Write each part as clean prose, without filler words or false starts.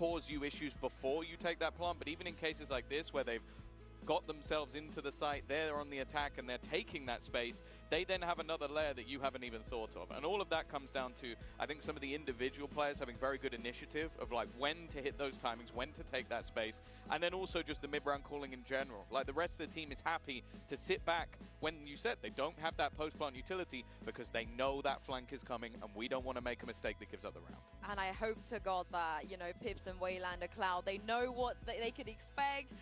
cause you issues before you take that plant, but even in cases like this where they've got themselves into the site, they're on the attack and they're taking that space, they then have another layer that you haven't even thought of. And all of that comes down to, I think, some of the individual players having very good initiative of like when to hit those timings, when to take that space, and then also just the mid-round calling in general. Like the rest of the team is happy to sit back when you said they don't have that post-plant utility because they know that flank is coming and we don't want to make a mistake that gives up the round. And I hope to God that, you know, Pips and Waylander Cloud, they know what they could expect.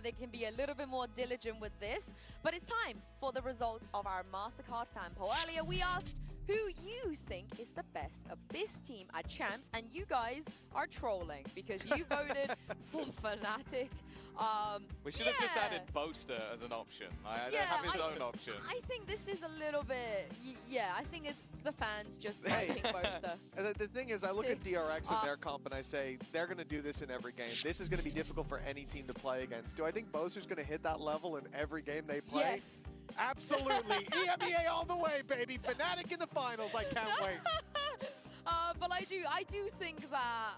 They can be a little bit more diligent with this. But it's time for the result of our MasterCard fan poll. Earlier we asked who you think is the best Abyss team at Champs, and you guys are trolling because you voted for Fnatic. We should have just added Boaster as an option. They have his own option. I think this is a little bit, I think it's the fans just liking Boaster. The thing is, I look at DRX and their comp and I say, they're going to do this in every game. This is going to be difficult for any team to play against. Do I think Boaster's going to hit that level in every game they play? Yes. Absolutely. EMEA all the way, baby. Fnatic in the finals. I can't wait. But I do think that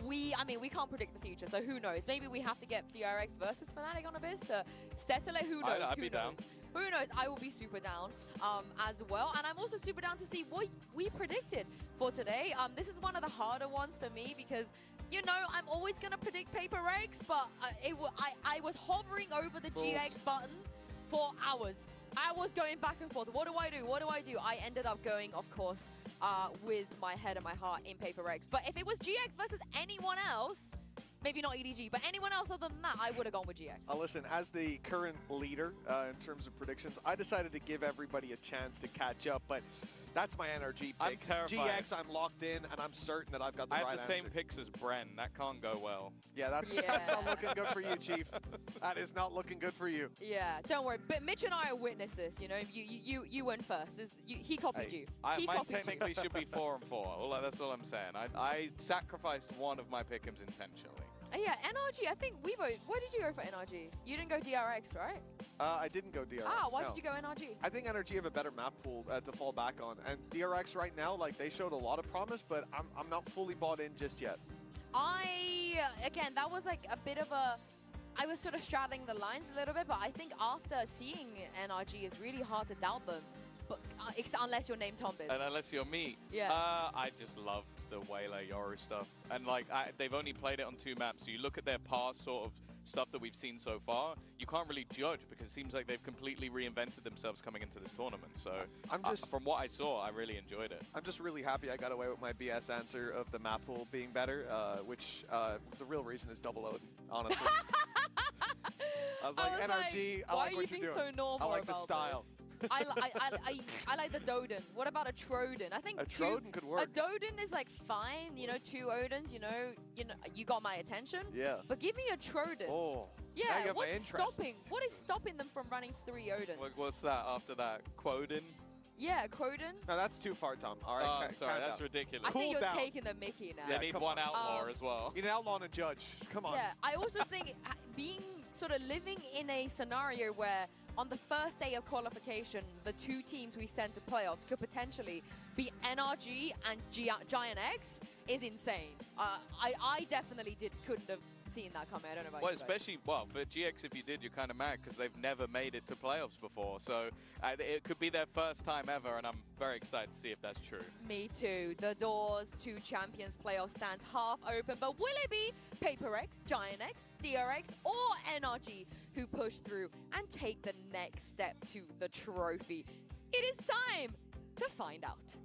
we can't predict the future, so who knows? Maybe we have to get DRX versus Fnatic on Abyss to settle it. Who knows? I'd be down. Who knows? I will be super down as well. And I'm also super down to see what we predicted for today. This is one of the harder ones for me because, you know, I'm always going to predict PRX, but I was hovering over the GX button for hours. I was going back and forth. What do I do? What do I do? I ended up going, of course, with my head and my heart in PRX. But if it was GX versus anyone else, maybe not EDG, but anyone else other than that, I would have gone with GX. Listen, as the current leader in terms of predictions, I decided to give everybody a chance to catch up, but that's my NRG pick. I'm terrified. GX, I'm locked in, and I'm certain that I've got the right answer. I have the same picks as Bren. That can't go well. Yeah, that's not looking good for you, Chief. That is not looking good for you. Yeah, don't worry. But Mitch and I witnessed this. You know, you went first. He copied you. Mine technically should be 4-4. That's all I'm saying. I sacrificed one of my pick'ems intentionally. Yeah, NRG. I think we both. Where did you go for NRG? You didn't go DRX, right? I didn't go DRX. Why did you go NRG? I think NRG have a better map pool to fall back on, and DRX right now, like they showed a lot of promise, but I'm not fully bought in just yet. Again, that was like a bit of a. I was sort of straddling the lines a little bit, but I think after seeing NRG, it's really hard to doubt them. But unless you're named Tombin. And unless you're me. Yeah. I just loved the Waylay Yoru stuff. And like, they've only played it on 2 maps. So you look at their past sort of stuff that we've seen so far, you can't really judge because it seems like they've completely reinvented themselves coming into this tournament. So from what I saw, I really enjoyed it. I'm just really happy I got away with my BS answer of the map pool being better, which the real reason is double Odin, honestly. I was like, NRG, I like what you're doing. So normal I like the style. I like the Doden. What about a Troden? I think a Troden could work. A Doden is like fine, you know, 2 Odins, you know, you got my attention. Yeah. But give me a Troden. Oh. Yeah, what is stopping them from running 3 Odins? What's that after that? Quoden? Yeah, Quoden. No, that's too far, Tom. All right. Sorry, that's ridiculous. I think you're taking the mickey now. They need one outlaw as well. You need an outlaw and a judge. Come on. Yeah, I also think living in a scenario where on the first day of qualification, the 2 teams we send to playoffs could potentially be NRG and GiantX is insane. I definitely couldn't have seen that coming. I don't know about you especially, for GX, if you did, you're kind of mad because they've never made it to playoffs before. So it could be their first time ever, and I'm very excited to see if that's true. Me too. The doors to Champions playoff stands half open, but will it be PRX, GiantX, DRX, or NRG who push through and take the next step to the trophy? It is time to find out.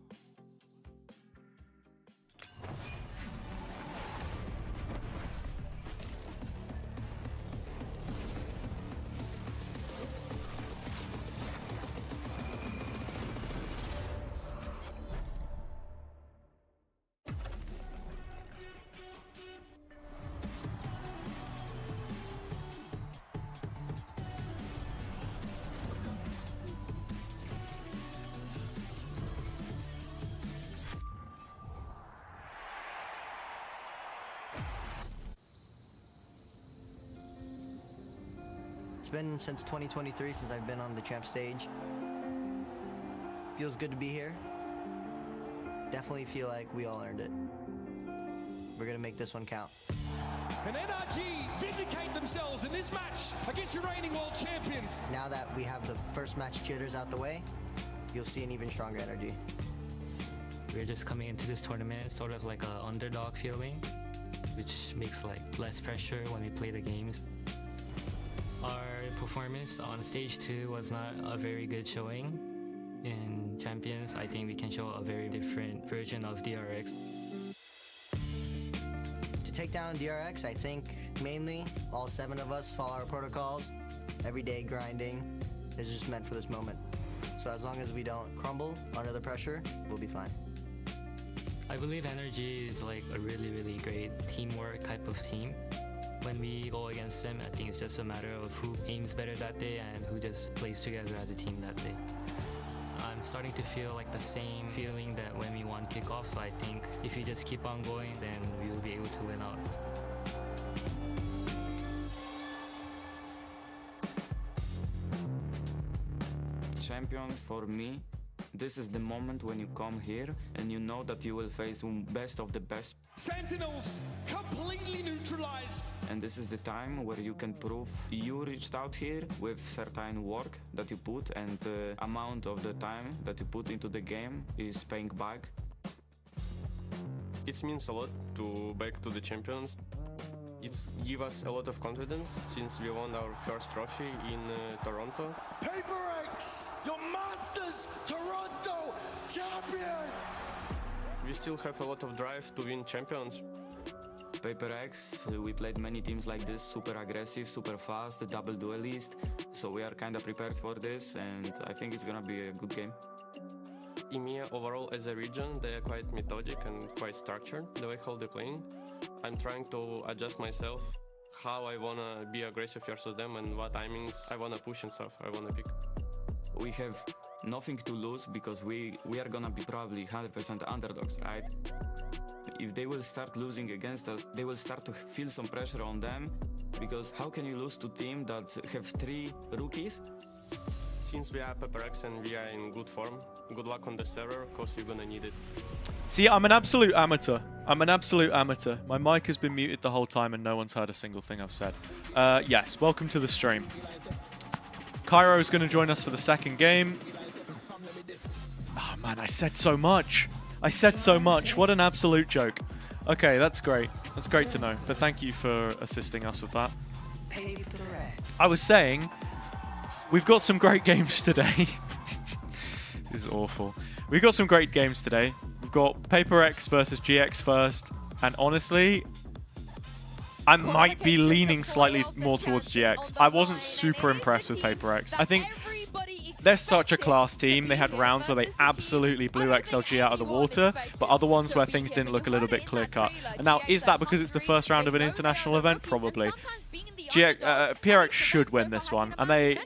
It's been since 2023 since I've been on the champ stage. Feels good to be here. Definitely feel like we all earned it. We're going to make this one count. And NRG vindicate themselves in this match against your reigning world champions. Now that we have the first match jitters out the way, you'll see an even stronger energy. We're just coming into this tournament sort of like an underdog feeling, which makes like less pressure when we play the games. Our performance on stage 2 was not a very good showing. In Champions, I think we can show a very different version of DRX. To take down DRX, I think mainly all 7 of us follow our protocols. Everyday grinding is just meant for this moment. So as long as we don't crumble under the pressure, we'll be fine. I believe NRG is like a really, really great teamwork type of team. When we go against them, I think it's just a matter of who aims better that day and who just plays together as a team that day. I'm starting to feel like the same feeling that when we won kickoff, so I think if we just keep on going, then we will be able to win out. Champion, for me, this is the moment when you come here and you know that you will face best of the best. Sentinels completely neutralized. And this is the time where you can prove you reached out here with certain work that you put, and the amount of the time that you put into the game is paying back. It means a lot to back to the champions. It gives us a lot of confidence since we won our first trophy in Toronto. PRX, your Masters Toronto champion! We still have a lot of drive to win champions. PRX, we played many teams like this, super aggressive, super fast, double duelist, so we are kind of prepared for this, and I think it's gonna be a good game. EMEA overall as a region, they are quite methodic and quite structured, the way how they're playing. I'm trying to adjust myself, how I wanna be aggressive versus them and what timings I wanna push and stuff I wanna pick. We have nothing to lose because we are gonna be probably 100% underdogs, right? If they will start losing against us, they will start to feel some pressure on them, because how can you lose to a team that have 3 rookies? Since we are PRX and we are in good form, good luck on the server, because you're gonna need it. See, I'm an absolute amateur. I'm an absolute amateur. My mic has been muted the whole time and no one's heard a single thing I've said. Yes, welcome to the stream. Cairo is going to join us for the second game. Oh man, I said so much. I said so much. What an absolute joke. Okay, that's great. That's great to know. But thank you for assisting us with that. I was saying, we've got some great games today. This is awful. We've got some great games today. We've got PRX versus GX first. And honestly, I might be leaning slightly more towards GX. I wasn't super impressed with PRX. I think they're such a class team. They had rounds where they absolutely blew XLG out of the water, but other ones where things didn't look a little bit clear-cut. And now, is that because it's the first round of an international event? Probably. PRX should win this one, and they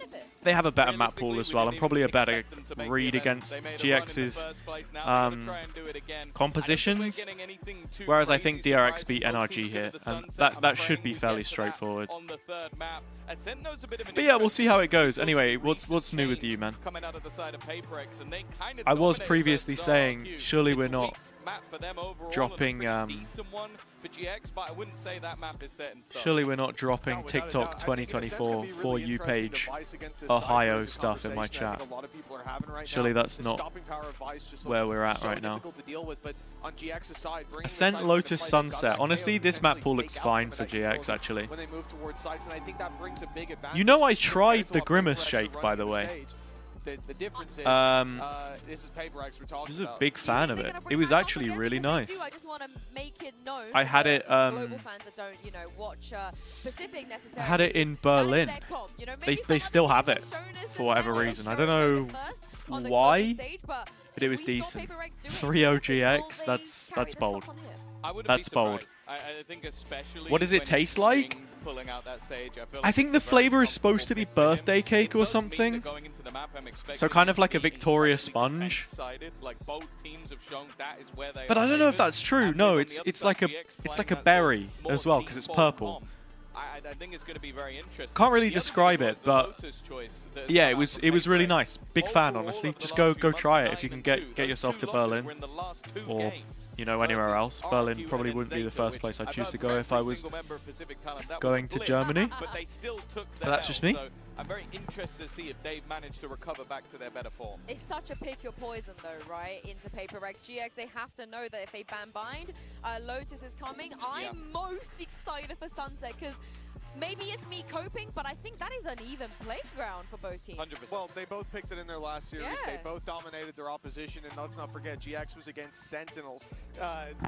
have a better map pool as well, and probably a better read against GX's compositions, whereas I think DRX beat NRG here, and that should be fairly straightforward. But yeah, we'll see how it goes. Anyway, what's new with you, man? I was previously saying, surely we're not dropping surely we're not dropping TikTok 2024 For You page Ohio stuff in my chat. Surely that's not where we're at right now. Ascent Lotus Sunset. Honestly, this map pool looks fine for GX actually. You know, I tried the Grimace Shake, by the way. The difference is, this is PRX we're talking I was a big fan of it. It was actually really nice. I just want to make it known. I had it. Global fans that don't, you know, watch Pacific necessarily. I had it in Berlin. They still have it for whatever reason. I don't know why, but it was decent. 3-0 GX. That's bold. That's bold. I think especially what does it taste like? Out that stage, I think the flavor is supposed to be birthday cake or something. So kind of like a Victoria sponge. But I don't know if that's true. No, it's like a berry as well because it's purple. I think it's going to be very interesting. Can't really The other describe thing it, was the but Lotus choice that has yeah, come it out was from really PRX. nice. Big fan, Overall, honestly. over the Just last go few try it months, if you can 9 and 2. get yourself Those to 2 losses Berlin were in the last 2 or games. you know anywhere else. Versus Berlin RQ probably and wouldn't be the Zeta, first which place I'd I've choose to heard go from if I every was single member of Pacific Talent that was going a to blip, Germany. But they still took But their that's just me. So I'm very interested to see if they've managed to recover back to their better form. It's such a pick your poison though, right? Into PRX. GX, they have to know that if they ban bind, Lotus is coming. I'm most excited for Sunset because maybe it's me coping, but I think that is an even playground for both teams. 100%. Well, they both picked it in their last series. Yeah. They both dominated their opposition, and let's not forget, GX was against Sentinels.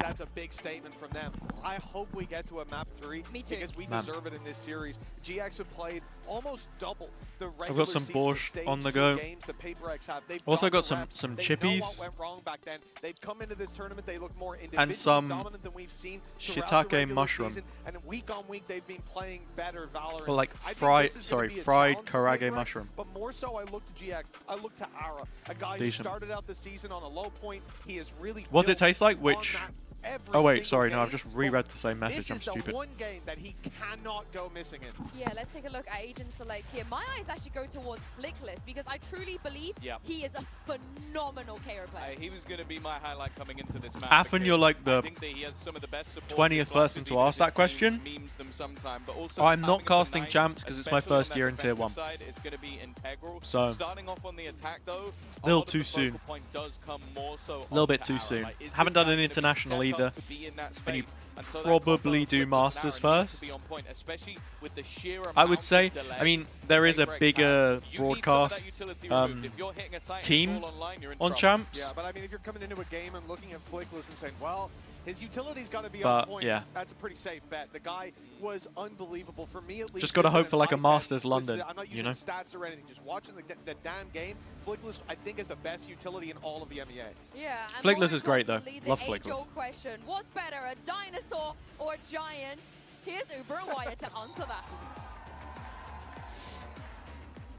That's a big statement from them. I hope we get to a map 3 Me too. because we Man. deserve it in this series. GX have played almost double the regular I've got some season borscht stage on the 2 go. games that PRX have. They've Also got the some reps. some They know chippies what went wrong back then. They've come into this tournament. They look more and individually some dominant than we've seen throughout the shiitake regular mushroom. season. And week on week, they've been playing better Valorant. Or like I think fried, this is gonna sorry, be a fried challenge for karage PRX, mushroom. But more so, I look to GX. I look to Ara, a guy Decent. who started out the season on a low point. He is really. What does it built taste like? on Which? that every Oh wait, single sorry, no, game. I've just reread the same message. This I'm is stupid. the one game that he cannot go missing in. Yeah, let's take a look at Agent Select here. My eyes actually go towards Flickless because I truly believe he is a phenomenal KO player. He was going to be my highlight coming into this match. Afan, you're like I the think that he has some of the best support 20th person to ask that question. Memes them sometime, but also I'm timing not of the casting night, champs because it's my especially on first that year in Tier defensive 1. Side, it's going to be integral. So, starting off on the attack though, a little lot of too the soon. focal point does come more so A little bit onto too Ara. soon. Like, is Haven't this done guy an gonna be international set up either. to be in that And you space? And so that combo probably with do the Masters Baron needs first. to be on point, especially with the sheer I amount would of say, delay I mean, there is a PRX bigger have. You need some of that broadcast utility removed. If you're hitting a site and team fall online, you're in on trouble. champs. Yeah, but I mean, if you're coming into a game and looking at Flickless and saying, well, his utility's got to be But, on point, yeah. that's a pretty safe bet. The guy was unbelievable for me, at least. Just gotta this hope in for, like, a my 10 Masters was London, I'm not you using know? stats or anything. Just watching the damn game, Flickless, I think, is the best utility in all of the MEA. Yeah, and Flickless more is great, though. importantly, the Love age-old Flickless. question: what's better, a dinosaur or a giant? Here's Uber and Wyatt to answer that.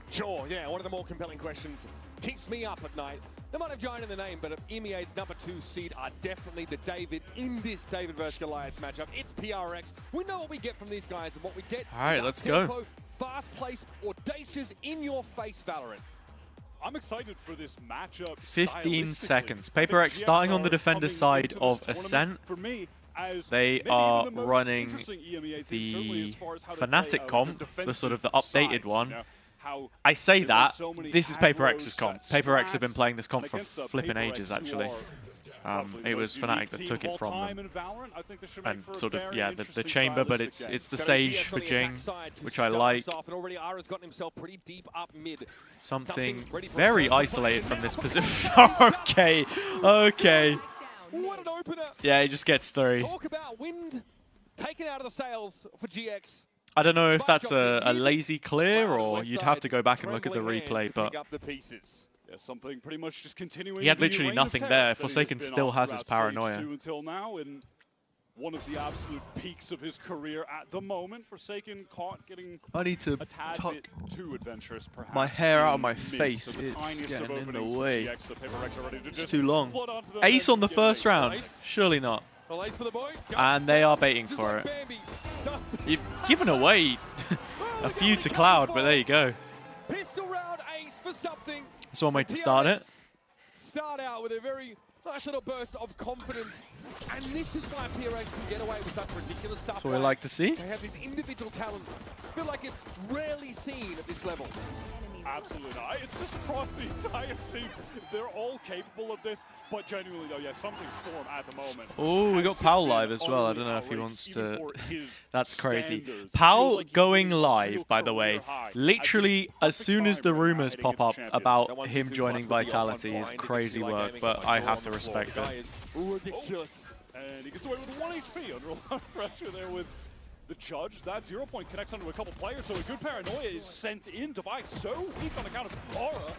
Sure, yeah, one of the more compelling questions. Keeps me up at night. They might have giant in the name, but MEA's number 2 seed are definitely the David in this David versus Goliath matchup. It's PRX. We know what we get from these guys, and what we get All right, is let's up-tempo, go. fast-paced, audacious, in-your-face Valorant. I'm excited for this matchup. 15 stylistically. seconds. I think PRX GX starting on the are defender coming side into this of tournament, Ascent. For me, as They maybe are even the most running interesting EMEA team, certainly as the far as how they play Fnatic out comp, their the sort of the defensive updated sides, one. you know, how I say they run that, so many this is aggro PRX's comp. sets, PRX have been strats, playing this comp and for against, flipping PRX, ages, who actually. are probably the It was most Fnatic unique that team took of it from all time them. in Valorant. I think this should make And for a sort of, very yeah, the interesting chamber, but stylistic it's the Got a Sage GX for on the attack Jing, side to which I start like. us off, and already Ara's gotten himself pretty deep up mid. Something ready for very a turn. isolated from this position. Okay, okay. What an opener! Yeah, he just gets through. Talk about wind taken out of the sails for GX. I don't know if Spike that's drop a in mid. lazy clear Cloud or west you'd side, have to go back and look at the trembling hands replay, to but pick up the pieces. Yeah, something pretty much just continuing. He had the literally reign of nothing terror there. that he has Forsaken been still on has his throughout Sage paranoia. 2 until now, and one of the absolute peaks of his career at the moment. Forsaken caught getting I need to a tad bit too adventurous, perhaps. my hair out of in my mid, face. so the It's tiniest of getting in the openings for way. GX, the PRX are ready to It's just too long. flood onto them Ace and on the give first it a round? Ace. Surely not. Well, ace for the boy. And they are baiting Just for like it. Bambi. You've given away a few to Cloud, but there you go. Pistol round ace for something. That's one way to start it. Start out with a very nice little burst of confidence. And this is why PRX can get away with such ridiculous stuff. That's what we like to see. They have this individual talent. I feel like it's rarely seen at this level. Absolutely not. It's just across the entire team. They're all capable of this, but genuinely though, yeah, something's formed at the moment. Oh, we Has got just Pal been live as well. I utterly don't know if he outrageous, wants even to. for his That's crazy. standards. Pal Feels like he's going been live, real by the way. career high. Literally, At the as soon as the perfect time rumors right now, pop up heading into about champions. him joining Vitality is crazy work, but I have to respect Guy it. is ridiculous. And he gets away with 1 HP under a lot of pressure there with the Judge. That 0 point connects onto a couple players, so a good paranoia is sent in. Device so weak on account of Aura.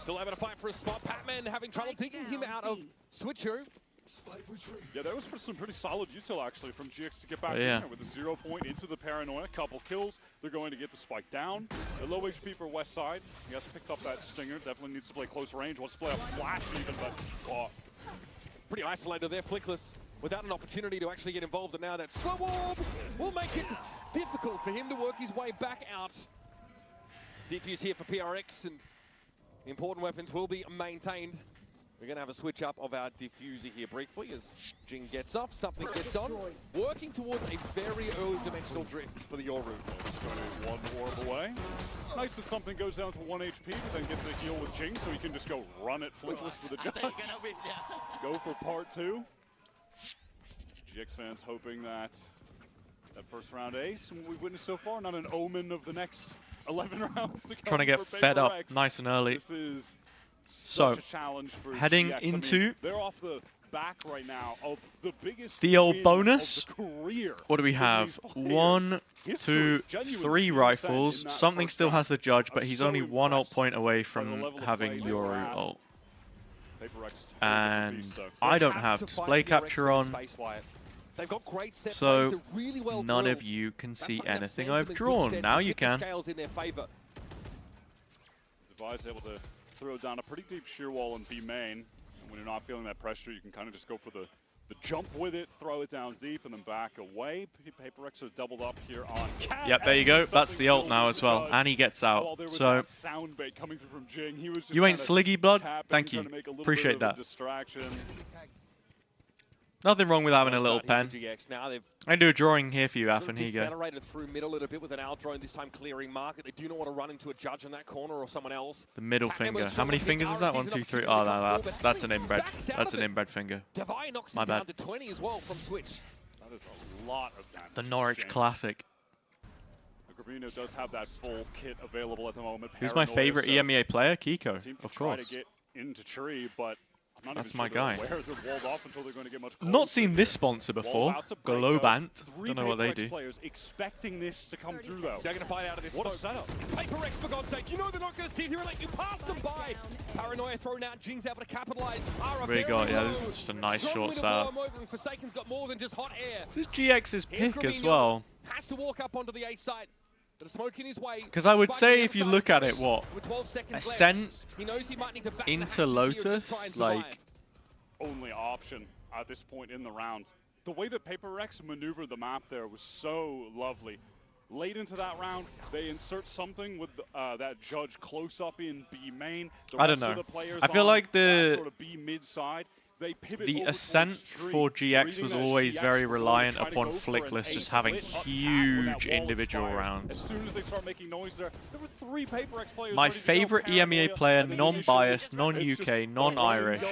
Still having a fight for a spot. Patman having trouble digging him out of Switcher. Yeah, that was some pretty solid util actually from GX to get back Oh, in yeah. there with a 0 point into the paranoia. Couple kills. They're going to get the spike down. A low HP for West Side. He has picked up that stinger. Definitely needs to play close range. Wants to play a flash even, but Pretty isolated there, Flickless, without an opportunity to actually get involved. And now that slow orb will make it difficult for him to work his way back out. Defuse here for PRX, and the important weapons will be maintained. We're going to have a switch up of our diffuser here briefly as Jing gets off, something gets on. Working towards a very early dimensional drift for the Yoru. One orb away. Nice that something goes down to 1 HP, but then gets a heal with Jing, so he can just go run it flickless with a judge. Go for part 2. GX fans hoping that first round ace, and we've witnessed so far, not an omen of the next 11 rounds to come. Trying to get fed up nice and early. This is so, such a challenge for heading GX. into... I mean, they're off the back right now of the biggest the old bonus. Career. What do we have? 1, 2, 3 rifles. Something still has the judge, but he's only 1 ult point away from having Yoru ult. And I don't have display capture on, so none of you can see anything I've drawn. Now you can. Device able to throw down a pretty deep shear wall in B main. And when you're not feeling that pressure, you can kind of just go for the jump with it, throw it down deep, and then back away. PRX are doubled up here on Cat. Yep, there you go. That's the ult now as well. And he gets out. So, you ain't Sliggy Blood? Thank you. Appreciate that. Nothing wrong with having a little pen. I can do a drawing here for you, Af, and here you go. Accelerated through middle a little bit with an Owl drone, this time clearing market. They do not want to run into a judge in that corner or someone else. The middle finger. How many fingers is that? 1, 2, 3. Oh, no, that's an inbred. That's an inbred finger. My bad. To 20 as well from Switch. That is a lot of damage. The Norwich Classic. Gravino does have that full kit available at the moment. Who's my favorite EMEA player? Kiko, of course. To get into tree, but that's my guy. Not seen this sponsor before. Globant. Don't know what they do. Expecting this to come through though. They're going to find out of this. What a setup. PRX, for God's sake. You know they're not going to sit here and let you pass them by. Paranoia thrown out. Jing's able to capitalize. There you go. Yeah, this is just a nice short setup. Forsaken's got more than just hot air. This is GX's pick as well. Has to walk up onto the A side. Because I would say if you look at it, what? Ascent into Lotus, like... Only option at this point in the round. The way that PRX maneuvered the map there was so lovely. Late into that round, they insert something with that judge close up in B main. I don't know. I feel like the sort of B mid side. The ascent for GX was always very reliant upon Flickless just having huge individual rounds. As soon as they start making noise there were 3 PRX players. My favorite EMEA player, non-biased, non-UK, non-Irish.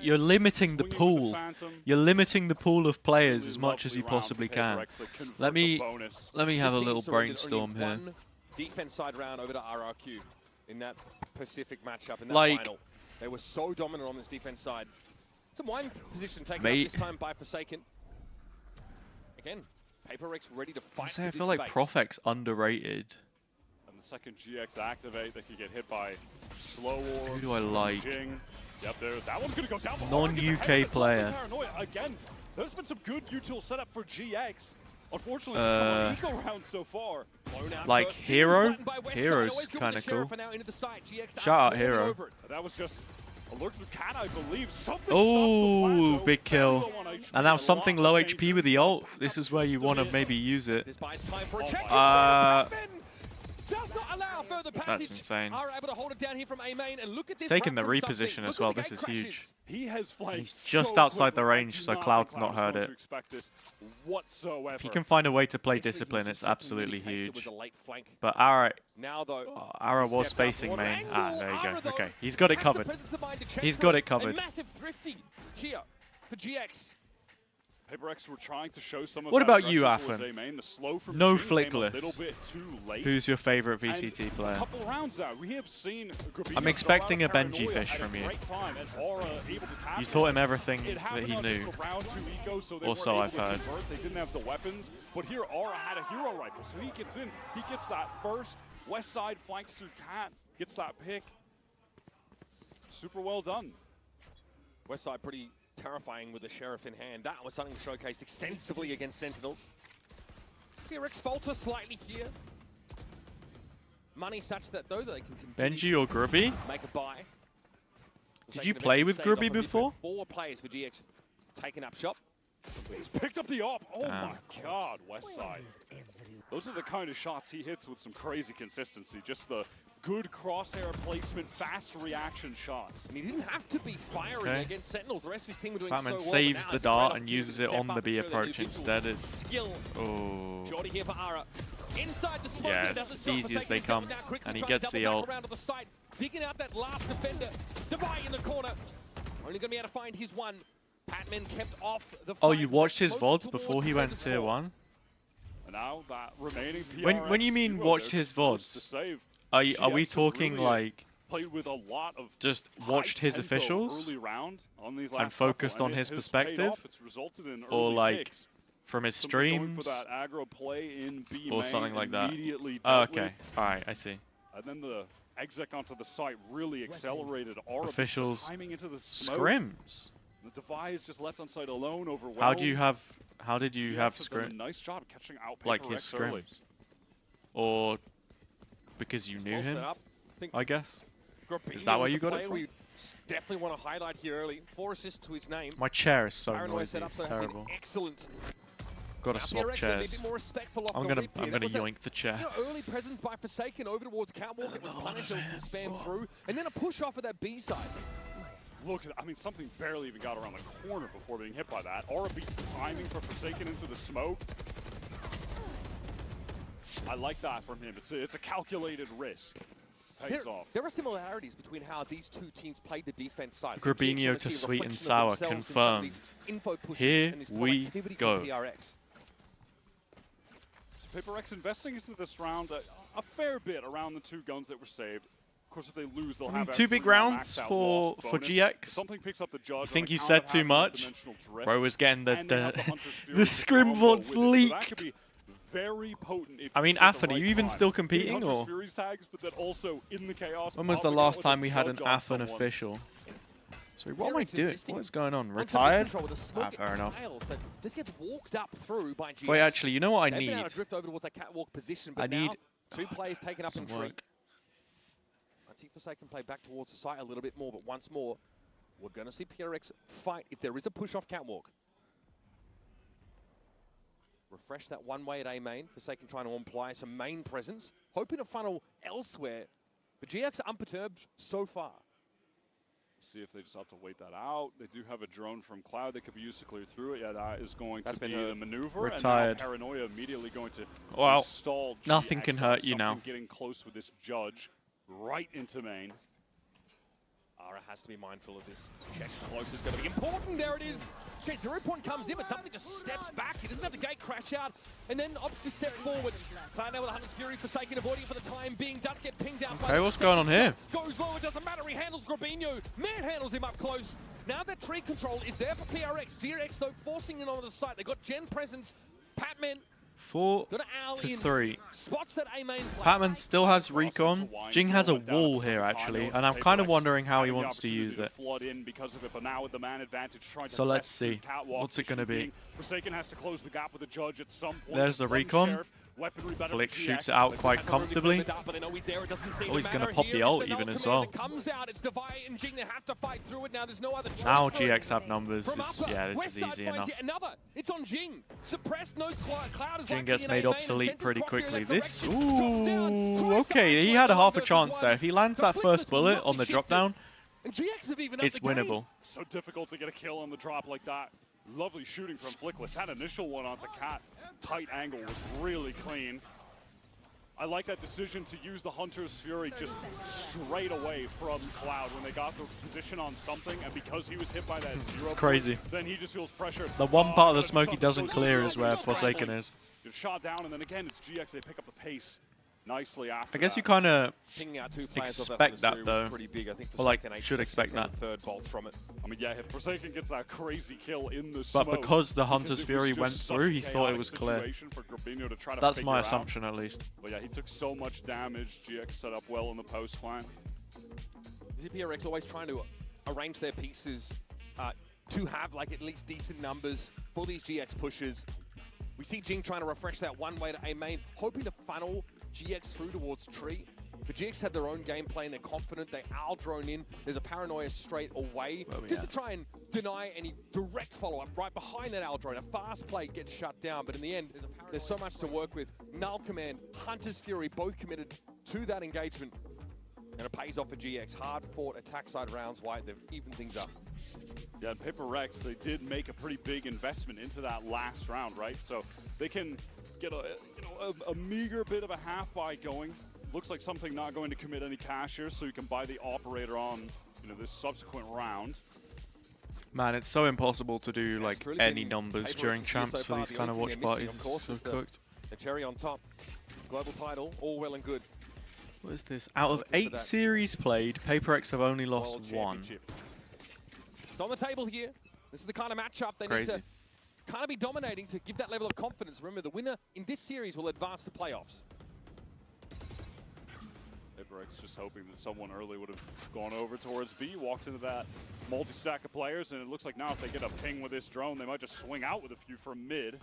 You're limiting the pool. You're limiting the pool of players as much as you possibly can. Let me have a little brainstorm here. Defense side round over to RRQ in that Pacific matchup in that final. They were so dominant on this defense side. Some wine position taken up this time by Forsaken. Again, PRX ready to fight. I feel like Profx underrated. And the second GX activate, they could get hit by slow orbs. Who do I like? Yep, that one's gonna go down. Non-UK player. Again, there's been some good util setup for GX. Unfortunately, it's come on eco round so far. Like Hero? Hero's kind of cool. Shout out Hero. That was just alert to Cat, I believe. Oh, big kill. And now something low HP with the ult. This is where you want to maybe use it. That's insane. He's taking the reposition as well. This is huge. He's just outside the range, so Cloud's not heard it. If he can find a way to play Discipline, it's absolutely huge. But Ara was facing main. Ah, there you go. Okay, he's got it covered. He's got it covered. PRX were trying to show some of what about you, Afan? No Flickless. Who's your favorite VCT player? I'm expecting a Benji fish from you. You taught him everything that he knew. Or so I've heard. They didn't have the weapons, but here Aura had a hero rifle, so he gets in. He gets that first. West side flanks through Cat, gets that pick. Super well done. West side pretty terrifying with the Sheriff in hand. That was something showcased extensively against Sentinels. PRX falter slightly here. Money such that though they can continue Benji or Grubby? Make a buy. Did you play with Grubby before? 4 players for GX taking up shop. He's picked up the op. Oh my god, West Side. Those are the kind of shots he hits with some crazy consistency. Just the good crosshair placement, fast reaction shots. And he didn't have to be firing against Sentinels. The rest of his team were doing Batman so well. saves the dart and uses it on the B approach instead. Oh. Jordy here for Ara. Inside the smoke, Yeah, it's easy as they come. And he gets the ult. Digging out that last defender. Devi in the corner. Only going to be able to find his one. Patman kept off the fight. Oh, you watched his VODs before he went tier 1? And now that remaining PRX When you mean watched his VODs, are we talking really like played with a lot of just watched his officials early round on these and last focused couple, on his it has perspective? paid off. It's resulted in Or early like picks. from his Something going streams? for that aggro play in B Or something like that? Oh, okay. Alright, I see. And then the exec onto the site really accelerated Aura. Officials Timing into the smoke. scrims. The Devi is just left on site alone, overwhelmed. How did you have GX done a scrim? nice job catching out Like his PRX early. scrims? Or because you knew him? I guess. Is that where you got it from? We definitely want to highlight here early. 4 assists to his name. My chair is so Paranoia noisy, set up it's something terrible. Excellent. Gotta swap PRX chairs. a bit more respectful of I'm the gonna rip here. There was yoink the chair. You know, early presence by Forsaken over towards Catwalk. It was punished, there was some spam through. And then a push off of that B side. Look, I mean, something barely even got around the corner before being hit by that. Aura beats the timing for Forsaken into the smoke. I like that from him. It's a calculated risk. Pays off. There are similarities between how these two teams played the defense side. Grabinho to sweet and sour, confirmed. Here we go. So PRX investing into this round a fair bit around the 2 guns that were saved. Of course, if they lose, they'll have 2 big rounds for GX. Something picks up the judge. I think you said too much. Bro was getting the scrim VODs leaked. Very potent. I mean, Athen, are you even still competing, or when was the last time we had an Athen official? Sorry, what am I doing? What is going on? Retired? Ah, fair enough. This gets walked up through by GX. Wait, actually, you know what I need? Drift over towards that catwalk position, but I need 2 players taken up in tree. work. I see Forsaken play back towards the site a little bit more, but once more, we're going to see PRX fight if there is a push off catwalk. Refresh that one way at A main. Forsaken trying to apply some main presence, hoping to funnel elsewhere. But GX are unperturbed so far. See if they just have to wait that out. They do have a drone from Cloud that could be used to clear through it. Yeah, that is going to be the maneuver. Retired. And now Paranoia immediately going to Well, install GX. nothing can hurt you now. Getting close with this judge right into main. Ara has to be mindful of this. Check close is going to be important. There it is. Okay, 0 point comes in, but something just steps back. He doesn't have the gate crash out, and then opts to step forward. Cloud now with Hunter's Fury, Forsaken avoiding for the time being. Doesn't get pinged out. Okay, what's going on here? Goes low, it doesn't matter. He handles Grabinho. Manhandles him up close. Now that tree control is there for PRX. DRX, though, forcing in on the site. They got Gen presence. Patman 4-3. Spots that A main Patman still has recon. Jing has a wall here, actually, and I'm kind of wondering how he wants to use it. So let's see. What's it going to be? Forsaken has to close the gap with the judge at some point. There's the recon. Flick shoots it out quite comfortably. Oh, he's going to pop the ult even as well. Now GX have numbers. Yeah, this is easy enough. It's on Jing. Suppressed, no Cloud. Jing gets made obsolete pretty quickly. This, ooh, okay, he had a half a chance there. If he lands that first bullet on the drop down, it's winnable. So difficult to get a kill on the drop like that. Lovely shooting from Flickless. That initial one onto Cat, tight angle was really clean. I like that decision to use the Hunter's Fury just straight away from Cloud when they got the position on something, and because he was hit by that 0 it's crazy. then he just feels pressure. The one part of the smoke he doesn't clear is where Forsaken is. Gets shot down, and then again it's GX. They pick up the pace nicely after. I guess you kind of expect that, though. Or like, should expect that. I mean, yeah, if Forsaken gets that crazy kill in the smoke, but because the Hunter's Fury went through, he thought it was clear. That's my assumption, at least. But yeah, he took so much damage. GX set up well in the post plan. PRX always trying to arrange their pieces to have like at least decent numbers for these GX pushes. We see Jing trying to refresh that one way to A main, hoping to funnel GX through towards tree. But GX have their own gameplay and they're confident. They owl drone in. There's a Paranoia straight away just to try and deny any direct follow-up right behind that Aldrone. A fast play gets shut down, but in the end, there's so much to work with. Null Command, Hunter's Fury, both committed to that engagement. And it pays off for GX. Hard-fought attack side rounds wide. They've evened things up. Yeah, PRX, they did make a pretty big investment into that last round, right? So they can get a meager bit of a half buy going. Looks like something not going to commit any cash here, so you can buy the operator on this subsequent round. Man, it's so impossible to do like any numbers during champs for these kind of watch parties. It's so cooked. The cherry on top. Global title, all well and good. What is this? Out of 8 series played, PRX have only lost 1. It's on the table here. This is the kind of matchup they need to kind of be dominating to give that level of confidence. Remember, the winner in this series will advance to playoffs. PRX just hoping that someone early would have gone over towards B, walked into that multi-stack of players, and it looks like now if they get a ping with this drone, they might just swing out with a few from mid.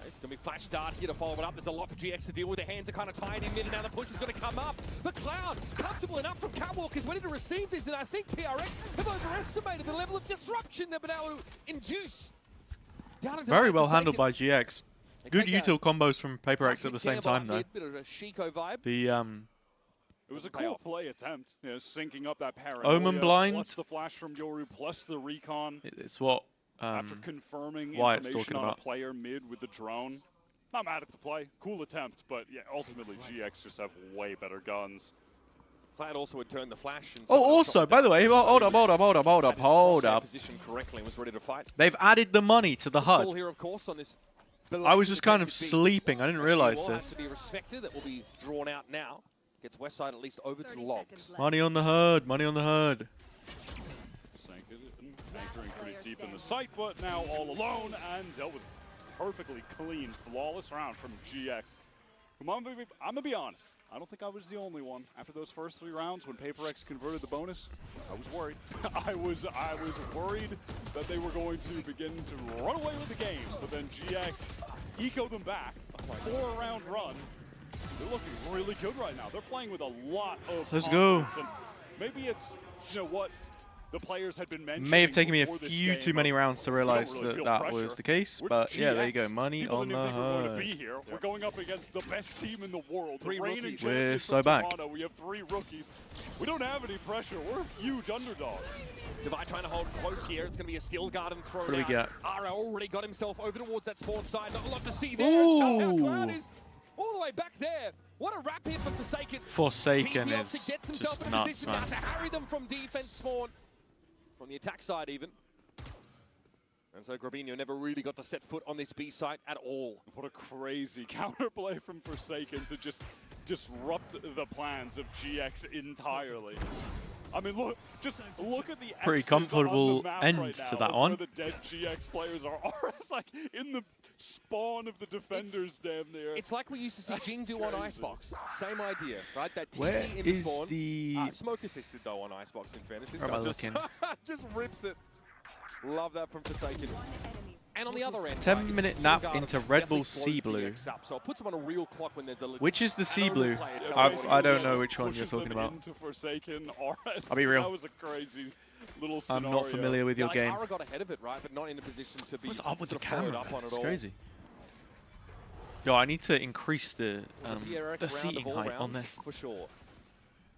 It's going to be flash dart here to follow it up. There's a lot for GX to deal with. Their hands are kind of tied in mid, and now the push is going to come up. But Cloud, comfortable enough from Catwalk, is ready to receive this, and I think PRX have overestimated the level of disruption they've been able to induce. Very well handled by GX. Good util combos from PRX at the same time, though. Bit of a Chico vibe. It was a cool play attempt, syncing up that paranoia. Omen blind. Plus the flash from Yoru, plus the recon. It's what after confirming Wyatt's information talking on about. a player mid with the drone. Not mad at the play. Cool attempt, but yeah, ultimately GX just have way better guns. Cloud also would turn the flash. And also, by the way, hold up. Position correctly and was ready to fight. They've added the money to the HUD. Here, of course, on this. I was just kind of sleeping. I didn't realize this. To be respected. That will be drawn out now. Gets Westside at least over to logs. Money on the HUD. Money on the HUD. Sank it, anchoring pretty deep in the site, but now all alone and dealt with perfectly clean, flawless round from GX. Come on, baby. I'm gonna be honest. I don't think I was the only one. After those first 3 rounds, when PRX converted the bonus, I was worried. I was worried that they were going to begin to run away with the game, but then GX ecoed them back. 4-round run. They're looking really good right now. They're playing with a lot of Let's go. And maybe it's what the players had been mentioning. May have taken me a before this few game, too many but rounds to we don't realize really feel that pressure. was the case. We're But yeah, there you GX. go. Money People on the didn't think we were going to HUD. be here. We're going up against the best team in the world. The 3 reigning rookies. We're champions so from back. Toronto. We have 3 rookies. We don't have any pressure. We're huge underdogs. Divide trying to hold close here. It's going to be a steel guard and throw. What do we get? Ara already got himself over towards that spawn side. Not a lot to see there. Ooh. Somehow Cloud is all the way back there. What a wrap here for Forsaken. Forsaken TP is gets himself just in a nuts, position man. now to harry them from defense spawn. From the attack side even. And so Grabinho never really got to set foot on this B site at all. What a crazy counterplay from Forsaken to just disrupt the plans of GX entirely. I mean, look at the Pretty X's on comfortable the map end right to now that of one. Where the dead GX players are. It's like in the spawn of the defenders damn near. It's like we used to see Jing do on Icebox. Same idea, right? That TP Where in the is spawn. the... Smoke assisted though on Icebox in fairness. This Where am guy I just, looking? just rips it. Love that from Forsaken. And on the other end, 10-minute nap into Red Bull Sea Blue. So it puts him on a real clock when there's a Which is the Sea Blue? Yeah, I don't know which one you're pushes talking them about. into Forsaken. RS. I'll be real. That was a crazy little I'm scenario. not familiar with your like game. Ara got ahead of it, right? But not in a position to be What's up with the sort of followed camera? up on it It's all. crazy. Yo, I need to increase the PRX round seating of all height on rounds, this. For sure.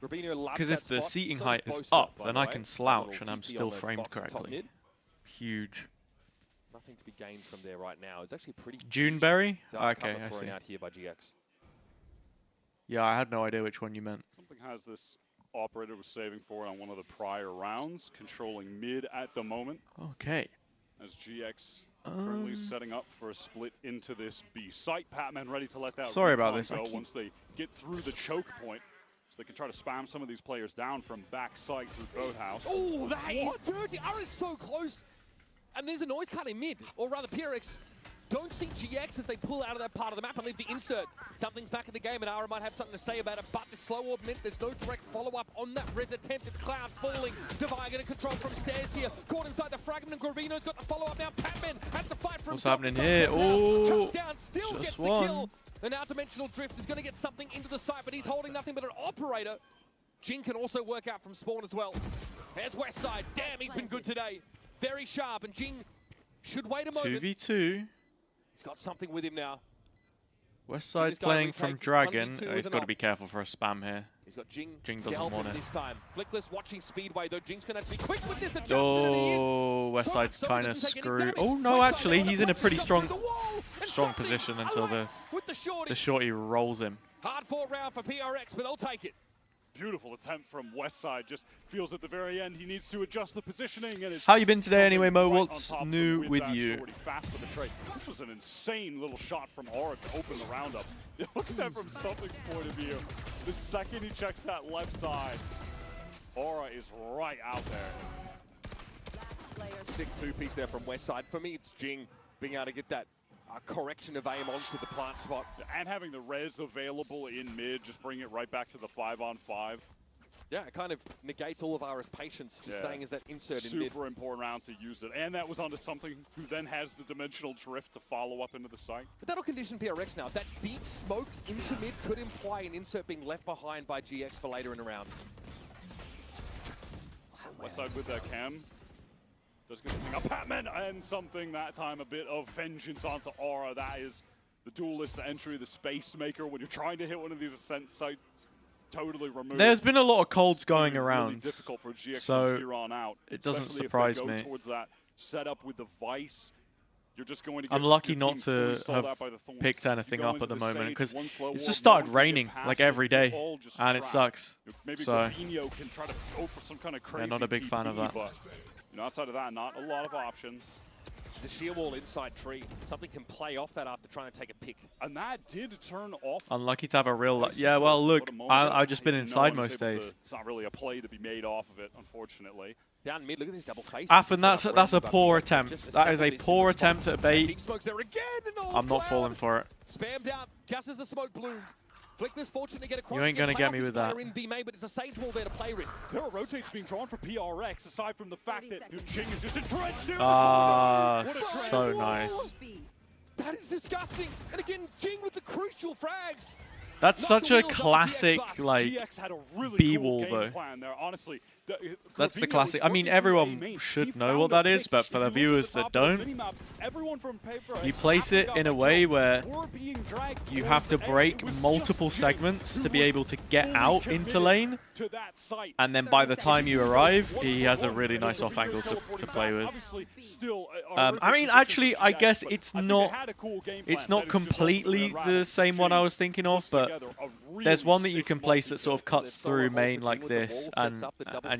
Rubinho loves Because that if the spot. seating So height does is Boast up, by then the I way. can slouch Little and I'm TP still on the framed box at top correctly. mid. Huge. Nothing to be gained from there right now. It's actually pretty Juneberry? dark Okay, cover I thrown see. out here by GX. Yeah, I had no idea which one you meant. Something has this operator was saving for on one of the prior rounds, controlling mid at the moment. Okay. As GX currently setting up for a split into this B site. Patman ready to let that Sorry about recon this. go once they get through the choke point. So they can try to spam some of these players down from back site through Boathouse. Oh, that is dirty. Ara is so close. And there's a noise cut in mid, or rather PRX don't see GX as they pull out of that part of the map and leave the insert. Something's back in the game and Ara might have something to say about it, but the slow orb meant there's no direct follow-up on that res attempt. It's Cloud falling. Divine getting control from stairs here. Caught inside the fragment and Gravino's got the follow-up now. Patman has to fight for What's himself. happening here? Oh, Chucked down, still just gets one. the kill. The now Dimensional Drift is going to get something into the site, but he's holding nothing but an operator. Jin can also work out from spawn as well. There's Westside. Damn, he's been good today. Very sharp, and Jing should wait a moment. 2v2. He's got something with him now. Westside playing from Dragon. Oh, he's got to be careful for a spam here. He's got Jing doesn't want it. this time. Flickless watching Speedway, though Jing's going to have to be quick with this adjustment. Oh, Westside's kind of screwed. Oh, no, actually, he's in a pretty strong position until the shorty rolls him. Hard fought round for PRX, but they'll take it. Beautiful attempt from Westside. Just feels at the very end he needs to adjust the positioning. And how you been today anyway, Mo? What's new with you? Fast for the trade. This was an insane little shot from Aura to open the round up. Look at that from something's point of view. The second he checks that left side, Aura is right out there. Sick two-piece there from Westside. For me, it's Jing being able to get that correction of aim onto the plant spot. And having the res available in mid, just bring it right back to the 5-on-5. Yeah, it kind of negates all of Aura's patience, just staying as that insert in mid. Super important round to use it. And that was onto something who then has the dimensional drift to follow up into the site. But that'll condition PRX now. That deep smoke into mid could imply an insert being left behind by GX for later in the round. Westside with that cam. Just going to pick up Batman and something that time, a bit of vengeance onto Aura. That is the duelist, the entry, the space maker. When you're trying to hit one of these ascent sites, totally removed. There's been a lot of colds going around, really difficult for GX so here on out, it doesn't surprise surprise me. me. Towards that setup with the Vice, you're just going to I'm get lucky your not team to fully have out by the Thorns. picked anything You go up at the into moment Sage, because one slow it's wall, just started one can get raining past like it, every day, all just and it trapped. sucks. Maybe So Gravino can try to go for some kind of crazy not a big fan of TP, that. But, you know, outside of that, not a lot of options. There's a sheer wall inside tree. Something can play off that after trying to take a pick. And that did turn off. Unlucky to have a real... Yeah, well, look, I've just been inside most days. It's not really a play to be made off of it, unfortunately. Down mid, look at this double face. Afin, that's a poor attempt. That is a poor attempt at a bait. Deep smokes there again, I'm not falling for it. Spammed out just as the smoke bloomed. Flickless fortunate to get across. You ain't going to get me with that. In B main, but it's a Sage wall there to play with. There are rotates being drawn for PRX, aside from the fact that Jing is just entrenched. Ah, so nice. That is disgusting. And again, Jing with the crucial frags. That's such a classic, like, B-wall, though. Honestly, that's the classic. I mean, everyone should know what that is, but for the viewers that don't, you place it in a way where you have to break multiple segments to be able to get out into lane, and then by the time you arrive, he has a really nice off angle to play with. I mean, actually, I guess it's not completely the same one I was thinking of, but there's one that you can place that sort of cuts through main like this, and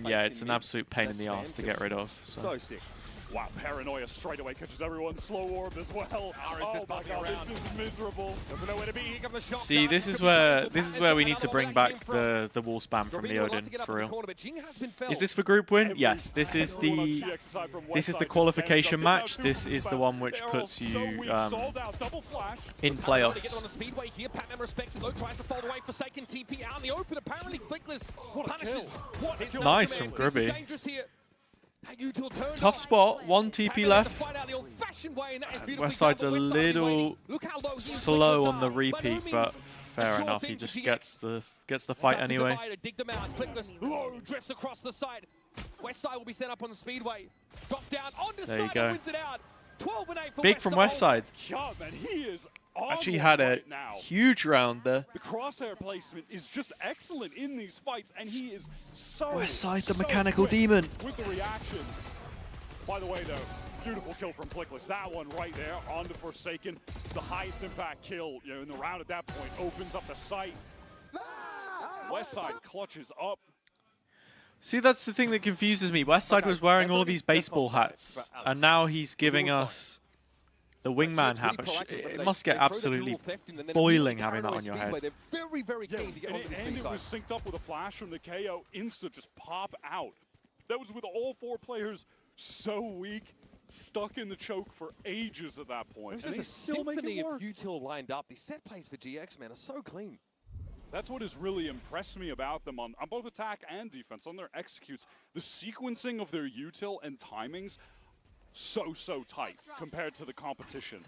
yeah, it's an absolute pain in the ass to get rid of. So sick. Wow, Paranoia straight away catches everyone. Slow orb as well. Oh my god, this is miserable. Doesn't know where to be. Here comes the shot. See, this is where we need to bring back the wall spam from Leodin for real. Is this for group win? Yes, this is the qualification match. This is the one which puts you in playoffs. Nice from Grubby. Tough spot, one TP left. Westside's a little slow on the repeat, but fair enough. He just gets the fight anyway. Drifts across the side. Westside will be set up on the speedway. Drop down on the there you side go. wins it out. 12 and 8 for Big from Westside. God, man, he is actually had a huge round there. The crosshair placement is just excellent in these fights, and he is so Westside, the mechanical demon. With the reactions. By the way, though, beautiful kill from Flickless. That one right there on the Forsaken, the highest impact kill, you know, in the round at that point, opens up the site. Westside clutches up. See, that's the thing that confuses me. Westside was wearing all these baseball hats, and now he's giving us the wingman hat, but it must get absolutely boiling having that on your head. They're very, very keen to get on this and it was synced up with a flash from the KO. Insta just pop out. That was with all four players so weak, stuck in the choke for ages at that point. There's just a symphony of util lined up. These set plays for GX, man, are so clean. That's what has really impressed me about them on both attack and defense, on their executes. The sequencing of their util and timings, so tight compared to the competition.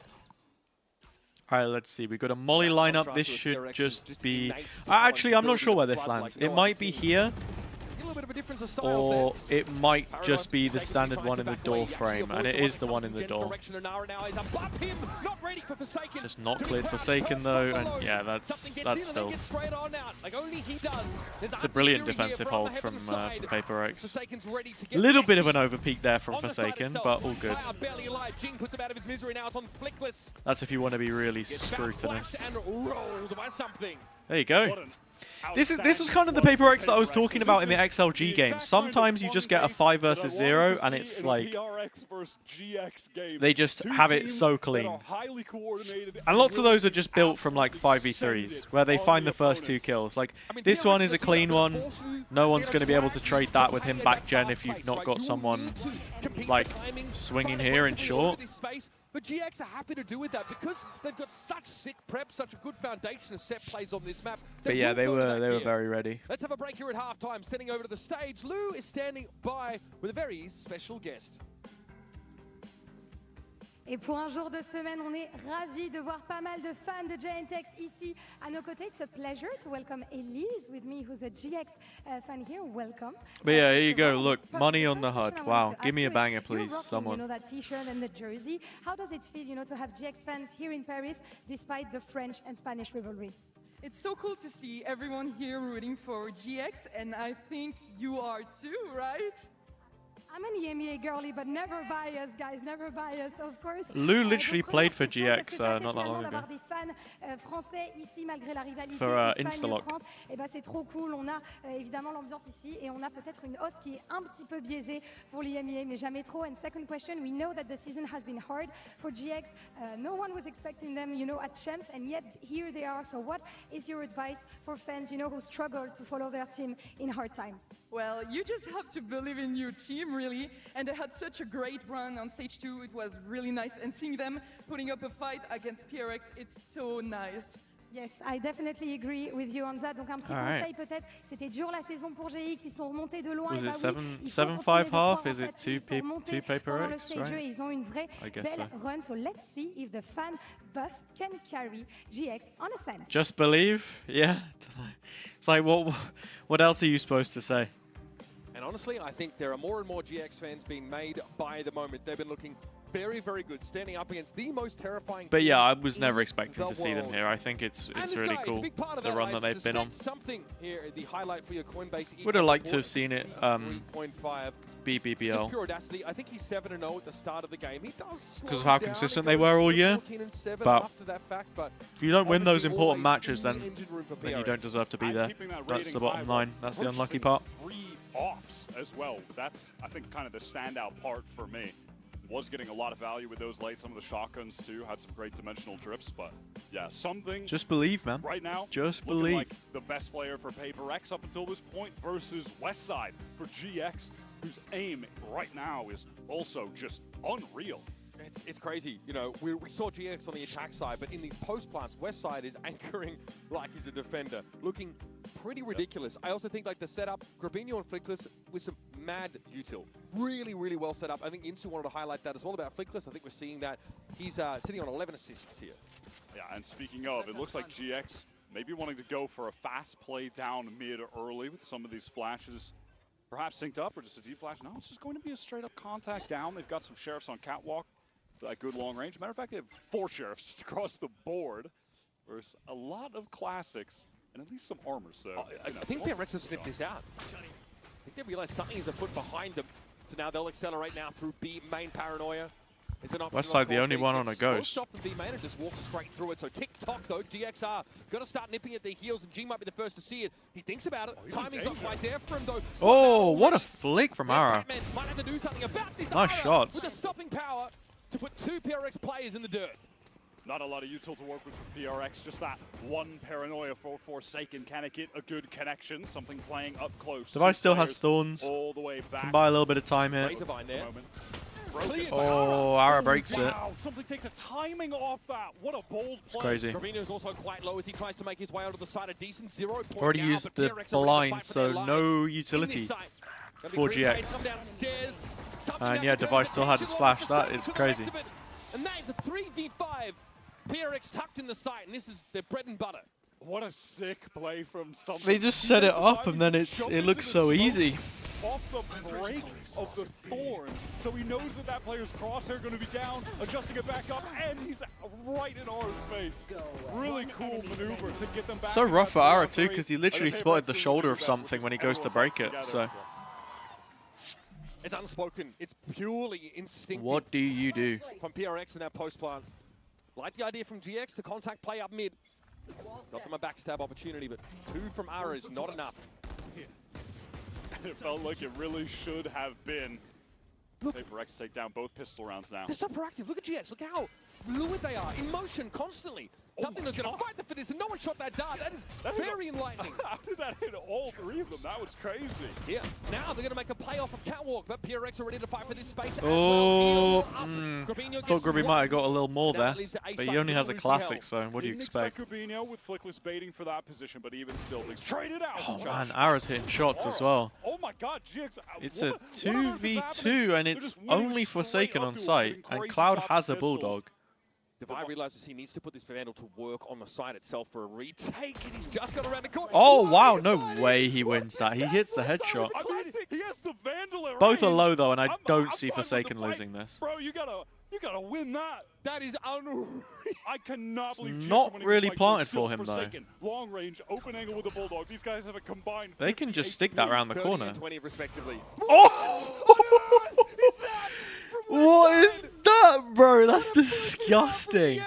All right, let's see. We've got a Molly lineup. This should just be... Actually, I'm not sure where this lands. It might be here. difference of styles or there. it might just be the standard one in the door frame, and it is the one in the door. Just not cleared Forsaken though, and yeah, that's filth. It's a brilliant defensive hold from PRX. A little bit of an overpeak there from Forsaken, but all good. That's if you want to be really scrutinous. There you go. This was kind of the PRX that I was talking about in the XLG game. Sometimes you just get a 5 versus 0, and it's like they just have it so clean. And lots of those are just built from like 5v3s, where they find the first 2 kills. Like this one is a clean one. No one's going to be able to trade that with him back gen if you've not got someone like swinging here in short. But GX are happy to do with that because they've got such sick prep, such a good foundation of set plays on this map. But yeah, they were very ready. Let's have a break here at halftime. Standing over to the stage, Lou is standing by with a very special guest. Et pour un jour de semaine, on est ravis de voir pas mal de fans de GiantX ici à nos côtés. It's a pleasure to welcome Elise with me, who's a GX fan here. Welcome. But yeah, here you go. Look, money on the HUD. Wow, give me a banger, please, someone. You know, that T-shirt and the jersey. How does it feel, you know, to have GX fans here in Paris, despite the French and Spanish rivalry? It's so cool to see everyone here rooting for GX, and I think you are too, right? I'm an EMEA girly, but never biased, guys, never biased, of course. Lou literally played for GX not that long ago. For Instalock. Et ben c'est trop cool. On a évidemment l'ambiance ici et on a peut-être une hausse qui est un petit peu biaisée pour l'EMEA, mais jamais trop. And second question, we know that the season has been hard for GX. No one was expecting them, you know, at champs, and yet here they are. So what is your advice for fans, you know, who struggle to follow their team in hard times? Well, you just have to believe in your team, really. And they had such a great run on stage 2. It was really nice. And seeing them putting up a fight against PRX, it's so nice. Yes, I definitely agree with you on that. Donc un petit conseil peut-être, c'était dur la saison pour GX, ils sont remontés de loin. Was it 7-5 half? Is it 2 PRX, right? Ils ont une vraie belle run, so let's see if the fan buff can carry GX on a sense. Just believe? Yeah. It's like, what else are you supposed to say? And honestly, I think there are more and more GX fans being made by the moment. They've been looking very, very good, standing up against the most terrifying. But yeah, I was never expecting to see them here. I think it's really cool, the run that they've been on. Here, the highlight for your Coinbase. Would have liked to have seen it BBBL. Just pure audacity. I think he's 7-0 at the start of the game. He does because of how consistent they were all year. But if you don't win those important matches, then you don't deserve to be there. That's the bottom line. That's the unlucky part. Ops as well. That's, I think, kind of the standout part for me. Was getting a lot of value with those late. Some of the shotguns too had some great dimensional drifts, but yeah, something. Just believe, man. Right now, just believe. Like the best player for PRX up until this point versus Westside for GX, whose aim right now is also just unreal. It's crazy. You know, we saw GX on the attack side, but in these post plants, Westside is anchoring like he's a defender, looking pretty ridiculous. I also think like the setup, Grabinho and Flickless with some mad util. Really, really well set up. I think Insu wanted to highlight that as well about Flickless. I think we're seeing that. He's sitting on 11 assists here. Yeah, and speaking of, it looks like GX maybe wanting to go for a fast play down mid early with some of these flashes. Perhaps synced up or just a deep flash. No, it's just going to be a straight up contact down. They've got some sheriffs on catwalk. That good long range. Matter of fact, they have 4 sheriffs just across the board. There's a lot of classics and at least some armor. So I think PRX have sniffed this out. I think they realize something is afoot behind them. So now they'll accelerate now through B main paranoia. Westside the only one on a ghost. Stop from B main and just walk straight through it. So tick-tock though, GXR got to start nipping at their heels, and G might be the first to see it. He thinks about it. Timing's not quite there for him though. Oh, what a flick from Ara. Might have to do something about this. Nice shots. With the stopping power to put 2 PRX players in the dirt. Not a lot of util to work with for PRX, just that one paranoia for Forsaken. Can it get a good connection? Something playing up close. Device still has thorns. All the way back. Can buy a little bit of time here. Oh, Ara breaks it. Wow, something takes a timing off that. What a bold play. It's crazy. Gravino's also quite low as he tries to make his way onto the side. A decent 0 point. Already used the blind, so no utility for GX. And yeah, Device still had his flash. That is crazy. And that is a 3v5. PRX tucked in the site, and this is their bread and butter. What a sick play from something. They just set it up, and then it looks so easy. off the break of the Thorn. So he knows that that player's crosshair going to be down, adjusting it back up, and he's right in Aura's face. Really cool maneuver to get them back. So rough for Aura too, because he literally spotted the shoulder of something when he goes to break it. So it's unspoken. It's purely instinctive. what do you do? From PRX in that post plant. Like the idea from GX to contact play up mid. Got them a backstab opportunity, but 2 from Aura is not enough. It felt like it really should have been. PRX take down both pistol rounds now. They're so proactive. Look at GX. Look how fluid they are. In motion constantly. Something that's going to fight the finish, and no one shot that dart. That is very enlightening. How did that hit all 3 of them? That was crazy. Yeah. Now they're going to make a play off of Catwalk, but PRX are ready to fight for this space Oh, as well. thought Grubby might have got a little more there, but he only has a classic, so what do you expect? Grubino with Flickless baiting for that position, but even still, things traded out. Oh man, Ara's hitting shots as well. Oh my god, GX. It's a 2v2 and it's only Forsaken on site, and Cloud has a Bulldog. Divide realizes he needs to put this Vandal to work on the side itself for a retake, and he's just got around the corner. Oh wow, no way he wins that. He hits the headshot. He has the Vandal at Both are range. low though, and I don't see Forsaken losing this. Bro, you gotta win that. That is unreal. I cannot believe GX Not winning really this fight. planted So still for him though. Forsaken, long range, open angle with the Bulldog. These guys have a combined. They can just stick that around the 30 corner. and 20 respectively. Oh! What is that, bro? That's disgusting.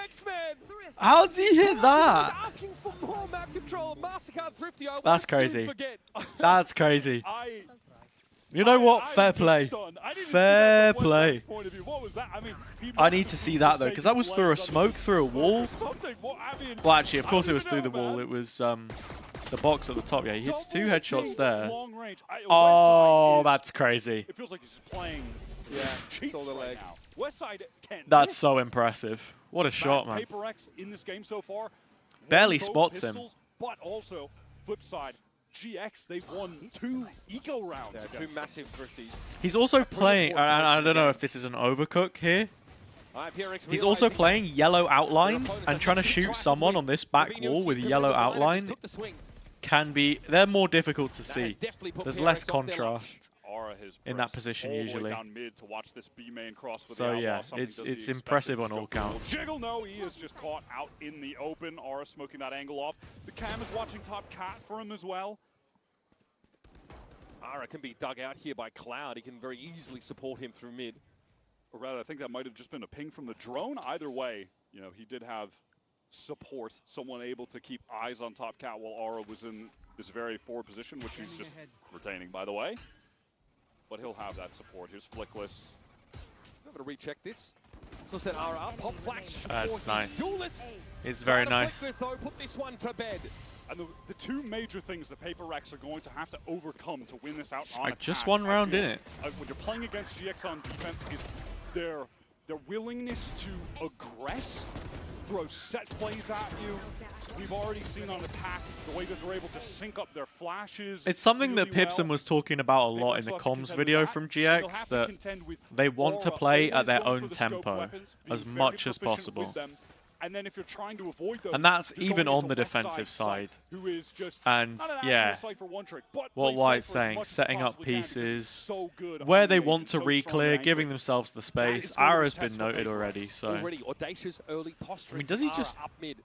How'd he hit that? Asking for more map control. Mastercard Thrifty. That's crazy. That's crazy. You know what? Fair play. Fair play. I need to see that though, because that was through a smoke, through a wall. Well, actually, of course it was through the wall. It was the box at the top. Yeah, he hits 2 headshots there. Oh, that's crazy. It feels like he's just playing. Cheats right now. Westside can That's so impressive. What a shot, man. PRX in this game so far. Barely both spots him. pistols, but also, flip side, GX, they've won 2 eco rounds. Yeah, 2 massive Thrifties. He's also playing, and I don't know if this is an overcook here. He's also playing yellow outlines and trying to shoot someone on this back wall with yellow outline they're more difficult to see. There's less contrast in that position usually. So yeah, it's impressive on all counts. Jiggle, no, he is just caught out in the open. Aura smoking that angle off. The cam is watching top cat for him as well. Aura can be dug out here by Cloud. He can very easily support him through mid. Or rather, I think that might have just been a ping from the drone. Either way, you know, he did have support, someone able to keep eyes on top cat while Aura was in this very forward position, which he's just retaining, by the way. But he'll have that support. Here's Flickless. I'm going to recheck this. So said Aura up, pop flash. That's nice. Duelist. It's very nice. Flickless, though, put this one to bed. And the 2 major things that PRX are going to have to overcome to win this out on Like attack, just one round in it. When you're playing against GX on defense is their willingness to aggress, throw set plays at you. We've already seen on attack the way that they're able to sync up their flashes. It's something that really Pipson well. was talking about a lot in the comms video from GX, that they want to play at their own tempo as much as possible. And then if you're trying to avoid those, And that's you're even going on the into Westside defensive side. who is just And not an yeah, actual Cypher one trick, but what plays White's Cypher as saying, much as setting up possibly can because he's pieces so good where on they range want and to so strong re-clear, at giving angle. themselves the That space. is going to be Ara's a been test for noted PRX. already, so Already audacious early posture. I mean, does he just... Up mid.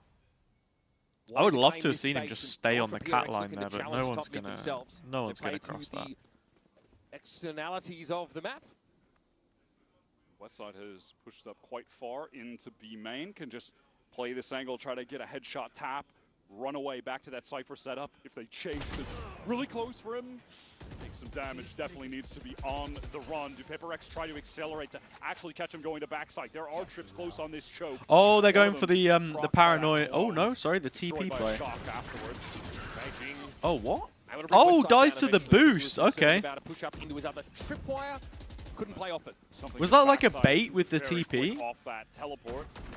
I would love Claim to have this seen him space just and stay go on for the cat PRX line looking there, to but challenge no one's top mid gonna themselves. cross They play to that. the externalities of the map. Westside has pushed up quite far into B main, can just play this angle, try to get a headshot tap, run away back to that Cypher setup. If they chase, it's really close for him. Take some damage, definitely needs to be on the run. Do PRX try to accelerate to actually catch him going to backside? There are trips close on this choke. Oh, they're going for the paranoid. Oh no, sorry, the TP play. Oh what? Oh, dies to the boost. Okay. Was that like a bait with the TP?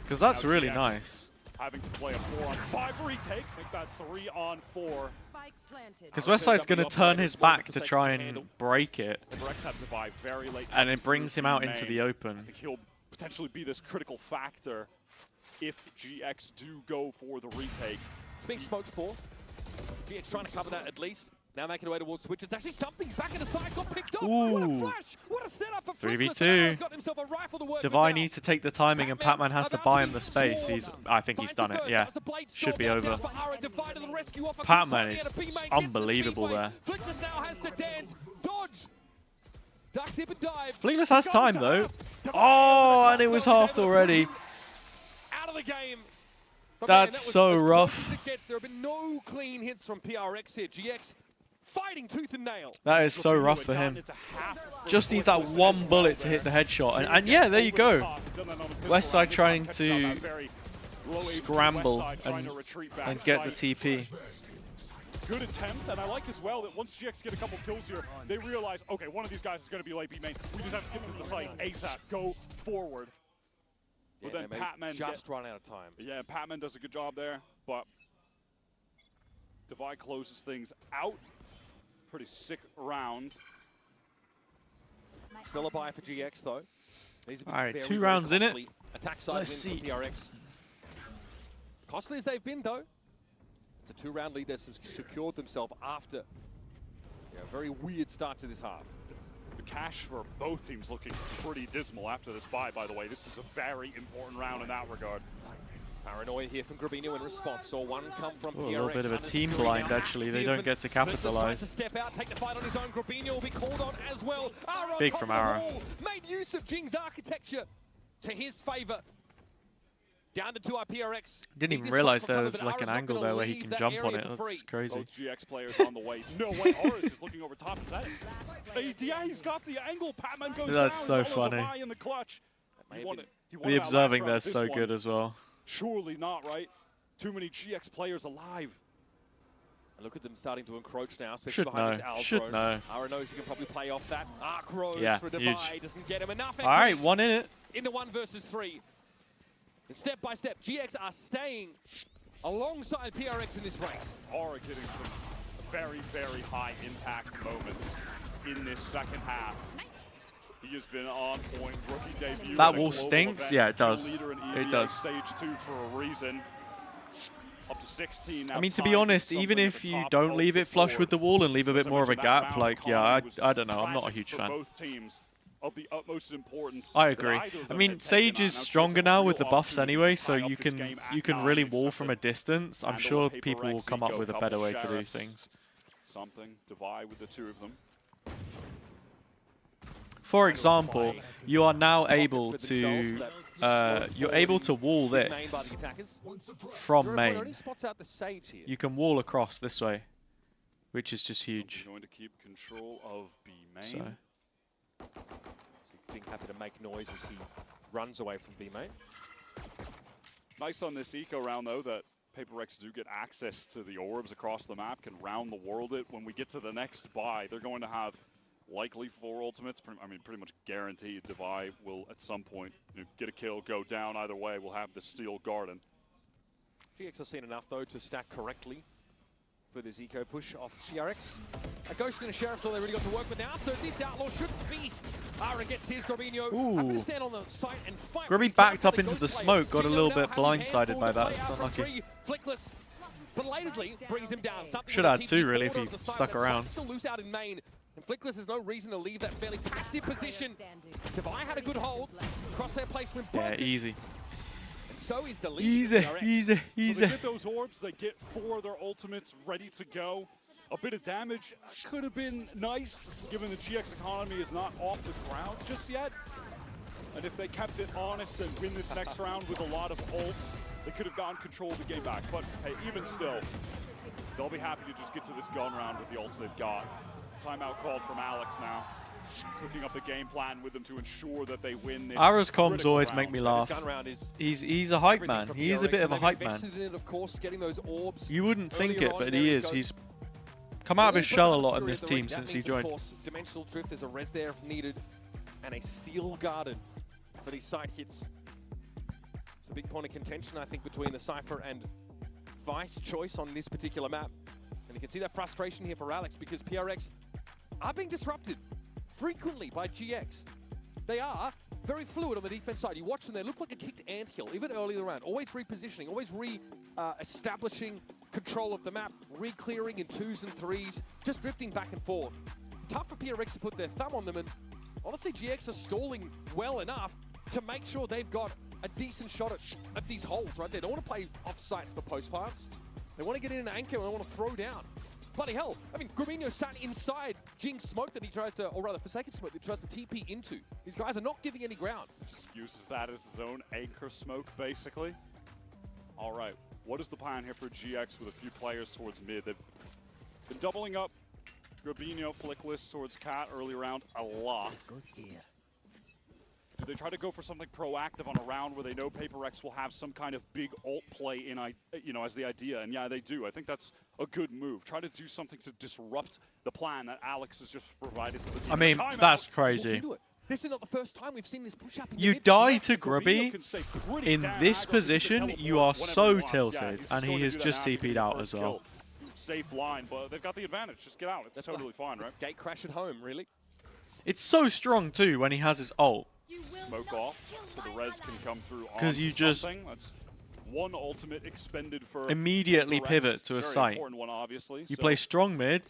Because that's really nice. Having to play a 4-on-5 retake, make that 3-on-4. Because Westside's going to turn his back to try and break it, and it brings him out into the open. I think he'll potentially be this critical factor if GX do go for the retake. It's being smoked for. GX trying to cover that at least. Now making their way towards switch. It's actually something back in the side got picked up. Ooh. What a flash! What a setup for 3v2. Got himself a rifle to work Divine with now. needs to take the timing, and Patman has to buy him the space. I think he's done it. Yeah, should be over. Patman is unbelievable there. Flickless now has to dance, dodge, duck, dip, and dive. Flickless has time though. Oh, and it was halved already. Out of the game. But That's man, so as rough. close as it gets. There have been no clean hits from PRX here. GX fighting tooth and nail. That is so rough for him. Just needs that one bullet to hit the headshot. And yeah, there you go. Westside trying to scramble and get the TP. Good attempt, and I like as well that once GX get a couple kills here, they realize, okay, one of these guys is going to be late B main. We just have to get to the site ASAP, go forward. But then Patman just run out of time. Yeah, Patman does a good job there, but Divide closes things out. Pretty sick round. Still a buy for GX though. All right, 2 rounds in it. Attack side Let's win see. for PRX. Costly as they've been though. It's a 2-round lead that's secured themselves after a very weird start to this half. The cash for both teams looking pretty dismal after this bye, by the way. This is a very important round in that regard. Paranoia here from Grabino in response. Saw one come from PRX. A little bit of a team blind, actually. They don't get to capitalize. Step out, take the fight on his own. Grabino will be called on as well. Big from Ara. Made use of Jing's architecture to his favor. Down to 2 PRX. Didn't even realize there was like an angle there where he can jump on it. That's crazy. Both GX players on the way. No way, Horus is looking over top. Is that it? Yeah, he's got the angle. Patman goes That's down. so funny. In the clutch. The observing there is so good as well. Surely not, right? Too many GX players alive. And look at them starting to encroach now. Should know. Should know. Ara knows he can probably play off that. Arc Rose for huge. Divide doesn't get him enough. All right, 1 in it. Into 1 versus 3. And step by step, GX are staying alongside PRX in this race. Aura getting some very, very high impact moments in this second half. He has been on point, rookie debut. That wall stinks? Yeah, it does. It does. Stage 2 for a reason. Up to 16 now. I mean, to be honest, even if you don't leave it flush with the wall and leave a bit more of a gap, like, yeah, I don't know. I'm not a huge fan. Both teams of the utmost importance. I agree. I mean, Sage is stronger now with the buffs anyway, so you can really wall from a distance. I'm sure people will come up with a better way to do things. Something divide with the 2 of them. For example, you are now able to wall this from main. You can wall across this way, which is just huge. Going to keep control of B main. So. Being happy to make noise as he runs away from B main. Nice on this eco round though that PRX do get access to the orbs across the map, can round the world it. When we get to the next buy, they're going to have likely 4 ultimates. I mean, pretty much guaranteed Divide will at some point get a kill, go down. Either way, we'll have the Steel Garden. GX have seen enough though to stack correctly for this eco push off PRX. A Ghost and a Sheriff's all they really got to work with now, so this Outlaw should feast. Ara gets his Grabino. Happy to stand on the site and fight. Grubby backed up into the smoke, got a little bit blindsided by that. It's unlucky. Flickless belatedly brings him down. Should have had 2 really if he stuck around. Still loose out in main. And Flickless has no reason to leave that fairly passive position. Divide had a good hold. Crosshair placement broken. Yeah, easy. And so is the lead. Easy. So they get those orbs, they get 4 of their ultimates ready to go. A bit of damage could have been nice, given the GX economy is not off the ground just yet. And if they kept it honest and win this next round with a lot of ults, they could have gotten control of the game back. But hey, even still, they'll be happy to just get to this gun round with the ults they've got. Timeout called from Alex now. Cooking up the game plan with them to ensure that they win this. Ara's comms always round. make me laugh. He's a hype man. He is a bit of a hype man. You wouldn't think it, but he is. He's come out of his shell a lot in this team since he joined. Dimensional drift, there's a res there if needed, and a Steel Garden for these side hits. It's a big point of contention, I think, between the Cypher and Vice choice on this particular map. And you can see that frustration here for Alex because PRX are being disrupted frequently by GX. They are, very fluid on the defense side. You watch them, they look like a kicked anthill, even early in the round. Always repositioning, always establishing control of the map, re-clearing in 2s and 3s, just drifting back and forth. Tough for PRX to put their thumb on them, and honestly, GX are stalling well enough to make sure they've got a decent shot at these holes, right? They don't want to play off sites for post parts. They want to get in an anchor and they want to throw down. Bloody hell. I mean, Gremino sat inside Jing's smoke that he tries to, or rather, Forsaken smoke that he tries to TP into. These guys are not giving any ground. Just uses that as his own anchor smoke, basically. All right, what is the plan here for GX with a few players towards mid? They've been doubling up Gremino, Flickless towards Cat early round a lot. Do they try to go for something proactive on a round where they know PRX will have some kind of big ult play in, as the idea? And yeah, they do. I think that's a good move. Try to do something to disrupt the plan that Alex has just provided to the team. I mean, that's crazy. This is not the first time we've seen this push up. You die to Grubby in this position, you are so tilted, and he has just TP'd out as well. Safe line, but they've got the advantage. Just get out. It's totally fine, right? Gate crash at home, really. It's so strong too when he has his ult. Smoke off, so the res can come through. Because you just that's one ultimate expended for immediately pivot to a site. One, obviously. You play strong mid.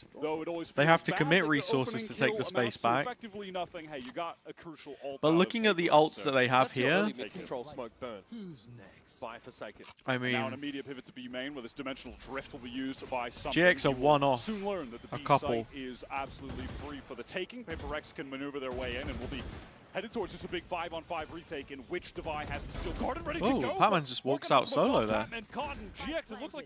They have to commit bad resources to take the space back. Effectively nothing. Hey, you got a crucial ult. But looking at the ults that they have here, control smoke burn. Who's next? By Forsaken. I mean, now an immediate pivot to B main, where this dimensional drift will be used by some. GX are one off. Soon learn that the B couple site is absolutely free for the taking. PRX can maneuver their way in, and will be headed towards just a big 5-on-5 retake in which Devi has the steel guard and ready to go. Patman just walks out solo there.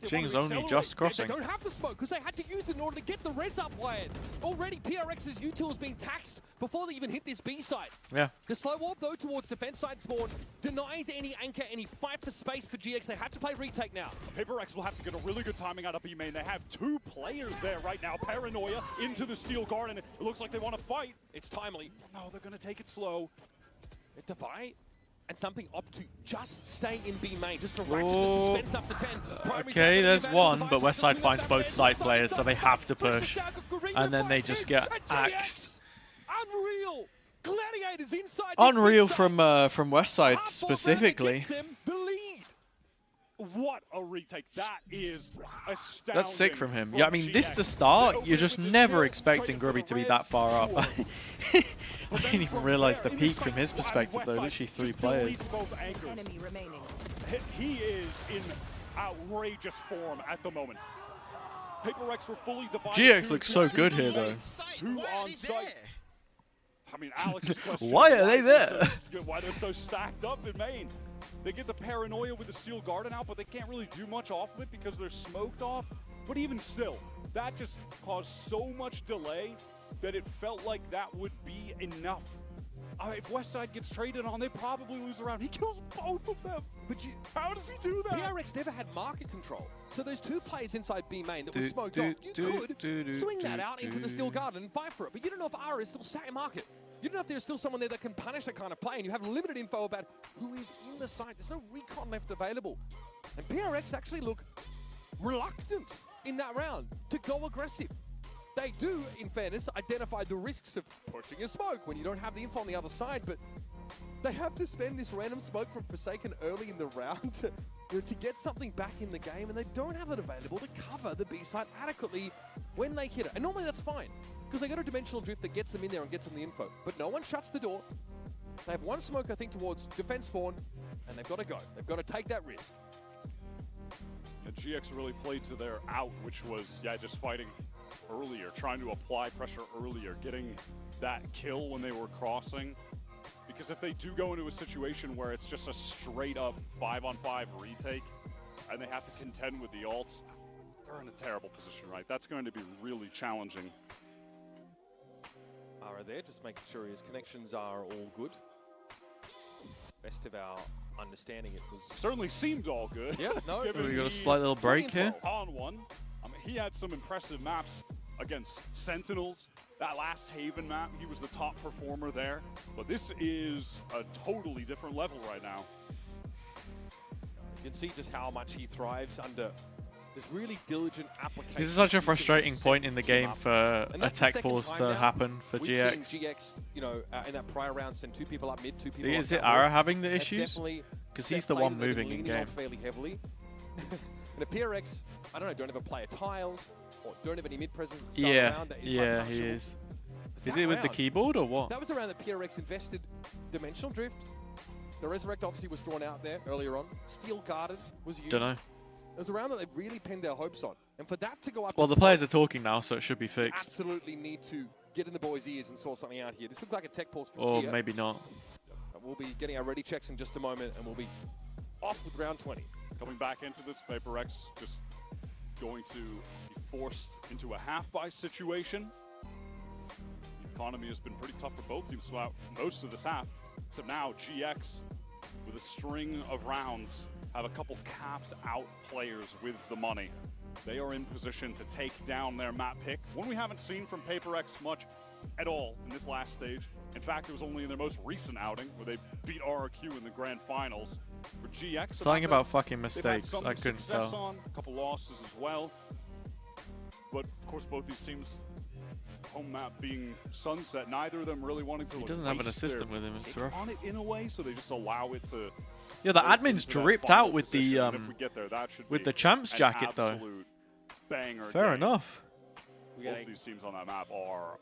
Jing's only just crossing. They don't have the smoke because they had to use it in order to get the res up land. Already PRX's util is being taxed before they even hit this B site. Yeah. The slow warp though towards defense side spawn denies any anchor, any fight for space for GX. They have to play retake now. PRX will have to get a really good timing out of B main. They have two players there right now. Paranoia into the steel guard, and it looks like they want to fight. It's timely. No, they're going to take it slow. Devi and something opt to just stay in B main, just to ratchet the suspense up to 10. Okay, there's one, but Westside finds both side players, so they have to push. And then they just get axed. Unreal! Gladiators inside. Unreal from Westside specifically. What a retake. That is astounding. That's sick from him. Yeah, I mean, this to start, you're just never expecting Grubby to be that far up. I didn't even realize the peak from his perspective, though. Literally 3 players. Enemy remaining. He is in outrageous form at the moment. PRX were fully divided. GX looks so good here, though. 2 on site. I mean, Alex's question. Why are they there? Why they're so stacked up in main. They get the Paranoia with the Steel Garden out, but they can't really do much off of it because they're smoked off. But even still, that just caused so much delay that it felt like that would be enough. If Westside gets traded on, they probably lose a round. He kills both of them. But how does he do that? PRX never had market control. So those 2 players inside B main that were smoked off, you could swing that out into the Steel Garden and fight for it. But you don't know if Ara is still sat in market. You don't know if there's still someone there that can punish that kind of play, and you have limited info about who is in the site. There's no recon left available. And PRX actually look reluctant in that round to go aggressive. They do, in fairness, identify the risks of pushing a smoke when you don't have the info on the other side, but they have to spend this random smoke from Forsaken early in the round to get something back in the game, and they don't have it available to cover the B side adequately when they hit it. And normally that's fine, because they got a dimensional drift that gets them in there and gets them the info. But no one shuts the door. They have one smoke, I think, towards defense spawn, and they've got to go. They've got to take that risk. And GX really played to their out, which was, just fighting earlier, trying to apply pressure earlier, getting that kill when they were crossing. Because if they do go into a situation where it's just a straight-up 5-on-5 retake, and they have to contend with the ults, they're in a terrible position, right? That's going to be really challenging. Ara there, just making sure his connections are all good. Best of our understanding, it was certainly seemed all good. Yeah, no, we got a slight little break here. On one, I mean, he had some impressive maps against Sentinels. That last Haven map, he was the top performer there. But this is a totally different level right now. You can see just how much he thrives under There's really diligent application. This is such a frustrating point in the game for a tech pause to happen for We've GX. seen GX, you know, in that prior round, send 2 people up mid, 2 people Is up it down Ara mid. having the They've issues? definitely Because set he's the play one that they're moving in leaning on game. fairly heavily. And a PRX, I don't know, don't have a player tiles or don't have any mid presence. Yeah, yeah, he is. Is it with the keyboard or what? That was the round that PRX invested Dimensional Drift. The Resurrect obviously was drawn out there earlier on. Steel Guarded was used. Don't know. It was a round that they really pinned their hopes on. And for that to go up... Well, the players are talking now, so it should be fixed. Absolutely need to get in the boys' ears and sort something out here. This looks like a tech pause from Or Kia. maybe not. We'll be getting our ready checks in just a moment, and we'll be off with round 20. Coming back into this, PRX just going to be forced into a half-buy situation. The economy has been pretty tough for both teams throughout most of this half. So now GX, with a string of rounds, have a couple capped out players with the money. They are in position to take down their map pick. One we haven't seen from PRX much at all in this last stage. In fact, it was only in their most recent outing where they beat RRQ in the grand finals. For GX, Something about fucking mistakes, I couldn't tell. On, a couple losses as well. But of course, both these teams, home map being Sunset, neither of them really wanting to. He doesn't have an assistant with him, it's rough. On it in a way, so they just allow it to. Yeah, the admin's dripped out with the with the champs jacket though. Banger Fair game. enough. Both of these teams on that map are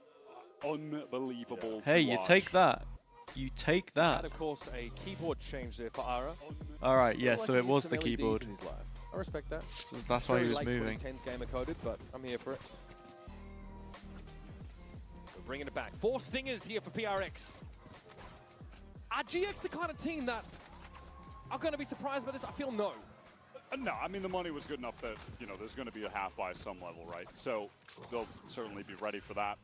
unbelievable. Hey, to you watch. take that. You take that. And of course, a keyboard change there for Ara. All right, yeah. Like So he it needs was some the LEDs keyboard. in his life. I respect that. So that's why he was moving. 10's gamer coded, but I'm here for it. We're bringing it back. 4 stingers here for PRX. Are GX the kind of team that are going to be surprised by this? I feel no. No, I mean, the money was good enough that, you know, there's going to be a half by some level, right? So they'll certainly be ready for that.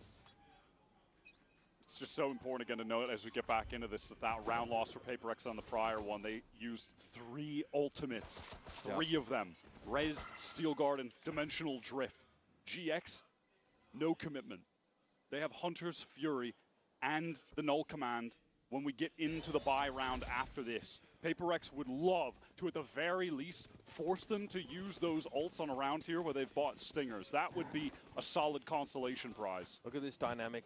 It's just so important again to note as we get back into this, that round loss for PRX on the prior one, they used 3 ultimates, 3 of them. Res, Steel Garden, Dimensional Drift. GX, no commitment. They have Hunter's Fury and the Null Command when we get into the buy round after this. PRX would love to, at the very least, force them to use those ults on a round here where they've bought Stingers. That would be a solid consolation prize. Look at this dynamic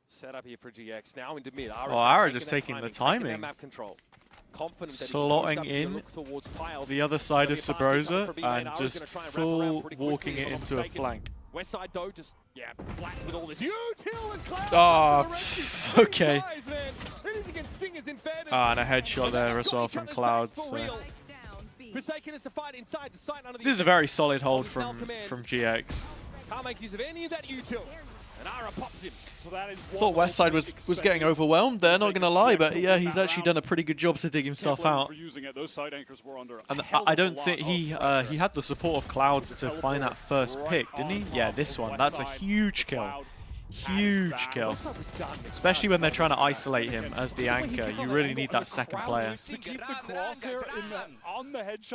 setup here for GX. Now into mid. Oh, Ara just taking the timing. Map control. Confident Slotting in the other side of Sabrosa and just full walking it into a flank. West side though, just black with all this. Util and Cloud. Oh, okay. Guys, man. It is against Stingers in fairness. And a headshot there as well from Cloud. So. Forsaken is to fight inside the site under the This is a very solid hold from GX. Can't make use of any of that util. And Ara pops him. So that is Thought Westside was getting overwhelmed there, not gonna lie, but yeah, he's actually done a pretty good job to dig himself out. And I don't think he had the support of Clouds to find that first pick, didn't he? Yeah, this one. That's a huge kill. Huge kill. Especially when they're trying to isolate him as the anchor. You really need that second player.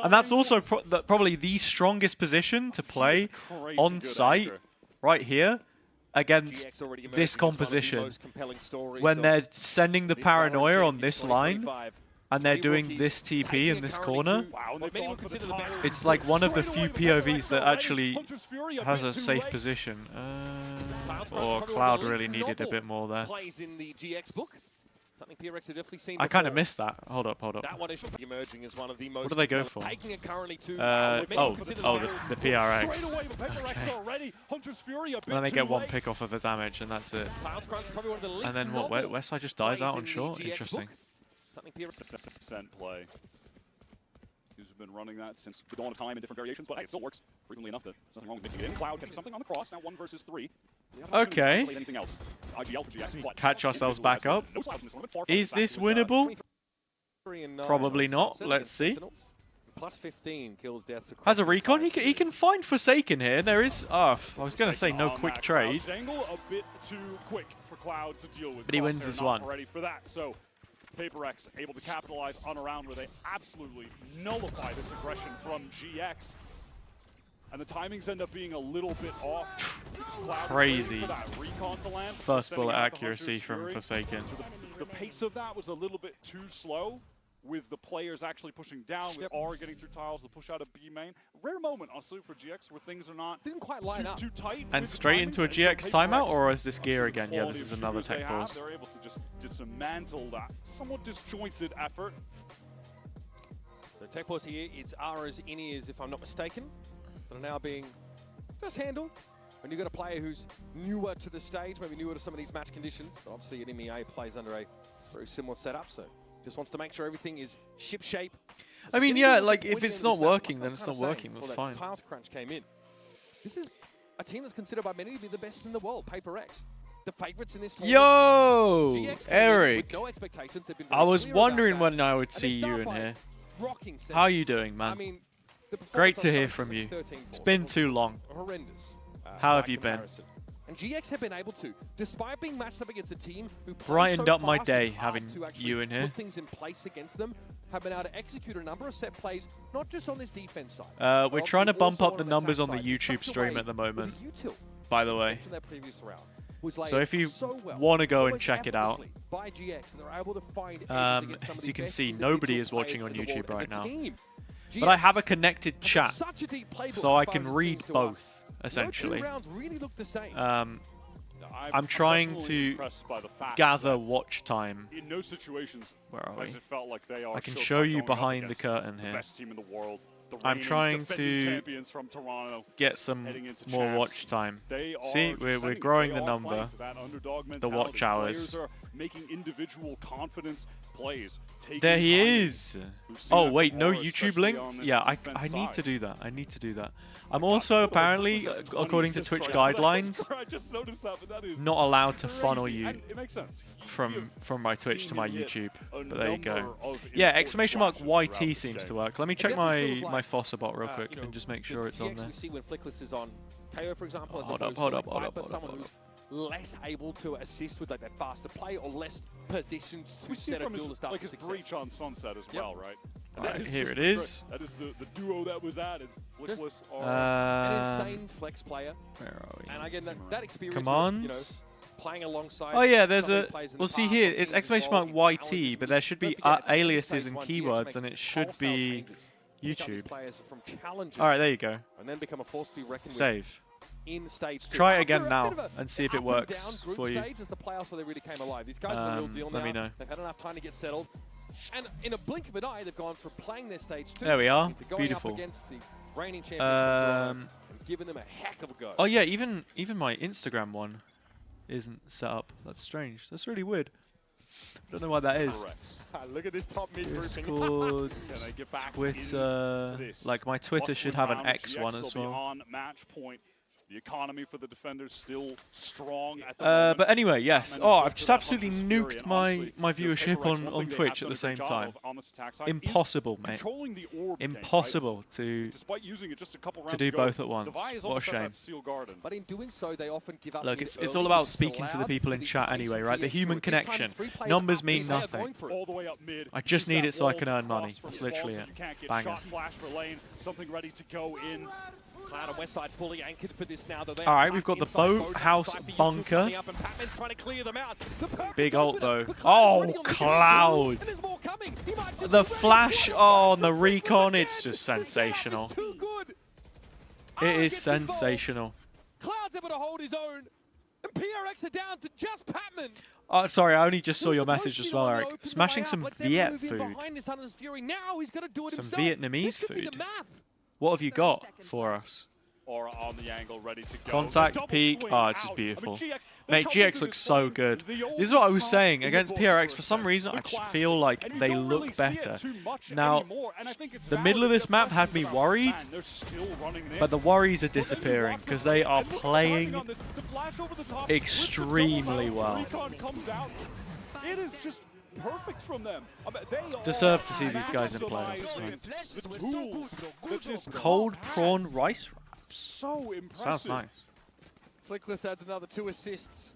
And that's also probably the strongest position to play on site right here against this composition. When they're sending the paranoia on this line and they're doing this TP in this corner, it's like one of the few POVs that actually has a safe position. Or Cloud really needed a bit more there. I kind of missed that. Hold up. That one is emerging as one of the most. What do they go for? The PRX. Okay. And then they get 1 pick off of the damage, and that's it. And then what? Westside just dies out on short? Interesting. Percent play. Who's been running that since the dawn of time in different variations, but hey, it still works frequently enough that there's nothing wrong with mixing it in. Cloud getting something on the cross, now 1 versus 3. Okay. Catch ourselves back up. Is this winnable? Probably not. Let's see. Plus 15 kills, deaths across. Has a recon? He can find Forsaken here. There is. Oh, I was going to say no quick trade. A bit too quick for Cloud to deal with. But he wins this one. Ready for that. So PRX able to capitalize on a round where they absolutely nullify this aggression from GX. And the timings end up being a little bit off. Crazy. First bullet accuracy from Forsaken. The pace of that was a little bit too slow. with the players actually pushing down, with R getting through tiles, the push out of B main. Rare moment, honestly, for GX where things are not didn't quite line up too tight. And straight into a GX timeout, or is this gear again? Yeah, this is another tech pause. They're able to just dismantle that somewhat disjointed effort. So tech pause here, it's Ara's in-ears, if I'm not mistaken, that are now being just handled. When you've got a player who's newer to the stage, maybe newer to some of these match conditions, but obviously an MEA plays under a very similar setup, so just wants to make sure everything is ship-shape. I mean, yeah, like, if it's not working, then it's not working. That's fine. Tiles crunch came in. This is a team that's considered by many to be the best in the world, PRX. The favorites in this tournament. Yo, Eric. No expectations. They've been I was clear about wondering that. when I would And see they you start in by here. rocking How are you doing, man? I mean, the Great performance to on hear Sunday from was you. 13-4. It's been too long. Horrendous. How by have you been? comparison. And GX have been able to, despite being matched up against a team who Brightened so up my fast, day it's hard having to actually you in here. Put things in place against them, have been able to execute a number of set plays, not just on this defense side. We're trying to bump up the on numbers attack on the side. YouTube Such a stream way at the moment, with util, by the way. in their previous round, was laid So if you so well, want to go and almost check it out, effortlessly by GX, and they're able to find edges against some of as the you can best see, individual nobody is players watching on in the world YouTube as a right now. team. But I GX have a connected chat, such a deep playbook so as I far can as it read seems to both, us. essentially. No two rounds really look the same. I'm trying definitely to impressed by the fact gather that watch time. in no situations Where are has we? it felt like they are I can Showtime show you going up behind the against curtain the here. best team in the world. The I'm reigning trying defending to champions from Toronto get some heading into more champs. watch time. They See, are we're descending. growing They the are number, playing to that underdog the mentality. watch hours. Players are making individual confidence plays. Taking There he timing. is. We've seen Oh that wait, from no Aura, YouTube especially on links? this Yeah, defense I need side. to do that. I need to do that. I'm also apparently, according to Twitch guidelines, I just noticed that, but that is not allowed to crazy. funnel you And it makes sense. from my Twitch to my seen him hit YouTube. a But there you go. number of Yeah, important exclamation mark flashes throughout YT this seems to game. work. Let me It check definitely my feels like, my Fossa bot real you quick know, and just make the sure it's on GX there. we see when Flickless is on KO, for example, as Hold opposed up, hold to up, hold up, Viper, hold up, someone hold who's less able to assist with like that faster play or less positioned to We see set a from his, duelist up like for his success. breach on Sunset as well, right? And Alright, that is here just it the is. That is the duo that was added. Flickless An are insane flex player. Where are we? And again, that experience with, Commands. playing alongside. Oh yeah, there's some of a. those players in the Well, see past here, on it's teams as exclamation well, mark in YT, challenges. but there should be Don't forget, at the end of aliases stage and one, GX keywords, make and it should wholesale be changes. Pick up these YouTube. players from challengers All right, there you go. and then become a force to be reckoned with Save. in stage 2. Try it After again a now bit of a and see if it up and works down group for you. stage as the playoffs where they really came alive. These guys are the real deal now. Let me know. They've had enough time to get settled. And in a blink of an eye, they've gone from playing their stage 2 There we are. into going Beautiful. up against the reigning champions from Toronto and giving them a heck of a go. Oh yeah, even my Instagram one isn't set up. That's strange. That's really weird. I don't know why that is. Look at this top mid grouping. Discord, Can they get back Twitter. into this? Like my Twitter should have an X GX one as will be well. on match point. The economy for the defenders still strong at the moment. But anyway, yes. Batman Oh, is I've good just for that absolutely Hunter's Fury, nuked and my honestly, viewership PRX, one on thing they Twitch have at the done a same good job time. of on this attack side is Impossible, mate. controlling the orb game, right? Impossible to Despite using it just a couple rounds to do ago, both at once. Devi is What a almost at shame. that steel garden. But in doing so, they often give up. Look, mid it's early, all about which is speaking to the allowed people for in the chat pace anyway, of right? The GX. human This time, connection. 3 players Numbers up mean this high nothing. going for it. All the way up mid. I just Use need that it so I wall can to earn money. cross for That's the ball literally so it. you can't get Banger. shot flash for lane. Something ready to go in. Cloud and Westside fully anchored for this now. All right, we've got the boathouse bunker. Big ult though. Oh, Cloud. The flash on the recon, it's just sensational. It is sensational. Cloud's able to hold his own, and PRX are down to just Patman. Oh, sorry, I only just saw your message as well, Eric. Smashing some Viet food. Some Vietnamese food. What have you got for us? Aura on the angle, ready to go. Contact, peak. Oh, it's just beautiful. Mate, GX looks so good. This is what I was saying. Against PRX, for some reason, I just feel like they look better. Now, the middle of this map had me worried, but the worries are disappearing because they are playing extremely well. It is just perfect from them. Deserve to see these guys in playoffs. Cold prawn rice wrap. So impressive. Sounds nice. Flickless adds another 2 assists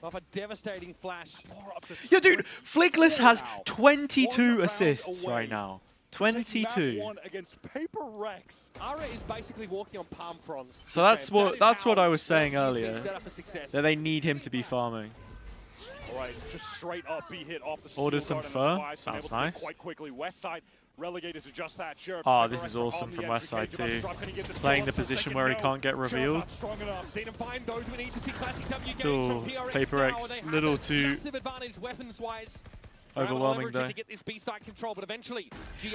off a devastating flash. Yo, dude, Flickless has 22 assists right now. 22. Against PRX. Ara is basically walking on palm fronds. So that's what I was saying earlier. That they need him to be farming. right? Just straight up be hit off the steel Ordered some guard and fur. the device, Sounds able to nice. quite quickly. West side relegated to just that. Sheriff Oh, this is awesome from West Side too. Playing the position where he can't get revealed. Ooh, Paper X, little too overwhelming though.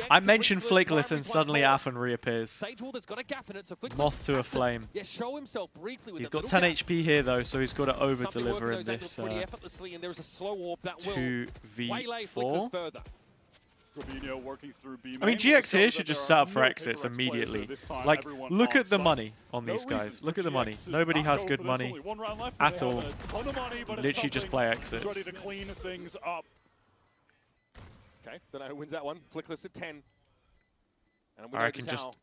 I mentioned Flickless and suddenly Affan reappears. Moth to a flame. He's got 10 HP here though, so he's got to over-deliver in this 2v4. I mean, GX here should just set up for exits immediately. Like, look at the money on these guys. Look at the money. Nobody has good money at all. Literally just play exits. Okay, then who wins that one? Flickless at 10. And I can just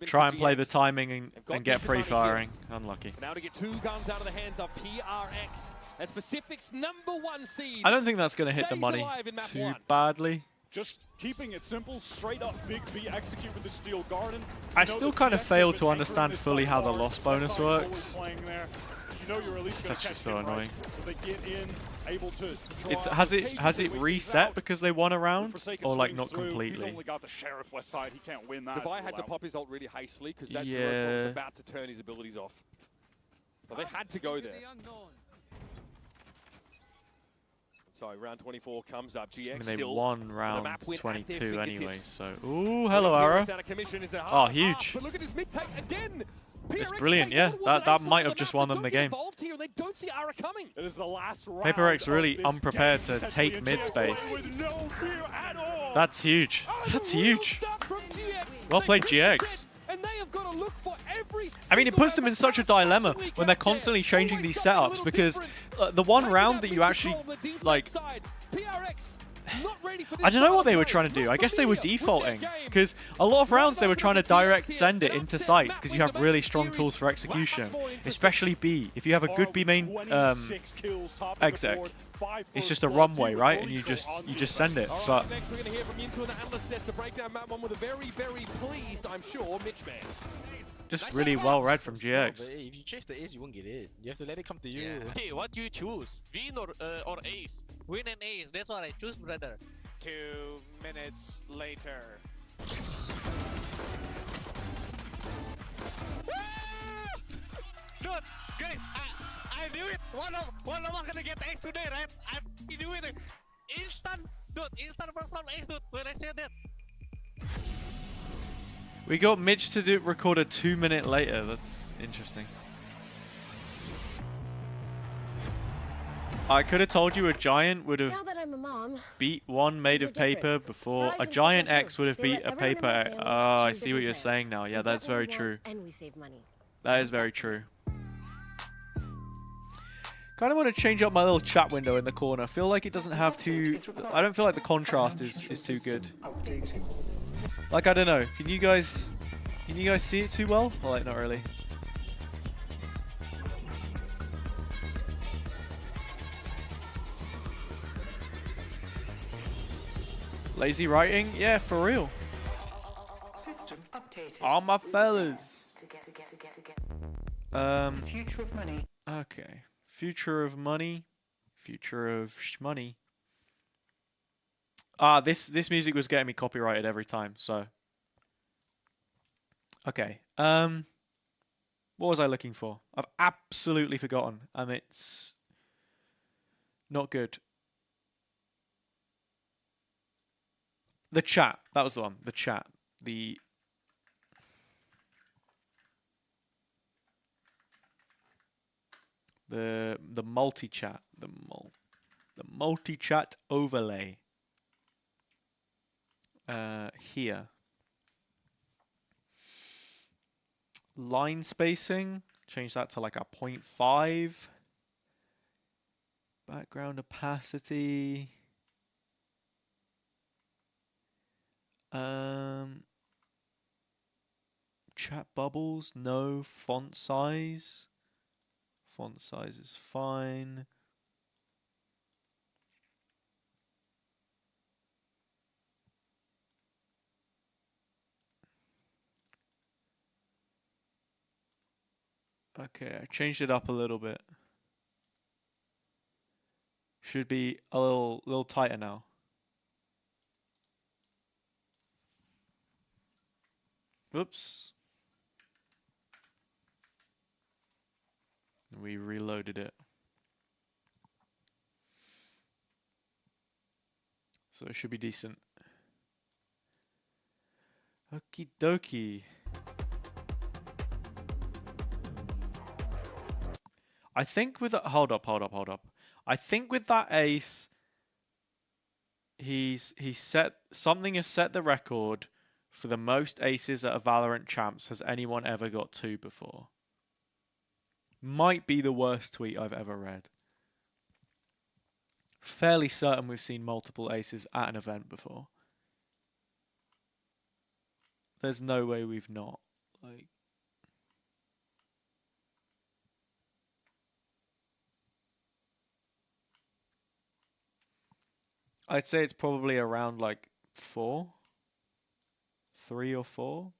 try and play the timing and get pre-firing. Unlucky. Now to get 2 guns out of the hands of PRX. As Pacific's #1 seed. I don't think that's going to hit the money too badly. Just keeping it simple, straight up Big B execute with the Steel Garden. I still kind of fail to understand fully how the loss bonus works. It's actually so annoying. Has it reset because they won a round, or like not completely? Dubai had to pop his ult really hastily because that Zero was about to turn his abilities off. But they had to go there. So round 24 comes up. GX I mean, they still won round 22 anyway, fingertips. so... Ooh, hello, Arrow. Oh, huge. But look at his mid take again. It's brilliant, yeah. That might have just won them the game. Paper X really unprepared to take mid space. That's huge. That's huge. Well played, GX. I mean, it puts them in such a dilemma when they're constantly changing these setups because the one round that you actually, like... I don't know what they were trying to do. I guess they were defaulting because a lot of rounds they were trying to direct send it into sites because you have really strong tools for execution, especially B. If you have a good B main exec, it's just a runway, right? And you just send it. But Next, we're going to hear from Yinto and the Analyst Desk to break down map 1 with a very, very pleased, I'm sure, Mitch Man. just really well read from GX. If you chase the ace, you won't get it. You have to let it come to you. Hey, what do you choose? Win or ace? Win and ace. That's what I choose, brother. 2 minutes later. Dude, guys, I knew it. One of us gonna get ace today, right? I knew it. Instant, dude. Instant first round ace, dude. When I said that. We got Mitch to record a 2 minute later. That's interesting. I could have told you a giant would have beat one made of paper before. A GiantX would have beat a paper. Oh, I see what you're saying now. Yeah, that's very true. That is very true. Kind of want to change up my little chat window in the corner. I feel like it doesn't have too... I don't feel like the contrast is too good. Like, I don't know. Can you guys see it too well? Or like, not really. Lazy writing? Yeah, for real. All my fellas. Future of money. Okay. Future of money. Future of shmoney. Ah, this music was getting me copyrighted every time, so. Okay. What was I looking for? I've absolutely forgotten, and it's not good. The chat. That was the one. The chat. The multi-chat. The multi-chat overlay. Here. Line spacing. Change that to like a 0.5. Background opacity. Chat bubbles, no. Font size. Font size is fine. Okay, I changed it up a little bit. Should be a little tighter now. Oops. We reloaded it. So it should be decent. Okie dokie. I think with hold up. I think with that ace, he's set something has set the record for the most aces at a Valorant Champs has anyone ever got 2 before. Might be the worst tweet I've ever read. Fairly certain we've seen multiple aces at an event before. There's no way we've not. Like, I'd say it's probably around like 4. 3 or 4.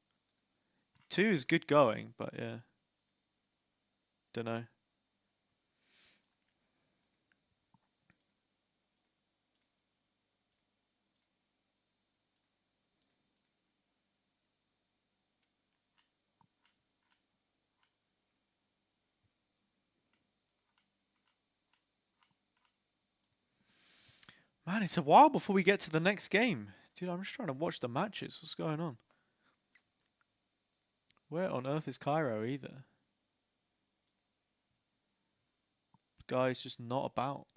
2 is good going, but yeah. Dunno. Man, it's a while before we get to the next game. Dude, I'm just trying to watch the matches. What's going on? Where on earth is Cairo either? Guy's just not about.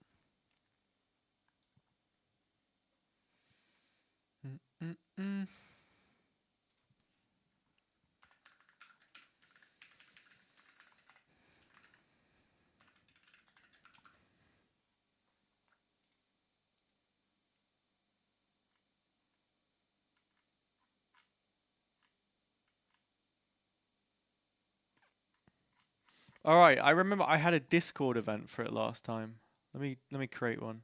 All right, I remember I had a Discord event for it last time. Let me create one.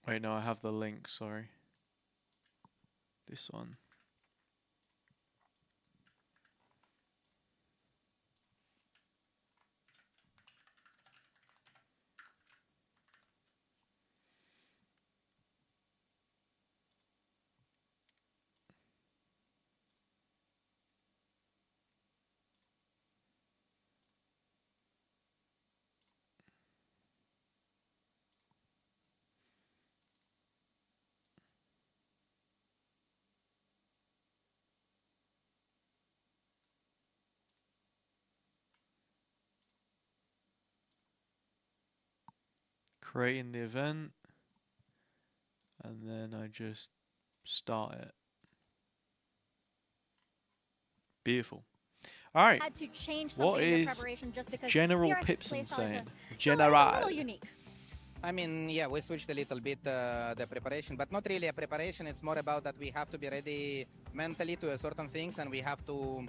Wait, no, I have the link, sorry. This one. Creating the event, and then I just start it. Beautiful. All right. Had to change What something in the is preparation just because General PRX's Pipson playstyle is saying? a General. little unique. I mean, yeah, we switched a little bit the preparation, but not really a preparation. It's more about that we have to be ready mentally to certain things, and we have to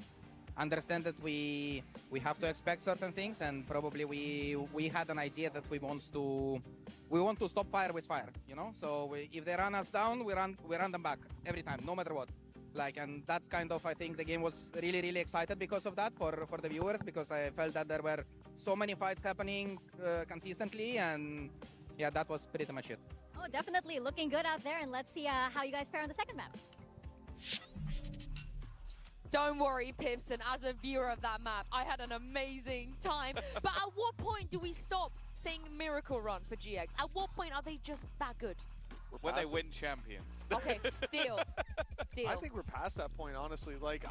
understand that we have to expect certain things, and probably we had an idea that we want to stop fire with fire, you know. So if they run us down, we run them back every time, no matter what. Like, and that's kind of, I think the game was really excited because of that for the viewers, because I felt that there were so many fights happening consistently, and yeah, that was pretty much it. Oh, definitely looking good out there, and let's see how you guys fare on the second map. Don't worry, Pipson, as a viewer of that map, I had an amazing time. But at what point do we stop saying miracle run for GX? At what point are they just that good? When they win champions. Okay, deal. I think we're past that point, honestly. Like,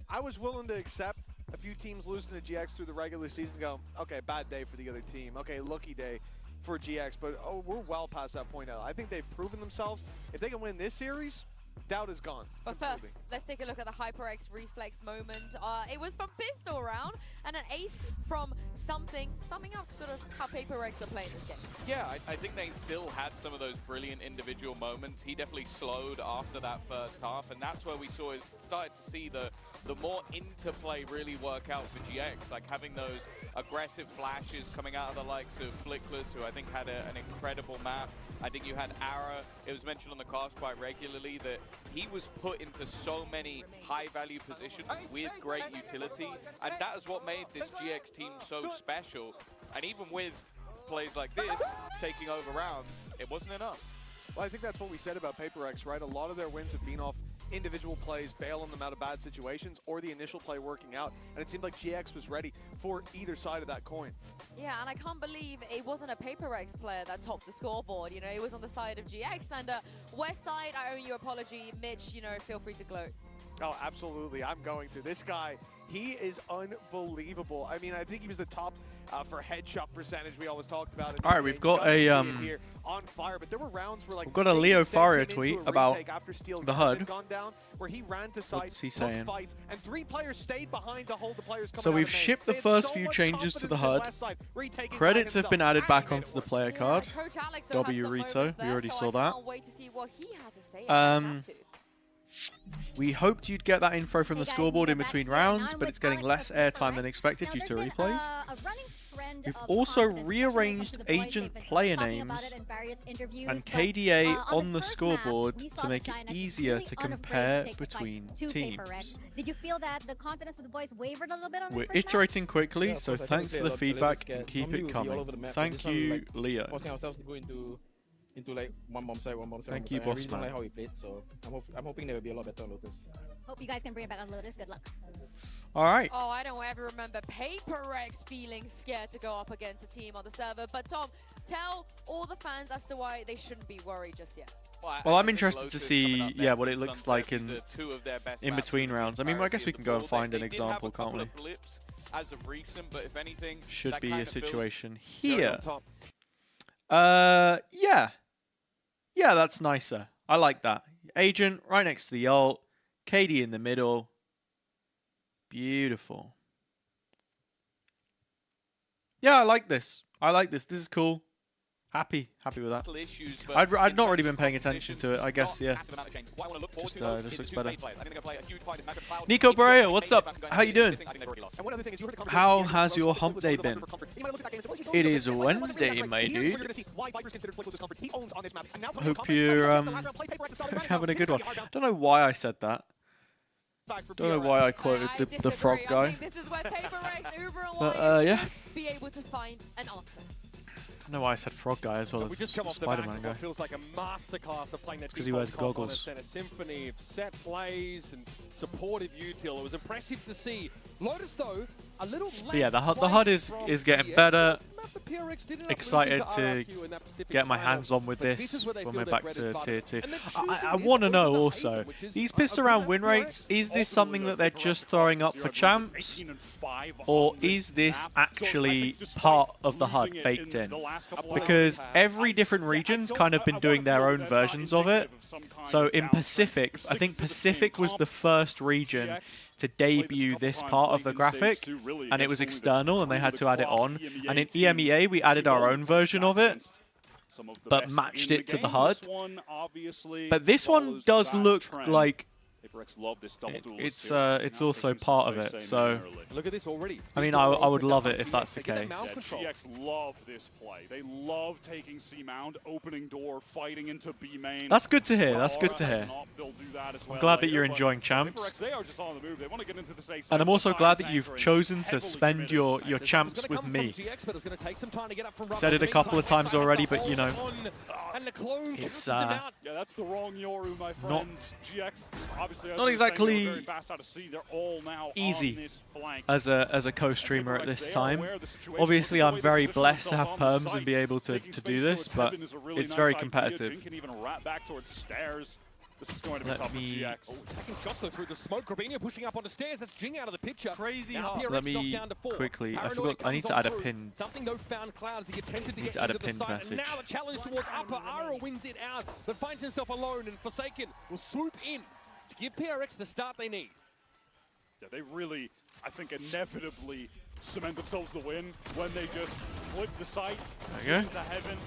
I was willing to accept a few teams losing to GX through the regular season and go, okay, bad day for the other team. Okay, lucky day for GX. But, oh, we're well past that point now. I think they've proven themselves. If they can win this series, doubt is gone. But first, let's take a look at the HyperX reflex moment. It was from pistol round and an ace from summing up sort of how PRX are playing this game. Yeah, I think they still had some of those brilliant individual moments. He definitely slowed after that first half, and that's where we started to see the the more interplay really work out for GX. Like having those aggressive flashes coming out of the likes of Flickless, who I think had an incredible map. I think you had Ara. It was mentioned on the cast quite regularly that he was put into so many high-value positions with great utility, and that is what made this GX team so special. And even with plays like this, taking over rounds, it wasn't enough. Well, I think that's what we said about PRX, right? A lot of their wins have been off individual plays, bailing them out of bad situations, or the initial play working out. And it seemed like GX was ready for either side of that coin. Yeah, and I can't believe it wasn't a PRX player that topped the scoreboard. You know, it was on the side of GX. And West side, I owe you apology. Mitch, you know, feel free to gloat. Oh, absolutely. I'm going to. This guy, he is unbelievable. I mean, I think he was the top for headshot percentage we always talked about. All right, we've got a here on fire, but there were rounds where, like, we've got a Leo Faria tweet about the HUD. Down, where he ran to site, what's he saying? Fight, and 3 players stayed behind to hold the players coming So we've out of main. shipped the first few changes to the HUD. Credits have been added back onto the player card. W Rito, we already saw that. We hoped you'd get that info from the scoreboard in between rounds, but it's getting less airtime than expected due to replays. We've also rearranged agent player names and KDA on the scoreboard to make it easier to compare between teams. Did you feel that the confidence of the boys wavered a little bit on this We're iterating quickly, so thanks for the feedback and keep it coming. Thank you, Leo. Forcing ourselves to go into like one bomb side. Thank you, boss man. I really don't like how we played, so I'm hoping there will be a lot better on Lotus. Hope you guys can bring it back on Lotus. Good luck. All right. Oh, I don't ever remember PRX feeling scared to go up against a team on the server. But Tom, tell all the fans as to why they shouldn't be worried just yet. Well, I'm interested to see, yeah, what it looks like in between rounds. I mean, I guess we can go and find an example, can't we? As of recent, but if anything, should be a situation here. Yeah, that's nicer. I like that. Agent right next to the ult. KD in the middle. Beautiful. Yeah, I like this. This is cool. Happy with that. I'd not really been paying attention to it, I guess, yeah. Just looks better. Nico Brea, what's up? How you doing? How has your hump day been? It is Wednesday, my dude. Hope you're having a good one. I don't know why I said that. Don't know why I quoted the frog guy. But yeah. Be able to find an answer. I don't know why I said frog guy as well as Spider-Man guy. Feels like a masterclass of playing that because he wears goggles. And a symphony of set plays and supportive util. It was impressive to see. Lotus though, a little less. But yeah, the HUD is getting better. Excited to get my hands on with this when we're back to tier 2. I want to know also, these pissed around win rates, is this something that they're just throwing up for champs? Or is this actually part of the HUD baked in? Because every different region's kind of been doing their own versions of it. So in Pacific, I think Pacific was the first region to debut this part of the graphic, and it was external and they had to add it on. And in EMEA we added our own version of it, but matched it to the HUD. But this one does look like it's also part of it, so look at this already. I mean, I would love it if that's the case. GX love this play. They love taking C Mound, opening door, fighting into B main. That's good to hear. That's good to hear. I'm glad that you're enjoying champs, and I'm also glad that you've chosen to spend your champs with me. Said it a couple of times already, but you know, it's that's the wrong Yoru, my friend. Not exactly easy as a co-streamer at this time. Obviously, I'm very blessed to have perms and be able to do this, but it's very competitive. This is going to be tough for GX. Taking shots though through the smoke. Grabinho pushing up on the stairs. That's Jing out of the picture. Crazy hard. Let me quickly. I forgot. I need to add a pin. Something no found cloud as he attempted to get into the site. Now a challenge towards upper. Ara wins it out, but finds himself alone. And Forsaken will swoop in to give PRX the start they need. Yeah, they really, I think, inevitably cement themselves the win when they just flip the site into heaven.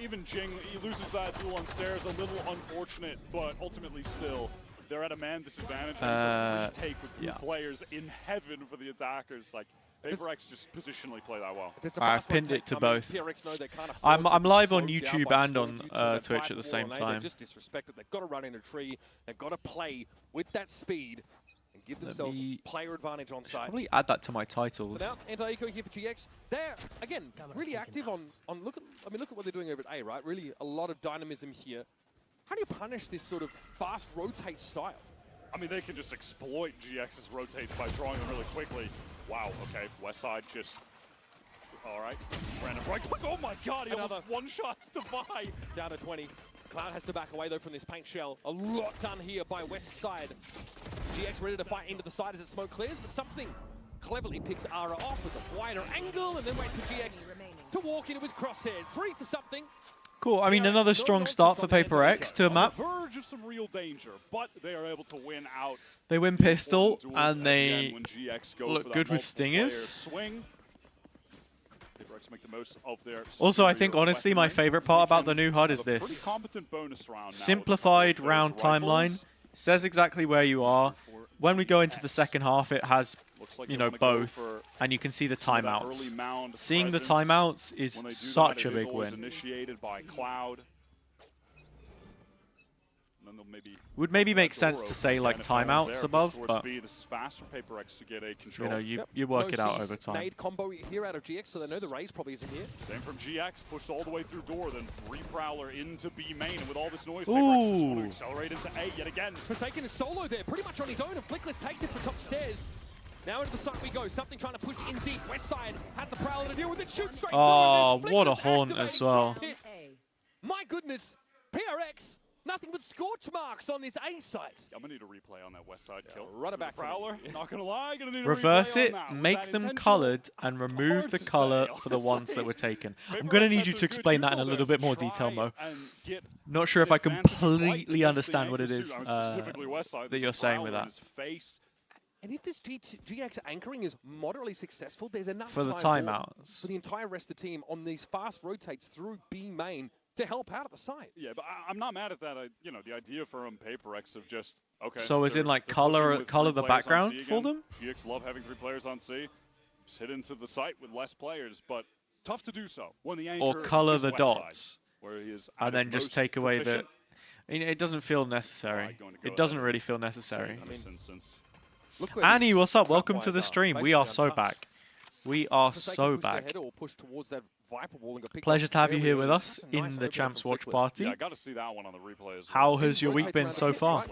Even Jing, he loses that duel on stairs, a little unfortunate, but ultimately still, they're at a man disadvantage and to retake with two yeah. players in heaven for the attackers. Like, PRX just positionally play that well. I've pinned it to both. I'm live on YouTube and on Twitch at the same time. Just disrespected. They've got to run in a tree. They've got to play with that speed and give themselves player advantage on site. Probably add that to my titles. So now Anti-Eco here for GX. They're again really active on look at what they're doing over at A, right? Really a lot of dynamism here. How do you punish this sort of fast rotate style? I mean, they can just exploit GX's rotates by drawing them really quickly. Wow, okay, West Side just... All right, random break. Oh my god, he almost one-shots to buy. Down to 20. Cloud has to back away, though, from this paint shell. A lot done here by West Side. GX ready to fight into the side as the smoke clears, but something cleverly picks Ara off with a wider angle and then waits for GX to walk into his crosshairs. 3 for something. Cool. I mean, another strong start for PRX to a map. On the verge of some real danger, but they are able to win out. They win pistol, and they look look good with stingers. Swing. Make the most of their also, I think, honestly, my favorite part about the new HUD is this. Simplified round timeline. Says exactly where you are. When we go into the second half, it has, you know, both, and you can see the timeouts. Seeing the timeouts is such a big win. Initiated by Cloud. Would maybe make sense to say like timeouts above, but this is fast for PRX to get a control. you know, you work it out over time. Nade combo here out of GX, so they know the raise probably isn't here. Same from GX, pushed all the way through door, then Prowler into B main, and with all this noise, PRX is going to accelerate into A yet again. Forsaken is solo there, pretty much on his own, and Flickless takes it for top stairs. Now into the side we go, something trying to push in deep. West Side has the Prowler to deal with it, shoots straight through. What a haunt as well. My goodness, PRX. Nothing but scorch marks on this A site. I'm going to need a replay on that West Side kill. Run it back. Prowler, not going to lie. Gonna need Reverse a it, on that. make them colored, and remove the color for the ones that were taken. I'm going to need you to explain that in a little bit more detail, Mo. Not sure if I completely understand what it is that you're saying with that. And if this GX anchoring is moderately successful, there's enough for the time timeouts for the entire rest of the team on these fast rotates through B main to help out at the site. Yeah, but I'm not mad at that. You know, the idea for PRX of just, okay. So as in like color the background for them? GX love having 3 players on C. Just hit into the site with less players, but tough to do so when the anchor or color is the West dots. Side, where he is and then just take away the... It doesn't feel necessary. It doesn't really feel necessary. In this instance. Annie, what's up? Welcome to the stream. We are so back. We are so back. Pleasure to have you here with us in the Champs Watch Party. Yeah, I got to see that one on the replay as well. How has your week been so far?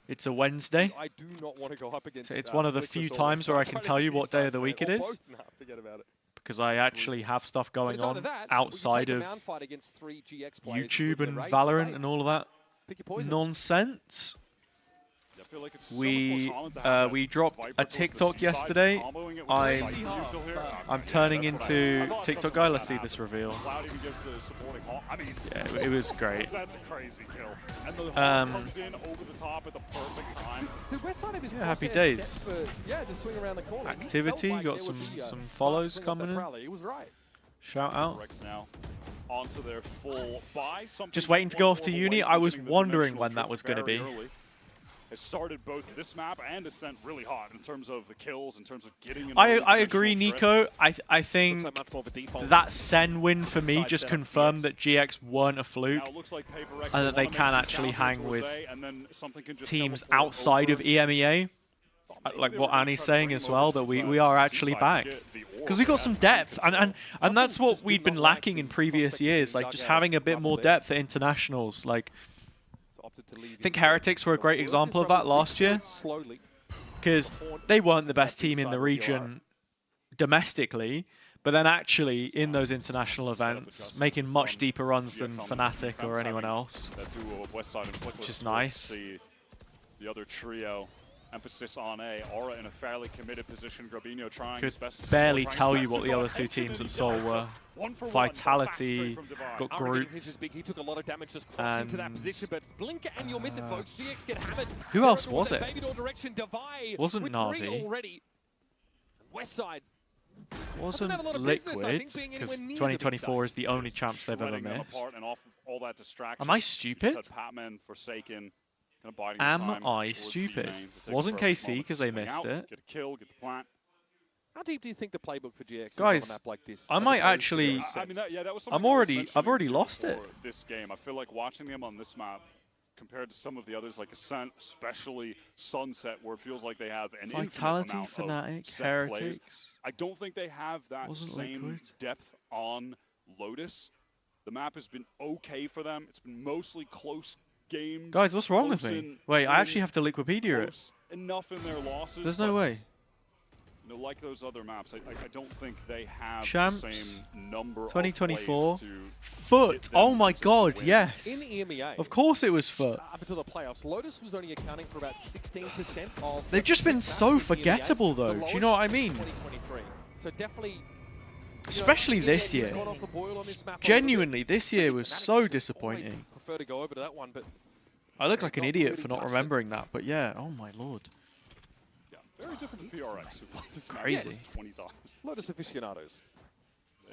It's a Wednesday. I do not want to go up against It's one of the few times where I can tell you what day of the week it is. Because I actually have stuff going on outside of YouTube and Valorant and all of that nonsense. We dropped a TikTok yesterday. I'm turning into TikTok guy. Let's see this reveal. Yeah, it was great. That's a crazy kill. And the comes in over the top at the perfect time. Yeah, happy days. Activity, got some follows coming in. Shout out. Onto their full buy. Just waiting to go off to uni. I was wondering when that was going to be. It started both this map and Ascent really hot in terms of the kills, in terms of getting. I agree, Nico. I think that Sen win for me just confirmed that GX weren't a fluke, and that they can actually hang with teams outside of EMEA. Like what Annie's saying as well, that we are actually back. Because we got some depth, and that's what we'd been lacking in previous years, like just having a bit more depth at internationals. Like, I think Heretics were a great example of that last year, because they weren't the best team in the region domestically, but then actually in those international events, making much deeper runs than Fnatic or anyone else, which is nice. The other trio, emphasis on A, Aura in a fairly committed position, Grabinho trying his best. Could barely tell you what the other two teams at Seoul were. Vitality got grouped, and who else was it? Wasn't Na'Vi. Wasn't Liquid, because 2024 is the only champs they've ever missed. Am I stupid? Kind of biding Am time I towards stupid? B-main to take Wasn't a perfect KC moment because to they swing missed out, it. Get a kill, get the plant. How deep do you think the playbook for GX is Guys, on a map like this? I as might opposed to actually- the I mean, that was I'm something I was already- I've mentioning already to you lost it. before This game, I feel like watching them on this map compared to some of the others like Ascent, especially Sunset, where it feels like they have an Vitality, infinite amount Fnatic, of set plays. Heretics. I don't think they have that Wasn't same Liquid. depth on Lotus. The map has been okay for them. It's been mostly close games. Guys, what's wrong with close me? in Wait, I wins, actually have to Liquipedia it. close enough in their losses. There's no but, way. You know, like those other maps, I don't think they have Champs, the same number 2024. of plays to Foot. get them Oh my consistent god, wins. yes. In the EMEA, Of course it was Foot. up until the playoffs, Lotus was only accounting for about 16% of. They've just been so forgettable though. Do you know what I mean? 2023. So definitely. Especially this year. Genuinely, this year was so disappointing. Prefer to go over to that one, but I look like an idiot for not remembering that, but yeah, oh my lord. Very different to PRX, who played this map Crazy. 20 times. Lotus aficionados.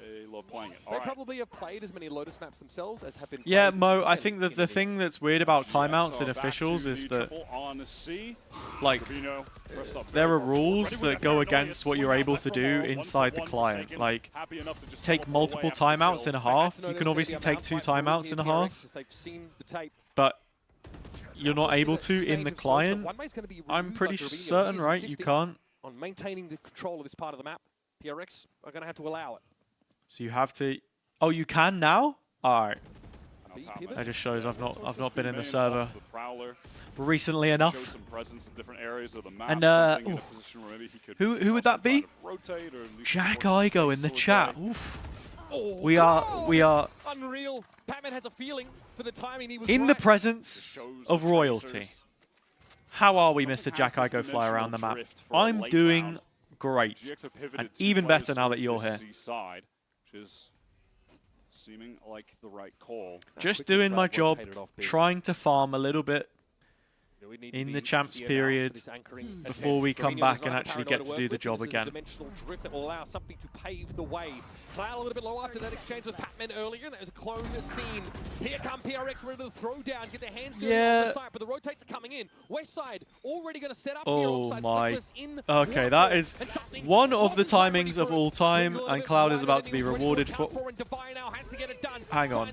They love playing it. They All right. probably have played as many Lotus maps themselves as have been. Yeah, played Mo, I in think that the the thing that's weird about timeouts So in back officials to is the that, triple on C. like, Trevino, press up there are very rules ready with that go Paranoia, against what you're swing out able left to from do all, 1 inside for the 1 client. second. Like, Happy enough to just take teleport away multiple after the timeouts kill. in a half. You can obviously take 2 timeouts in a half, but you're not able to in the client. I'm pretty certain, right? You can't. On maintaining the control of this part of the map, PRX are going to have to allow it. So you have to. Oh, you can now? All right. That just shows I've not been in the server recently enough. Some presence in different areas of the map, And something in a position where maybe he could who would that be? rotate or at least Jack force Igo his in the face chat. away. Oof. We are Unreal. Batman has a feeling for the timing he was in the right. presence of royalty. How are we, Mr. Jack Igo fly around the map? I'm doing great, GX have pivoted and two even players better now that towards you're this here. C side, which is seeming like the right call. Just doing my job, trying to farm a little bit in the champs period before we come back and actually get to do the job again. Dimensional drift that will allow something to pave the way. Cloud a little bit low after that exchange with Patman earlier. That was a clone scene. Here come PRX ready to throw down, get their hands dirty on the side, but the rotates are coming in. West side already going to set up here Oh alongside my. Flickless in Okay, that is one of the timings of all time, and Cloud is about to be rewarded for. Hang on.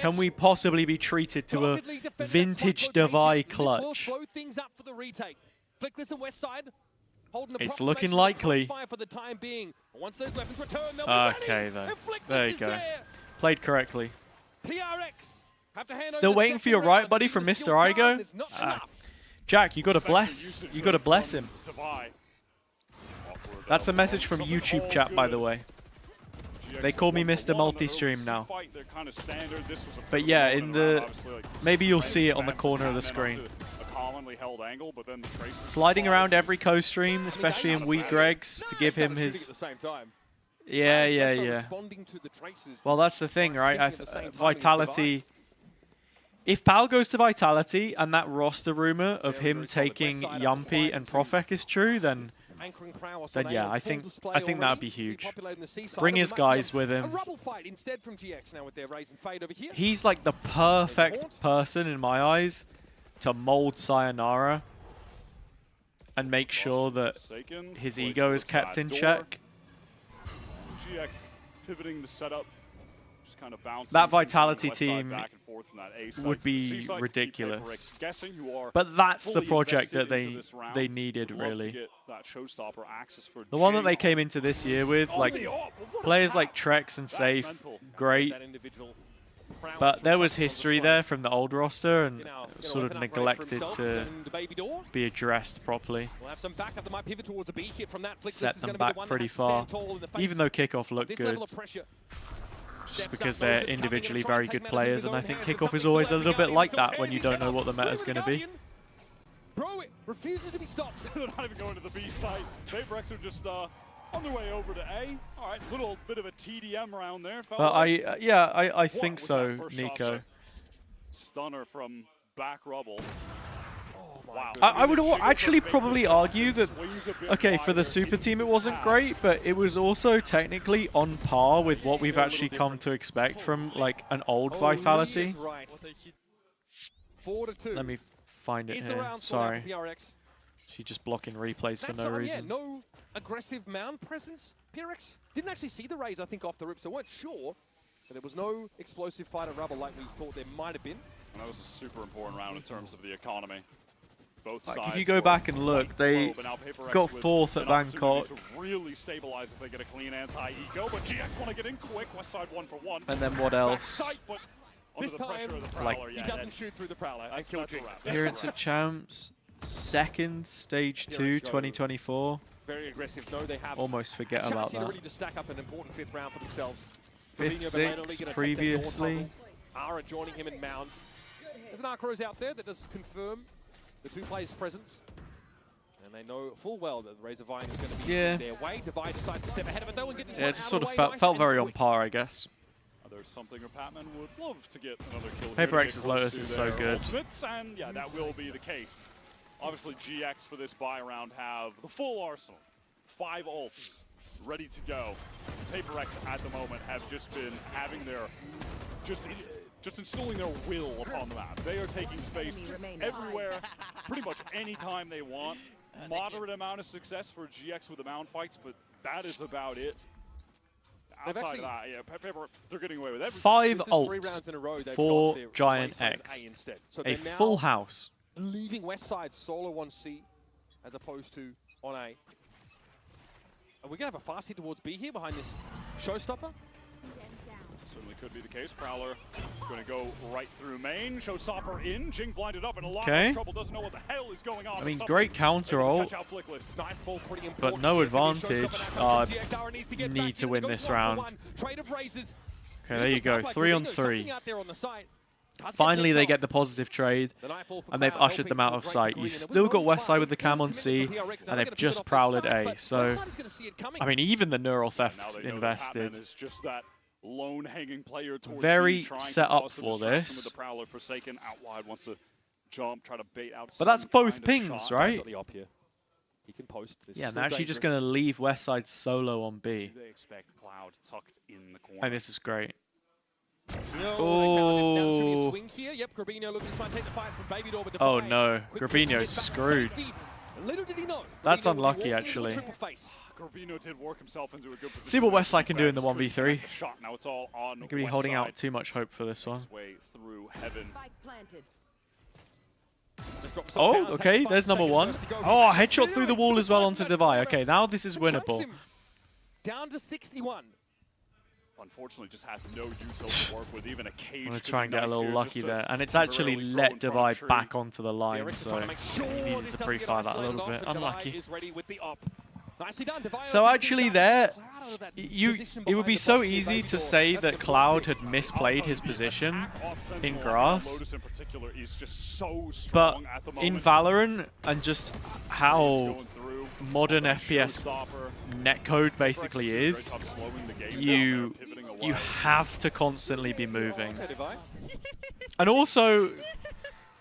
Can we possibly be treated to a vintage Devi clutch? Slow things up for the retake. Flickless and West side holding It's approximation looking of likely. crossfire for the time being. Once those weapons return, they'll be Okay, ready. though. And Flickless There you is go. there. Played correctly. PRX have to hand Still over the waiting for your second right round. buddy from The Mr. skill down Igo? is not enough. Jack, you gotta bless. You gotta bless him. That's a message from YouTube chat, by the way. They call me Mr. Multi-Stream now. But yeah, in the maybe you'll see it on the corner of the screen. Sliding around every co-stream, especially in Wheat Greg's, to give him his. Yeah. Well, that's the thing, right? Vitality. If Pal goes to Vitality and that roster rumor of him taking Yumpy and Profek is true, then yeah, I think that would be huge. Bring his guys with him. He's like the perfect person in my eyes to mold Sayonara and make sure that his ego is kept in check. GX pivoting the setup, just kind of bouncing. That Vitality West side team back and forth from that A side would to the C be side to keep ridiculous. PRX guessing, who are But that's the fully project invested that into this round. they needed, Would love to really. get that showstopper access for The one that Jay. they came into this year with, like players like Trex and Safe, great. But there was history there from the old roster, and it was sort of neglected to be addressed properly. We'll have some backup that might pivot towards a B hit from that. Flickless Set is them gonna be back the one that pretty has to stand far, tall in the face. even though kickoff looked This good. level of pressure. Just because they're individually very good players, and I think kickoff is always a little bit like that when you don't know what the meta's going to be. Bro, it refuses to be stopped. They're not even going to the B site. PRX are just on their way over to A. All right, little bit of a TDM round there. But I think so, Nico. Stunner from back rubble. Wow. I would actually probably argue that, okay, for the super team it wasn't great, but it was also technically on par with what we've actually come to expect from like an old Vitality. 4-2. Let me find it Is the here. round sold out Sorry. for PRX? She's just blocking replays for That no time, reason. Yeah, no aggressive mound presence. PRX didn't actually see the raise, I think, off the rip, so weren't sure. But there was no explosive fight at rubber like we thought there might have been. And that was a super important round in terms of the economy. Both Like, sides if you go back and look, they got fourth at Bangkok. To really stabilize if they get a clean anti-eco, but GX want to get in quick. West side 1-for-1. And then what else? Backside, but under the pressure of the Prowler, Like, yeah, He doesn't shoot through the Prowler. I killed Jing. Here it's at Champs. Second, Stage 2, 2024. Very aggressive. No, they have Almost forget about that. Really to stack up an important fifth round for themselves. Fifth, sixth previously. Ara joining him in mounds. There's an Arcros out there that does confirm the two players' presence. And they know full well that the Razor Vine is going to be their way. Divide decides to step ahead of it though and get this one Yeah, it just sort of out felt very on par, I guess. There's something where Patman would love to get another kill. Paper X's Lotus is so good. Ultimates, and yeah, that will be the case. Obviously, GX for this buy round have the full arsenal. 5 ults ready to go. Paper X at the moment have just been having their just instilling their will upon the map. They are taking space everywhere, pretty much anytime they want. Moderate amount of success for GX with the mound fights, but that is about it. Outside of that, yeah, Paper, they're getting away with everything. 5 ults for GiantX. So a full house. Leaving West Side solo on C as opposed to on A. Are we going to have a fast hit towards B here behind this showstopper? Certainly could be the case. Prowler going to go right through main. Showstopper in. Jing blinded up in a lot of trouble. Doesn't know what the hell is going on. I mean, great counter ult, but no advantage. Need to win this round. Okay, there you go. 3 on 3. Finally, they get the positive trade, and they've ushered them out of sight. You've still got Westside with the cam on C, and they've just prowled A. So, I mean, even the Neural Theft invested. Lone hanging player towards very me, set up for this. With the Prowler Forsaken out wide, wants to jump, try to bait out. But that's both pings, right? He can post. Yeah, and they're actually just going to leave Westside solo on B. They expect Cloud tucked in the corner. And this is great. Oh. Oh no, Grabino's screwed. That's unlucky, actually. Gravino did work himself into a good position. See what Westside can do in the 1v3. Now it's all on Going to be holding out too much hope for this one. Way through heaven. Oh, okay, there's number 1. Oh, headshot through the wall as well onto Devi. Okay, now this is winnable. Down to 61. Unfortunately, just has no util to work with. Even a cage. I'm going to try and get a little lucky there. And it's actually let Devi back onto the line, so he needed to pre-fire that a little bit. Unlucky. So actually there, it would be so easy to say that Cloud had misplayed his position in grass, but in Valorant and just how modern FPS netcode basically is, you have to constantly be moving. And also,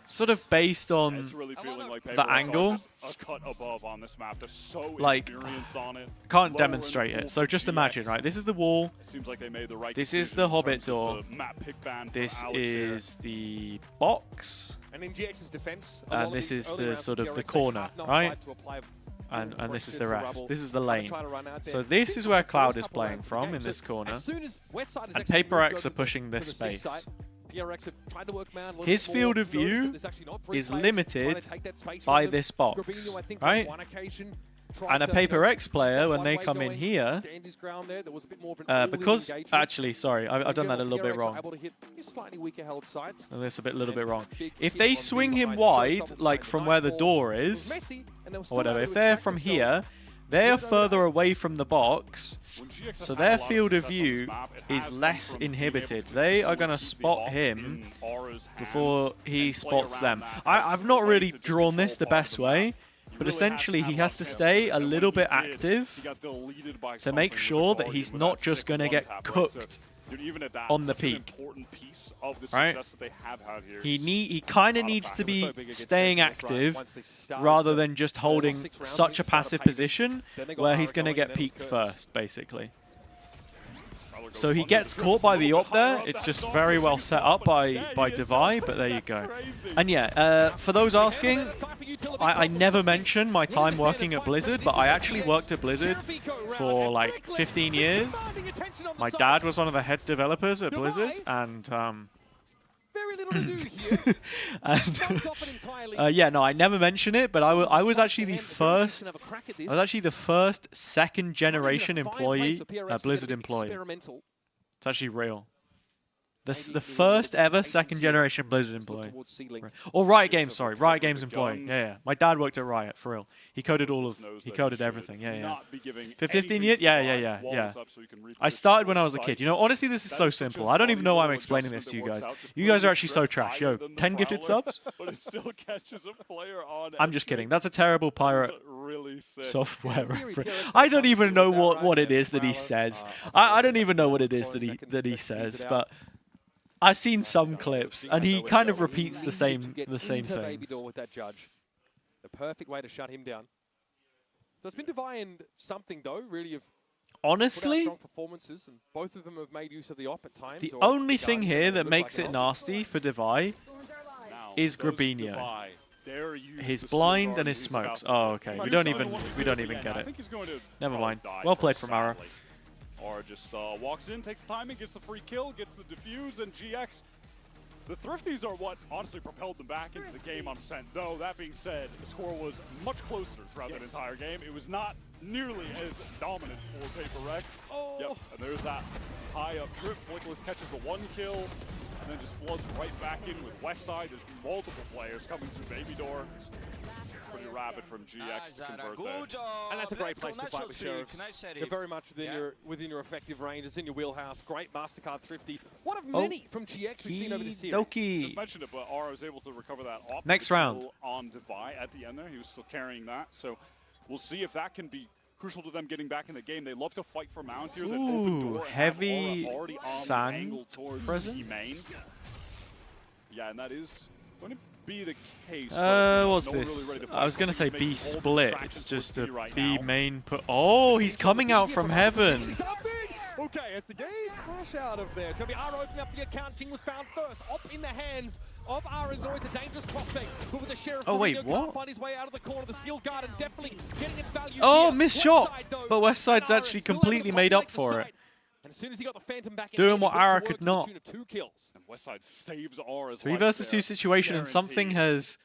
sort of based on the angle, like, can't demonstrate it. So just imagine, right? This is the wall. This is the Hobbit door. This is the box. And this is the sort of the corner, right? And this is the rest. This is the lane. So this is where Cloud is playing from, in this corner. And Paper X are pushing this space. His field of view is limited by this box, right? And a Paper X player, when they come in here, because, actually, sorry, I've done that a little bit wrong. And this a little bit wrong. If they swing him wide, like from where the door is, or whatever, if they're from here, they are further away from the box, so their field of view is less inhibited. They are going to spot him before he spots them. I've not really drawn this the best way, but essentially he has to stay a little bit active to make sure that he's not just going to get cooked on the peak, right? He kind of needs to be staying active rather than just holding such a passive position where he's going to get peaked first, basically. So he gets caught by the op there. It's just very well set up by Devi, but there you go. And yeah, for those asking, I never mention my time working at Blizzard, but I actually worked at Blizzard for like 15 years. My dad was one of the head developers at Blizzard, and yeah, no, I never mention it, but I was actually the first. I was actually the first second-generation employee, Blizzard employee. It's actually real. The first ever second-generation Blizzard employee. Or Riot Games, sorry, Riot Games employee. Yeah. My dad worked at Riot, for real. He coded he coded everything. Yeah. For 15 years? Yeah. I started when I was a kid. You know, honestly, this is so simple. I don't even know why I'm explaining this to you guys. You guys are actually so trash. Yo, 10 gifted subs? I'm just kidding. That's a terrible pirate software reference. I don't even know what it is that he says. I don't even know what it is that he says, but I've seen some clips, and he kind of repeats the same things. With that judge, the perfect way to shut him down. So it's been Devi and something though, really have honestly strong performances, and both of them have made use of the op at times. The only thing here that makes it nasty for Devi is Grabinho. His blind and his smokes. Oh, okay. We don't even get it. Never mind. Well played from Ara. Or just walks in, takes the timing, gets the free kill, gets the defuse, and GX. The Thrifties are what honestly propelled them back into the game on Scent. Though, that being said, the score was much closer throughout that entire game. It was not nearly as dominant for PRX. Oh. Yep, and there's that high up trip. Flickless catches the 1 kill, and then just floods right back in with Westside. There's multiple players coming through Baby Door. Pretty rapid from GX to convert there. And that's a great place to fight with Sheriffs. You're very much within your effective range. It's in your wheelhouse. Great MasterCard Thrifty. One of many from GX we've seen over this series. Just mentioned it, but Ara was able to recover that op. Next round. On Devi at the end there. He was still carrying that. So we'll see if that can be crucial to them getting back in the game. They love to fight for Mount here. Ooh, heavy sand presence. Yeah, and that is going to be the case. What's this? I was going to say B split. It's just a B main put. Oh, he's coming out from heaven. Okay, as the game crash out of there, it's going to be Ara opening up the account. Jing was found first. Op in the hands of Ara is always a dangerous prospect. But with the Sheriff, oh wait, what? Find his way out of the corner. The Steel Guard and definitely getting its value. Oh, missed shot. But Westside's actually completely made up for it. And as soon as he got the Phantom back doing what Ara could not. 2 kills. And Westside saves Ara's 3 versus 2 situation, and something has.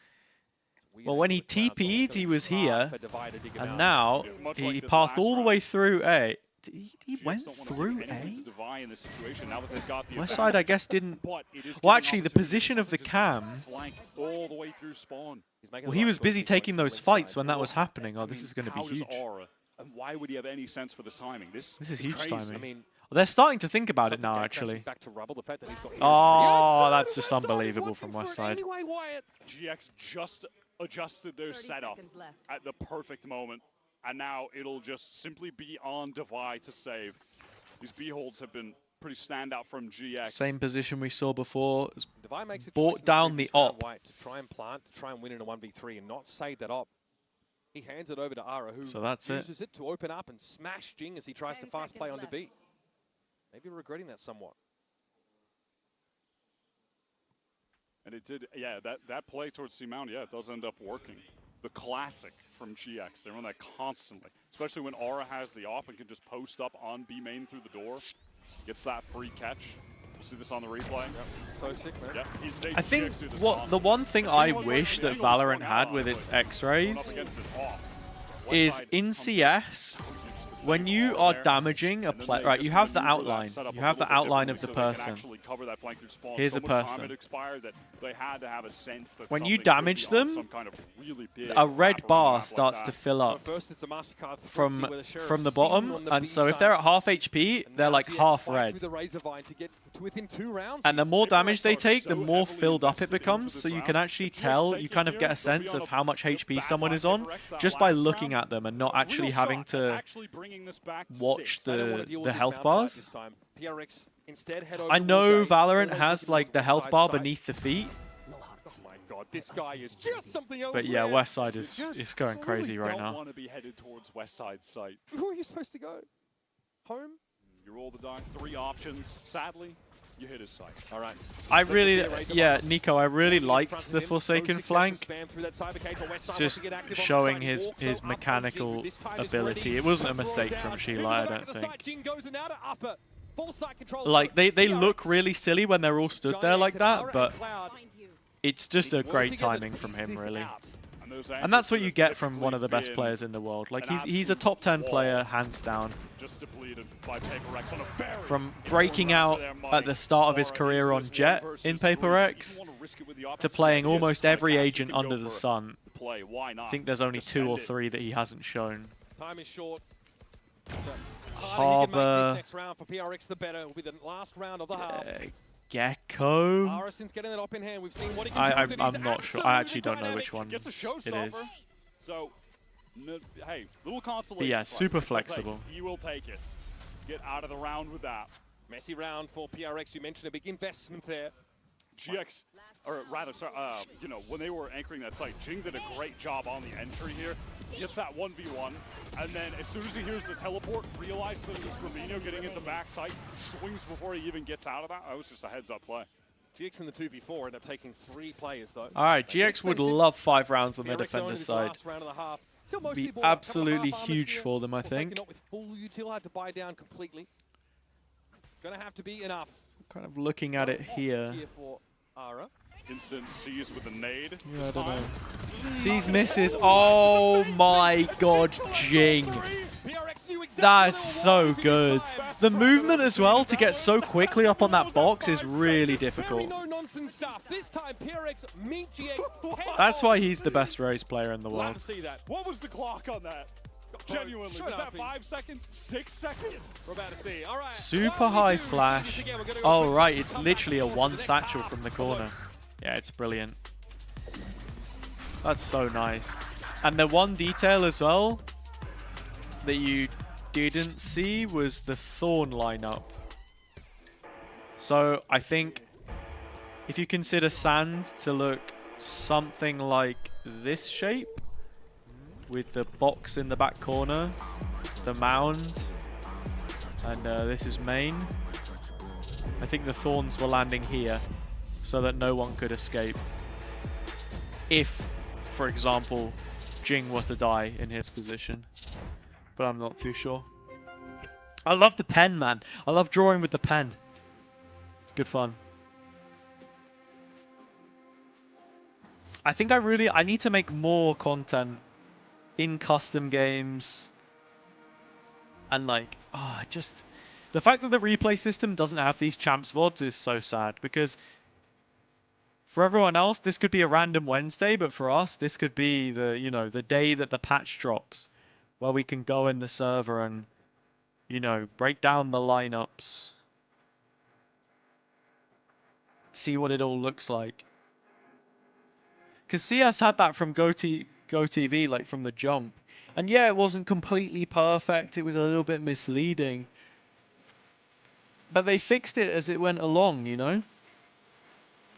Well, when he TP'd, he was here, and now he passed all the way through A. He went through A? Westside, I guess, didn't... Well, actually, the position of the cam... Well, he was busy taking those fights when that was happening. Oh, this is going to be huge. And why would he have any sense for this timing? This is huge crazy. timing. I mean, well, they're starting to think about it now, actually. Oh, that's just unbelievable from Westside. GX just adjusted their setup at the perfect moment, and now it'll just simply be on Devi to save. These B-holds have been pretty standout from GX. Same position we saw before. Devi makes a brought down the op. To try and plant, to try and win in a 1v3 and not save that op. He hands it over to Ara, who uses it to open up and smash Jing as he tries to fast play onto B. Maybe regretting that somewhat. And it did, yeah, that play towards C-Mount, yeah, it does end up working. The classic from GX, they run that constantly. Especially when Ara has the op and can just post up on B main through the door. Gets that free catch. We'll see this on the replay. Yep. So sick, man. Yeah, I think the one thing I wish that Valorant had with its X-rays is in CS, when you are damaging a player, right, you have the outline. You have the outline of the person. Here's a person. When you damage them, a red bar starts to fill up from the bottom, and so if they're at half HP, they're like half red. And the more damage they take, the more filled up it becomes, so you can actually tell, you kind of get a sense of how much HP someone is on just by looking at them and not actually having to watch the health bars. I know Valorant has like the health bar beneath the feet. This guy is just something else. But yeah, Westside is going crazy right now. Want to be headed towards Westside's site. Who are you supposed to go? Home? You roll the die, 3 options. Sadly, you hit his sight. All right. I really, yeah, Nico, I really liked the Forsaken flank. It's just showing his mechanical ability. It wasn't a mistake from Sheila, I don't think. Like, they look really silly when they're all stood there like that, but it's just a great timing from him, really. And that's what you get from one of the best players in the world. Like, he's a top 10 player, hands down. From breaking out at the start of his career on Jet in PRX to playing almost every agent under the sun. I think there's only 2 or 3 that he hasn't shown. Time is short. Harbor. Next round for PRX, the better. It will be the last round of the half. Gecko. Arison's getting it up in hand. We've seen what he can do. I'm not sure. I actually don't know which one it is. So, hey, little consolation. But yeah, super flexible. You will take it. Get out of the round with that. Messy round for PRX. You mentioned a big investment there. GX, or rather, sorry, you know, when they were anchoring that site, Jing did a great job on the entry here. He gets that 1v1, and then as soon as he hears the teleport, realizes that it was Gravino getting into backside, swings before he even gets out of that. That was just a heads-up play. GX in the 2v4 end up taking 3 players, though. All right, GX would love 5 rounds on their defender's side. Be absolutely huge for them, I think. Not with full util, had to buy down completely. Gonna have to be enough. Kind of looking at it here. Instant C's with a nade. Yeah, I don't know. C's misses. Oh my god, Jing. That's so good. The movement as well to get so quickly up on that box is really difficult. That's why he's the best race player in the world. What was the clock on that? Genuinely, was that 5 seconds? 6 seconds? We're about to see. All right. Super high flash. Oh right, it's literally a 1 satchel from the corner. Yeah, it's brilliant. That's so nice. And the one detail as well that you didn't see was the Thorn lineup. So I think if you consider Sand to look something like this shape, with the box in the back corner, the mound, and this is main, I think the Thorns were landing here so that no one could escape. If, for example, Jing were to die in his position. But I'm not too sure. I love the pen, man. I love drawing with the pen. It's good fun. I think I need to make more content in custom games. And like, just the fact that the replay system doesn't have these champs VODs is so sad, because for everyone else this could be a random Wednesday, but for us this could be the, you know, the day that the patch drops, where we can go in the server and, you know, break down the lineups, see what it all looks like. Because CS had that from GoTV, like from the jump. And yeah, it wasn't completely perfect, it was a little bit misleading. But they fixed it as it went along, you know?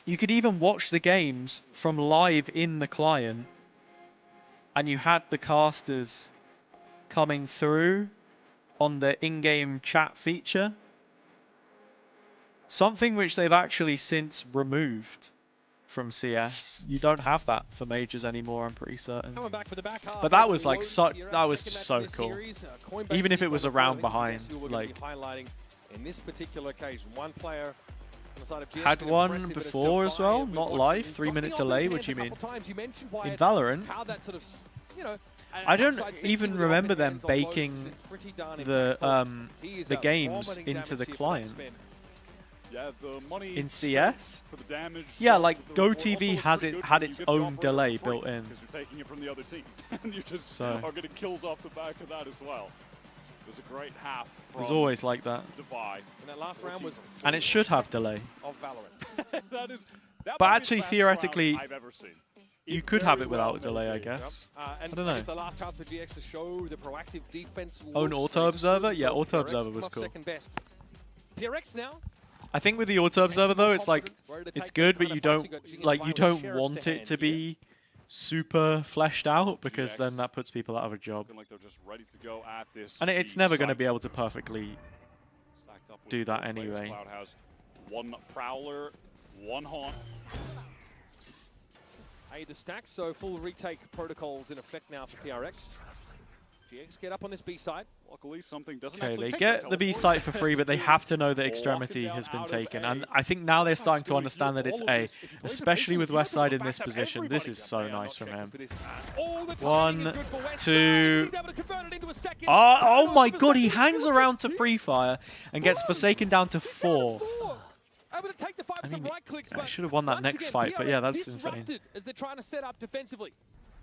You could even watch the games from live in the client, and you had the casters coming through on the in-game chat feature. Something which they've actually since removed from CS. You don't have that for majors anymore, I'm pretty certain. But that was like that was just so cool. Even if it was a round behind, like in this particular occasion, one player had one before as well, not live, 3-minute delay. What do you mean? In Valorant? I don't even remember them baking the games into the client. Yeah, the money in CS? For the damage, yeah, like GoTV had its own delay built in. Because you're taking it from the other team. And you just So are getting kills off the back of that as well. There's a great half. It's always like that. And that last round was And it should have delay. Of Valorant. that But actually, theoretically, I've ever seen. you could have it without a delay, I guess. I don't know. The last chance for GX to show the proactive defense. Own Auto Observer? Yeah, Auto Observer was cool. Second best. PRX now. I think with the Auto Observer though, it's like, it's good, but you don't want it to be super fleshed out, because then that puts people out of a job. Like they're just ready to go at this. And it's never going to be able to perfectly do that anyway. Cloud has one Prowler, one Haunt. Hey, the stack, so full retake protocols in effect now for PRX. GX get up on this B side. Luckily, something doesn't Okay, actually they take get that the B teleport. site for free, but they have to know that Extremity has been taken. And I think now they're starting to understand that it's A, especially with Westside in this position. This is so nice from him. 1, 2. Oh my god, he hangs around to pre-fire and gets Forsaken down to 4. I mean, I should have won that next fight, but yeah, that's insane. As they're trying to set up defensively.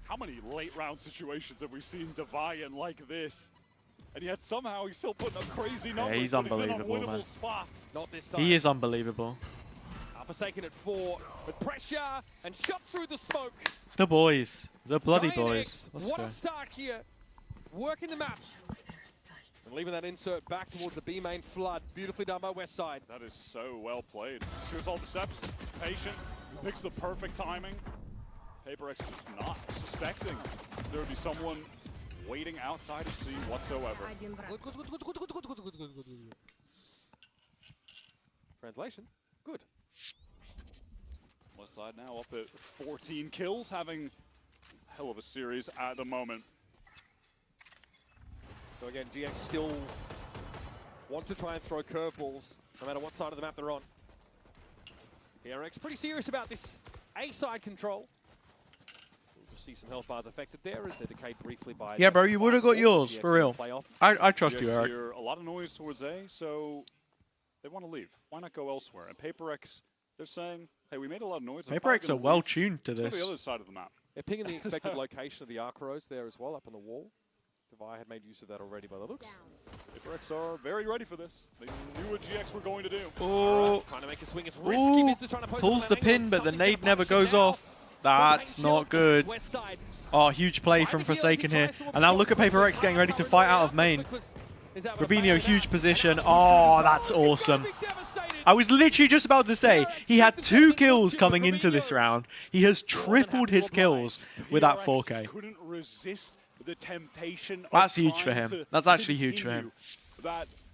How many late round situations have we seen Deviant like this? And yet somehow he's still putting up crazy numbers. Yeah, he's unbelievable, man. Spots. Not this time. He is unbelievable. Forsaken at 4 with pressure and shots through the smoke. The boys. The bloody GiantX, boys. Let's what go. a start here. Working the map. And leaving that insert back towards the B main flood. Beautifully done by Westside. That is so well played. Shows all the steps, patient, picks the perfect timing. PRX just not suspecting there would be someone waiting outside of C whatsoever. Translation, good. Westside now up at 14 kills, having a hell of a series at the moment. So again, GX still want to try and throw curveballs, no matter what side of the map they're on. PRX pretty serious about this A side control. See some health bars affected there as they're decayed briefly by... Yeah, bro, you would have got yours, for real. I trust you, Eric. Hear a lot of noise towards A, so they want to leave. Why not go elsewhere? And PRX, they're saying, hey, we made a lot of noise. PRX are well tuned to Go this. the other side of the map. They're pinging the expected location of the arc rows there as well, up on the wall. Devi had made use of that already by the looks. PRX are very ready for this. They knew what GX were going to do. Oh, trying to make a swing. It's risky. Misses trying to post pulls the on an angle. pin, but the nade never goes off. That's not good. Oh, huge play from Forsaken here. And now look at PRX getting ready to fight out of main. Rubinho, huge position. Oh, that's awesome. I was literally just about to say, he had 2 kills coming into this round. He has tripled his kills with that 4K. Couldn't resist the temptation. That's huge for him. That's actually huge for him.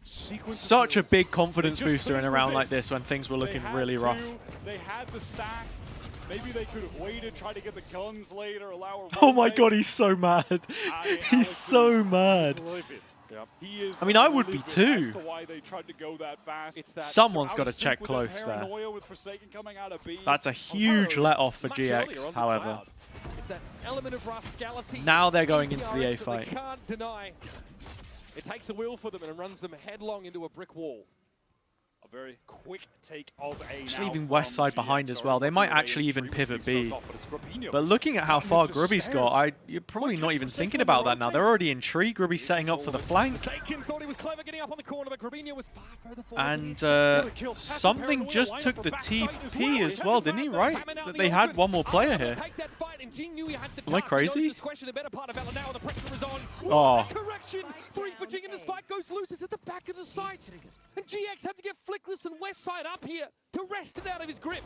Such a big confidence booster in a round like this when things were looking really rough. They had the stack. Maybe they could have waited, tried to get the guns later, allow a Oh my god, he's so mad. He's so mad. I mean, I would be too. Someone's got to check close there. That's a huge let-off for GX, however. Now they're going into the A fight. Can't deny. It takes a will for them and it runs them headlong into a brick wall. A very quick take of A. Just leaving Westside behind as well. They might actually even pivot B. But looking at how far Grubby's got, you're probably not even thinking about that now. They're already in tree. Grubby's setting up for the flank. And something just took the TP as well, didn't he? Right? That they had one more player here. Am I crazy? Oh. Correction! 3 for Jing and the spike goes loose. It's at the back of the site. And GX had to get Flickless and Westside up here to wrest it out of his grip.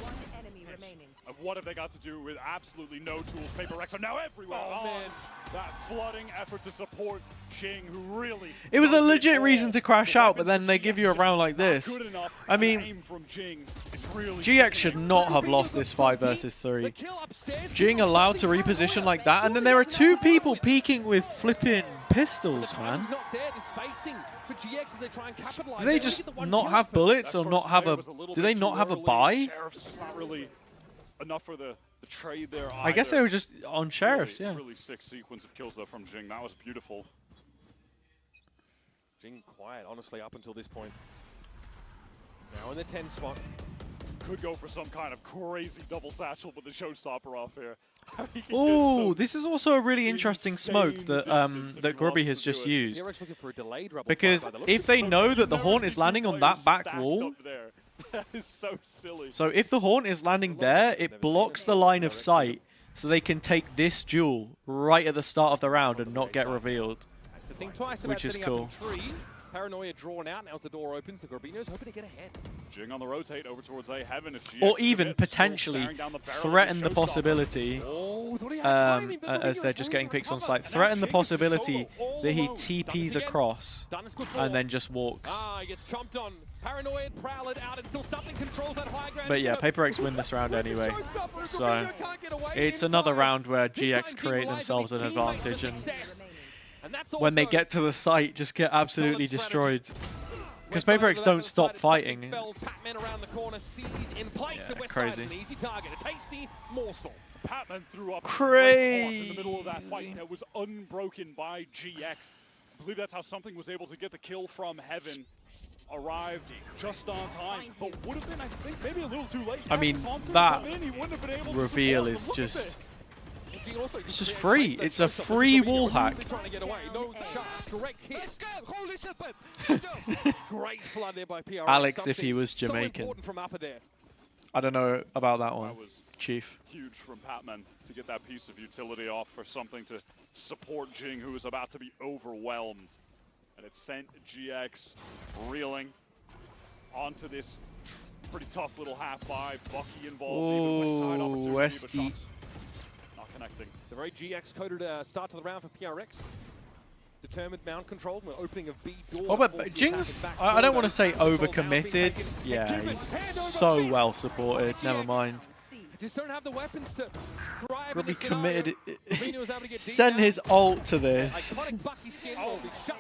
One enemy remaining. And what have they got to do with absolutely no tools? PRX are now everywhere. Oh, man. That flooding effort to support Jing, who really... It was a legit reason to crash out, but then they give you a round like this. I mean, GX should not have lost this 5 versus 3. Jing allowed to reposition like that, and then there are 2 people peeking with flipping pistols, man. Do they just not have bullets or not have a... Do they not have a buy? Enough for the trade there. I guess they were just on Sheriffs, yeah. Really sick sequence of kills though from Jing. That was beautiful. Jing quiet, honestly, up until this point. Now in the 10 spot. Could go for some kind of crazy double satchel, but the showstopper off here. Oh, this is also a really interesting smoke that that Grubby has just used. Because if they know that the Haunt is landing on that back wall, that is so silly. So if the Haunt is landing there, it blocks the line of sight, so they can take this duel right at the start of the round and not get revealed, which is cool. Paranoia drawn out. Now as the door opens, the Gorbino's hoping to get ahead. Jing on the rotate over towards A Heaven. If GX Or even commit, potentially threaten the possibility, as they're just getting picks on site, threaten the possibility that he TPs across and then just walks. He gets chomped on. Paranoid, Prowler out, and still something controls that high ground. But yeah, PRX win this round anyway. So it's another round where GX create themselves an advantage, and when they get to the site, just get absolutely destroyed. Because PRX don't stop fighting. Yeah, crazy. Patman threw up Crazy. in the middle of that fight that was unbroken by GX. I believe that's how something was able to get the kill from Heaven. Arrived just on time, but would have been, I think, maybe a little too late. I mean, that reveal is just... It's just free. It's a free wall hack. Alex, if he was Jamaican. I don't know about that one, Chief. Huge from Patman to get that piece of utility off for something to support Jing, who is about to be overwhelmed. And it sent GX reeling onto this pretty tough little half-buy. Bucky involved, even by side opportunity, but not connecting. It's a very GX-coded start to the round for PRX. Determined mount control, the opening of B door. Oh, but Jing's, I don't want to say overcommitted. Yeah, he's so well supported. Never mind. Just don't have the weapons to thrive. Really committed. Send his ult to this.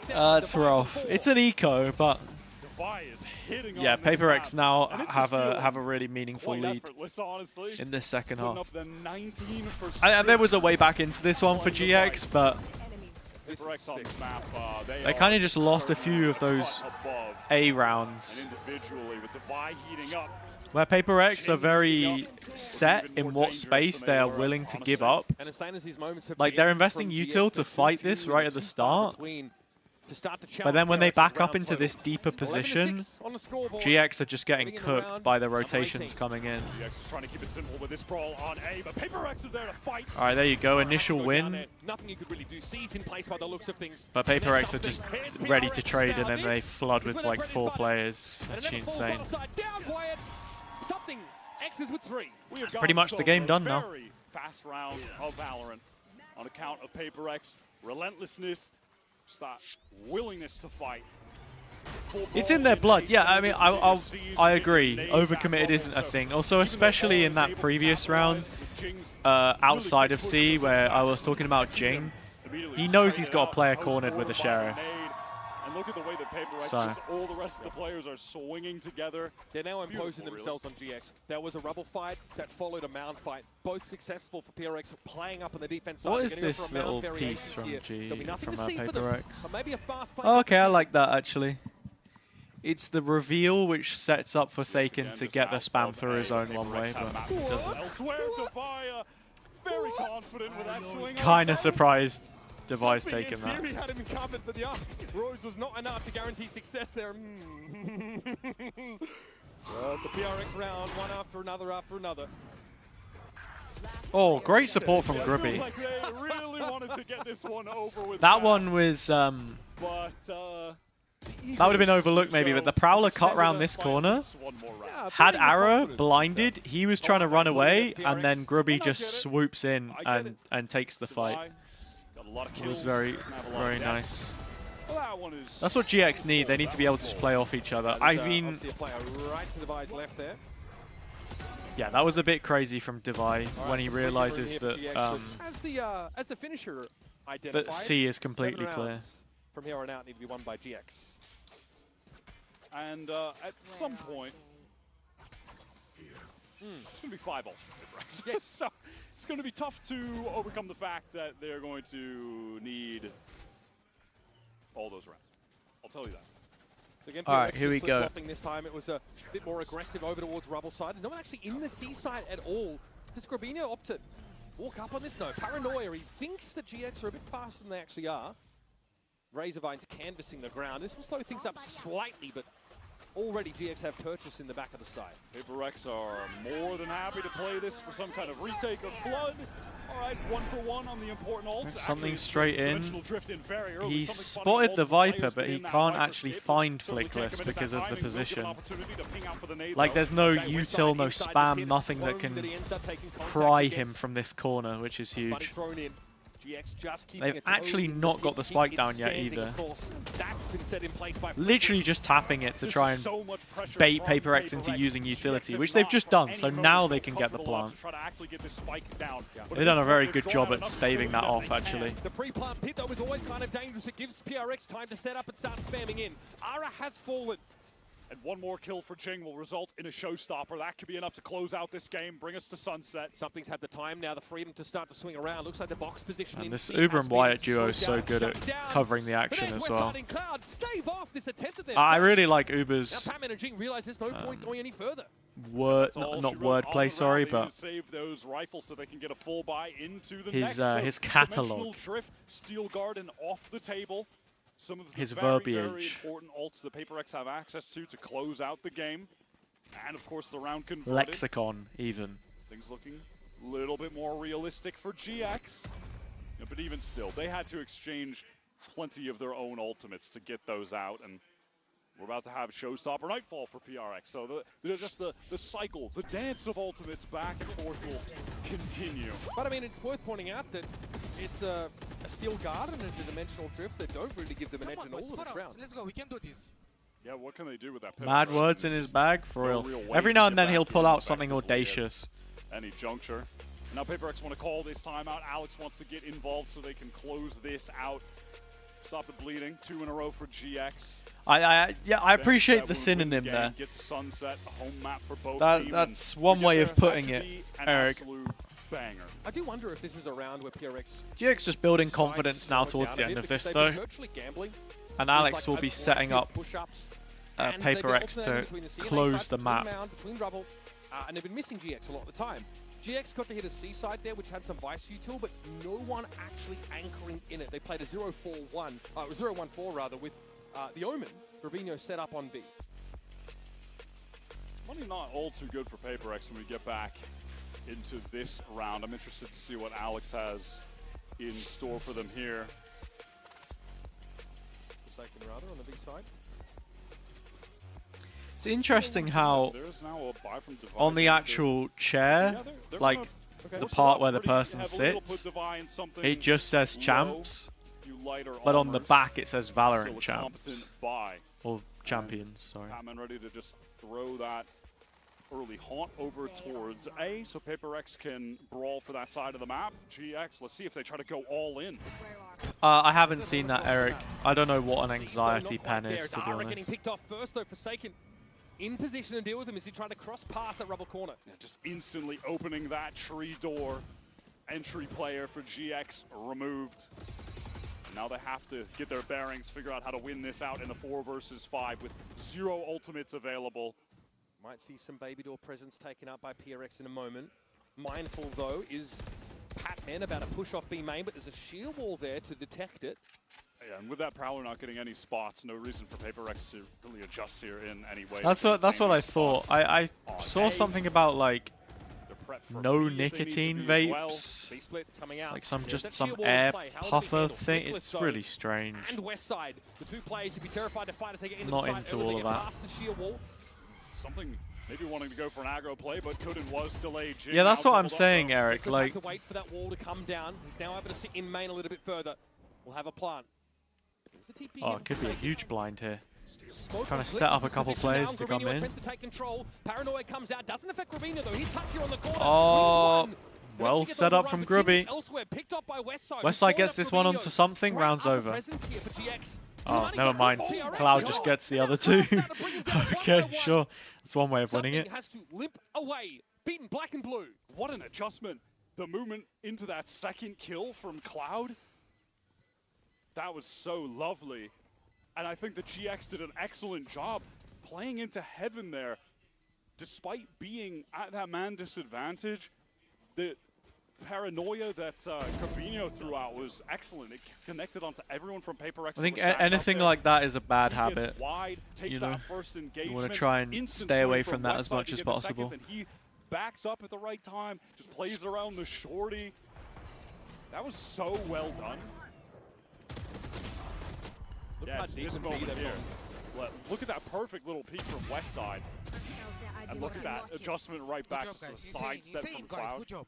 It's rough. It's an eco, but yeah, PRX now have a really meaningful lead in this second half. And there was a way back into this one for GX, but they kind of just lost a few of those A rounds, where PRX are very set in what space they are willing to give up. Like, they're investing util to fight this right at the start, but then when they back up into this deeper position, GX are just getting cooked by the rotations coming in. Alright, there you go, initial win. But PRX are just ready to trade, and then they flood with like 4 players. It's insane. That's pretty much the game done now. Fast round of Valorant on account of PRX relentlessness, just that willingness to fight. It's in their blood. Yeah, I mean, I agree. Overcommitted isn't a thing. Also, especially in that previous round, outside of C, where I was talking about Jing, he knows he's got a player cornered with a Sheriff. And look at the way that PRX, all the rest of the players are swinging together. They're now imposing themselves on GX. There was a rubble fight that followed a mound fight, both successful for PRX, playing up on the defense side. What is this little piece from PRX? Okay, I like that actually. It's the reveal which sets up Forsaken to get the spam through his own one way, but it doesn't. Kinda surprised Device taking that. Fury had him covered, but the Rose was not enough to guarantee success there. Well, it's a PRX round, one after another after another. Oh, great support from Grubby. Like they really wanted to get this one over with that one was that would have been overlooked maybe, but the Prowler cut around this corner, had Arrow blinded, he was trying to run away, and then Grubby just swoops in and takes the fight. It was very, very nice. That's what GX need. They need to be able to just play off each other. I mean, yeah, that was a bit crazy from Devi when he realizes that that C is completely clear. From here on out, need to be won by GX. And at some point, it's going to be 5-0. Yes. So it's going to be tough to overcome the fact that they're going to need all those rounds. I'll tell you that. So again, all right, here we go. This time it was a bit more aggressive over towards Rubble side. No one actually in the C side at all. Does Grabino opt to walk up on this? No. Paranoia, he thinks that GX are a bit faster than they actually are. Razorvine's canvassing the ground. This will slow things up slightly, but already GX have purchase in the back of the side. PRX are more than happy to play this for some kind of retake of Flood. All right, 1 for 1 on the important ults. Something Actually, straight in. dimensional drift in very early. He Something spotted the funny, Viper, multiple but he players can't being actually Viper find certainly can't Flickless commit because that of the timing. Will give an position. opportunity to ping out for the nade, Like, though. there's no Okay, we're util, starting no inside the spam, pit. nothing that Prone can that he ends up taking contact pry him against. from this corner, which is Buddy huge. thrown in. GX just keeping They've its actually own not got the spike it's down yet standing, either. of course. That's been set in place by Literally just tapping it to This try is and so much pressure bait from PRX into PRX. using GX utility, have which they've not just for done, any so moment now felt they can get the comfortable enough plant. to try to actually get this spike down. But They've done a at very this good point, job they're at drawing staving enough that to off, show that they actually. can. The pre-plant pit, though, is always kind of dangerous. It gives PRX time to set up and start spamming in. Ara has fallen. And one more kill for Jing will result in a showstopper. That could be enough to close out this game, bring us to sunset. Something's had the time now, the freedom to start to swing around. Looks like the box position. And this Uber and Wyatt duo is so good at covering the action as well. I really like Uber's Now Batman and Jing realize there's no point going any further. not wordplay, sorry, but save those rifles so they can get a full buy into the his next. his Dimensional catalog. drift, Steel Garden off the table. Some of the His very verbiage. important ults the PRX have access to close out the game. And of course the round converted. Lexicon, even. Things looking a little bit more realistic for GX. Yeah, but even still, they had to exchange plenty of their own ultimates to get those out. And we're about to have Showstopper Nightfall for PRX. So the cycle, the dance of ultimates back and forth will continue. But I mean, it's worth pointing out that it's a Steel Garden and a Dimensional Drift that don't really give them an edge in all of this round. Let's go, we can do this. Yeah, what can they do with that? Mad words in his bag, for No real. real way Every to now get and then back he'll in pull out something effectively at audacious. Any juncture. Now PRX want to call this timeout. Alex wants to get involved so they can close this out. Stop the bleeding. 2 in a row for GX. I appreciate That the would synonym win the game, there. Get to sunset, a home map for both teams, That's and one we way get of there. putting That it, should be an Eric. absolute banger. I do wonder if this is a round where PRX GX just building confidence now towards the end of this, though. And Alex will be setting up PRX to close the map. And they've been missing GX a lot of the time. GX got to hit a C-side there, which had some Vice util, but no one actually anchoring in it. They played a 0-4-1, 0-1-4 rather, with the Omen. Rubinho set up on B. Money not all too good for PRX when we get back into this round. I'm interested to see what Alex has in store for them here. Forsaken rather on the B side. It's interesting how There's now a buy from Divide on the into- actual chair, Yeah, they're like gonna the push it part up where the pretty person heavily. They'll sits, put Divide in something it just says low, champs, few lighter but on the armors. back it says Still Valorant a champs. competent buy. Or champions, sorry. Batman ready to just throw that early haunt over towards A, so PRX can brawl for that side of the map. GX, let's see if they try to go all in. I haven't seen that, Eric. I don't know what an anxiety pen is, to be Dara getting honest. picked off first, though. Forsaken in position to deal with him as he tried to cross past that rubble corner. Yeah, just instantly opening that tree door. Entry player for GX removed. And now they have to get their bearings, figure out how to win this out in the 4 versus 5 with 0 ultimates available. Might see some baby door presence taken up by PRX in a moment. Mindful, though, is Patman about to push off B main, but there's a shield wall there to detect it. Yeah, and with that Prowler not getting any spots, no reason for PRX to really adjust here in any way. That's what I thought. I saw something about like no nicotine vapes, like some air puffer thing. It's really strange. And West Side, the 2 players should be terrified to fight as they get into Not the side into early, all they of get that. past the shield wall. Something maybe wanting to go for an aggro play, but couldn't was delayed. Jin Yeah, that's now what I'm doubled up, saying, though. Eric. Chris Like, had to wait for that wall to come down. He's now able to sit in main a little bit further. We'll have a plant. oh, it could be a huge blind here. Smoke Trying will to flip set up his a couple position players down. to come Gravino in. attempts to take control. Paranoia comes out. Doesn't affect Gravino though. He's tucked here on the corner. Oh, Wins one. well Gets set on the up run, from but Grubby. Jimmy elsewhere, picked up by Westside. Westside gets this one onto something, rounds over. Oh, never mind. Cloud just gets the other 2. Okay, sure. That's one way of winning it. Has to limp away. Beaten black and blue. What an adjustment. The movement into that second kill from Cloud. That was so lovely. And I think the GX did an excellent job playing into heaven there. Despite being at that man disadvantage, the paranoia that Gravino threw out was excellent. It connected onto everyone from PRX. I think anything like that is a bad He habit. gets wide, takes You know, that first you engagement, want to try and instant stay swing away from that as Westside much to as get a second, possible. and he backs up at the right time, just plays around the shorty. That was so well done. Yeah, it's this moment here. Look at that perfect little peek from West Side. And look at that adjustment right back to the sidestep from Cloud. Wow,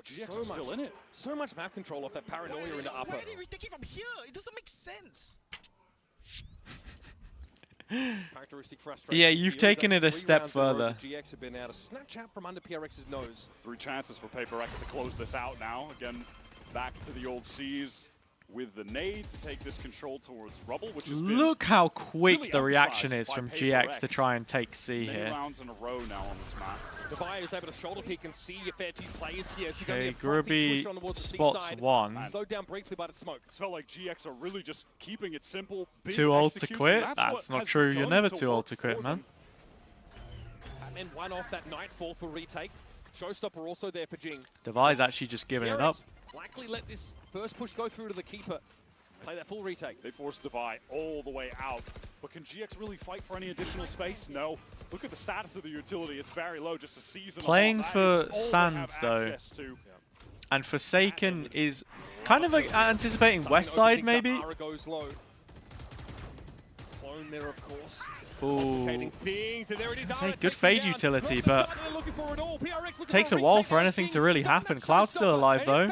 GX is still in it. So much map control off that paranoia in the upper. Why did we take it from here? It doesn't make sense. Characteristic frustration. Yeah, you've taken it a step further. GX have been able to snatch out from under PRX's nose. 3 chances for PRX to close this out now. Again, back to the old C's with the nade to take this control towards Rubble, which is Look how quick really the reaction emphasized is from by GX to PRX. try and take C Many here. rounds in a row now on this map. Divide is able to shoulder pick and see if Edgy players here. So Okay, Grubby spots one. Slowed down briefly by the smoke. It felt like GX are really just keeping it simple. Too old to quit? That's not true. You're never too old to quit, man. And then one off that Nightfall for retake. Showstopper also there for Jing. Devi's actually just giving it up. Likely let this first push go through to the keeper. Play that full retake. They forced Devi all the way out. But can GX really fight for any additional space? No. Look at the status of the utility. It's very low. Just a season. Playing for Sand, though, and Forsaken is kind of like anticipating West Side, maybe? Ara goes low. Clone there, of course. Ooh. Things, and there it is. Say good fade utility, but takes a while for anything to really happen. Cloud's still alive, though.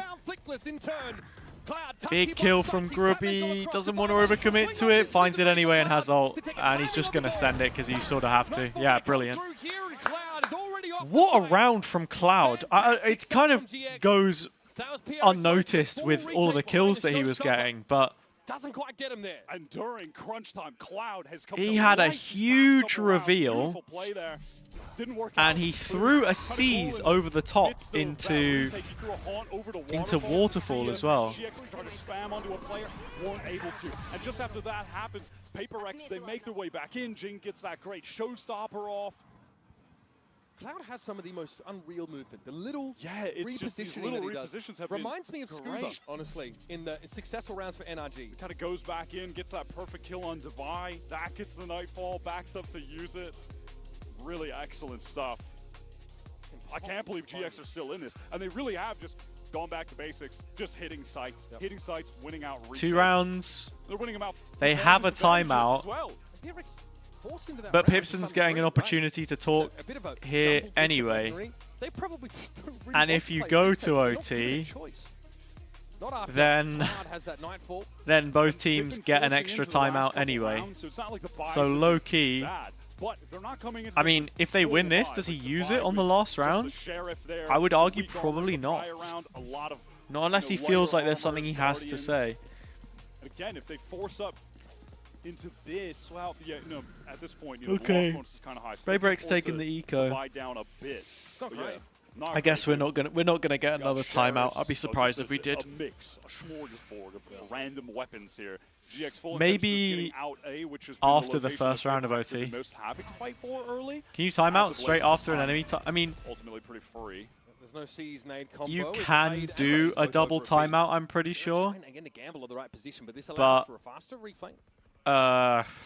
Big kill from Grubby, doesn't want to overcommit to it, finds it anyway and has ult, and he's just going to send it because you sort of have to. Yeah, brilliant. What a round from Cloud. It kind of goes unnoticed with all of the kills that he was getting, but doesn't quite get him there. And during crunch time, Cloud has come he had a huge reveal, and he threw a C's over the top into Waterfall as well. GX tried to spam onto a player, weren't able to. And just after that happens, PRX, they make their way back in. Jing gets that great showstopper off. Cloud has some of the most unreal movement. The little it's just these little repositions have reminds me of been Scuba, great. honestly, in the successful rounds for NRG. Kind of goes back in, gets that perfect kill on Devi. That gets the Nightfall, backs up to use it. Really excellent stuff. I can't believe GX are still in this. And they really have just gone back to basics, just hitting sites, winning out retakes. 2 rounds. They're winning them out. They have a timeout. As well. But Pipson's getting an opportunity to talk here anyway. And if you go to OT, then both teams get an extra timeout anyway. So low-key, I mean, if they win this, does he use it on the last round? I would argue probably not. Not unless he feels like there's something he has to say. Again, if they force up into this, well, yeah, no, at this point, you know, okay. the is kind of high. Daybreak's taking the eco. Divide down a bit. It's not great. I guess we're not gonna get another timeout. I'd be surprised if we did. A mix, a smorgasbord of random weapons here. GX full maybe out A, which is after the first round of OT. Most happy to fight for early. Can you time out straight after an enemy? I mean, ultimately pretty free. There's no C's nade combo. You can do a double timeout, I'm pretty sure. Again, to gamble at the right position, but this allows for a faster reflank.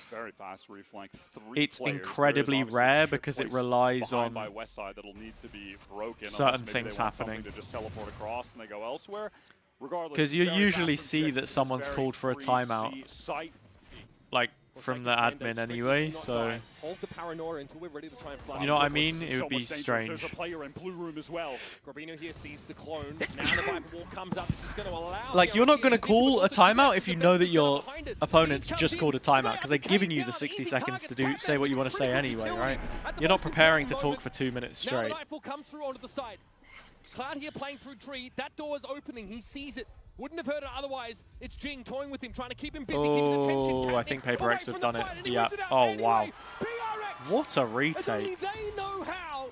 Very fast reflank. It's incredibly rare because it relies on by West Side that'll need to be broken. Certain things happening. To just teleport across and they go elsewhere. Because you usually see that someone's called for a timeout, like from the admin anyway. So you know what I mean? It would be strange. There's a player in blue room as well. Grabino here sees the clone. Now the Viper wall comes up. This is going to allow. Like, you're not going to call a timeout if you know that your opponent's just called a timeout, because they're giving you the 60 seconds to say what you want to say anyway, right? You're not preparing to talk for 2 minutes straight. Now the Nightfall comes through onto the side. Cloud here playing through tree. That door is opening. He sees it. Wouldn't have heard it otherwise. It's Jing toying with him, trying to keep him busy, keep his attention. Oh, I think PRX have done it. Yeah. Oh, wow. What a retake. Only they know how.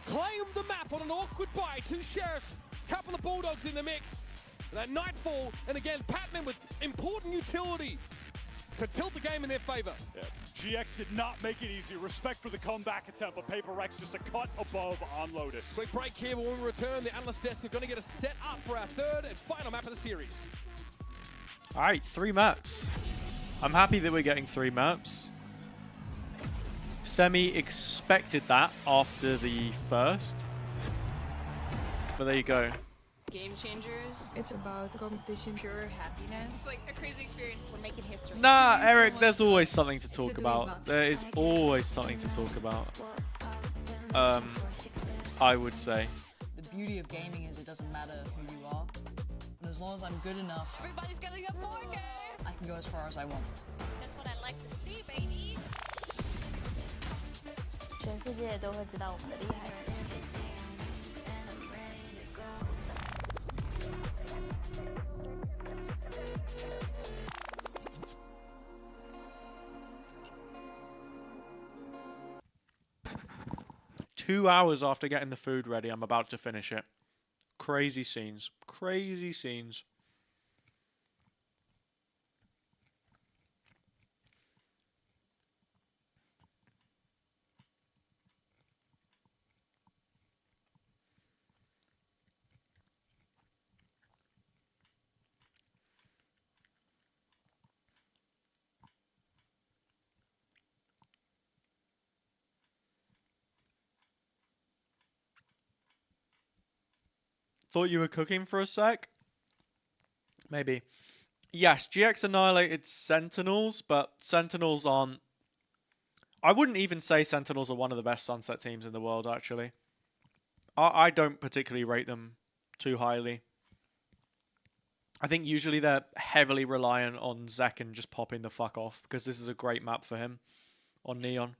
Claim the map on an awkward buy. 2 Sheriffs, couple of Bulldogs in the mix. That Nightfall, and again, Patman with important utility. Could tilt the game in their favor. Yeah. GX did not make it easy. Respect for the comeback attempt, but PRX just a cut above on Lotus. Quick break here. When we return, the analyst desk are going to get us set up for our 3rd and final map of the series. All right, 3 maps. I'm happy that we're getting 3 maps. Semi expected that after the first, but there you go. game changers. It's about the competition, pure happiness. It's like a crazy experience. We're making history. Nah, Eric, there's always something to talk about. There is always something to talk about. I would say. The beauty of gaming is it doesn't matter who you are. And as long as I'm good enough, Everybody's getting a 4K. I can go as far as I want. That's what I like to see, baby. 全世界都会知道我们的厉害。 2 hours after getting the food ready, I'm about to finish it. Crazy scenes. Crazy scenes. Thought you were cooking for a sec? Maybe. Yes, GX annihilated Sentinels, but Sentinels aren't... I wouldn't even say Sentinels are one of the best Sunset teams in the world, actually. I don't particularly rate them too highly. I think usually they're heavily reliant on Zekken just popping the fuck off, because this is a great map for him on Neon.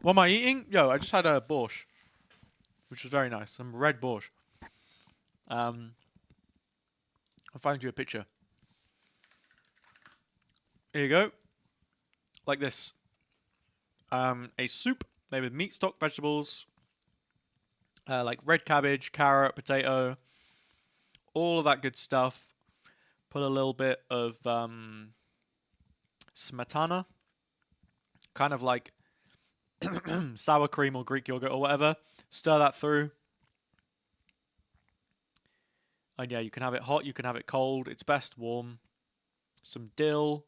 What am I eating? Yo, I just had a borscht, which was very nice. Some red borscht. I'll find you a picture. Here you go. Like this. A soup made with meat stock, vegetables, like red cabbage, carrot, potato, all of that good stuff. Put a little bit of smetana, kind of like sour cream or Greek yogurt or whatever. Stir that through. And yeah, you can have it hot, you can have it cold. It's best warm. Some dill,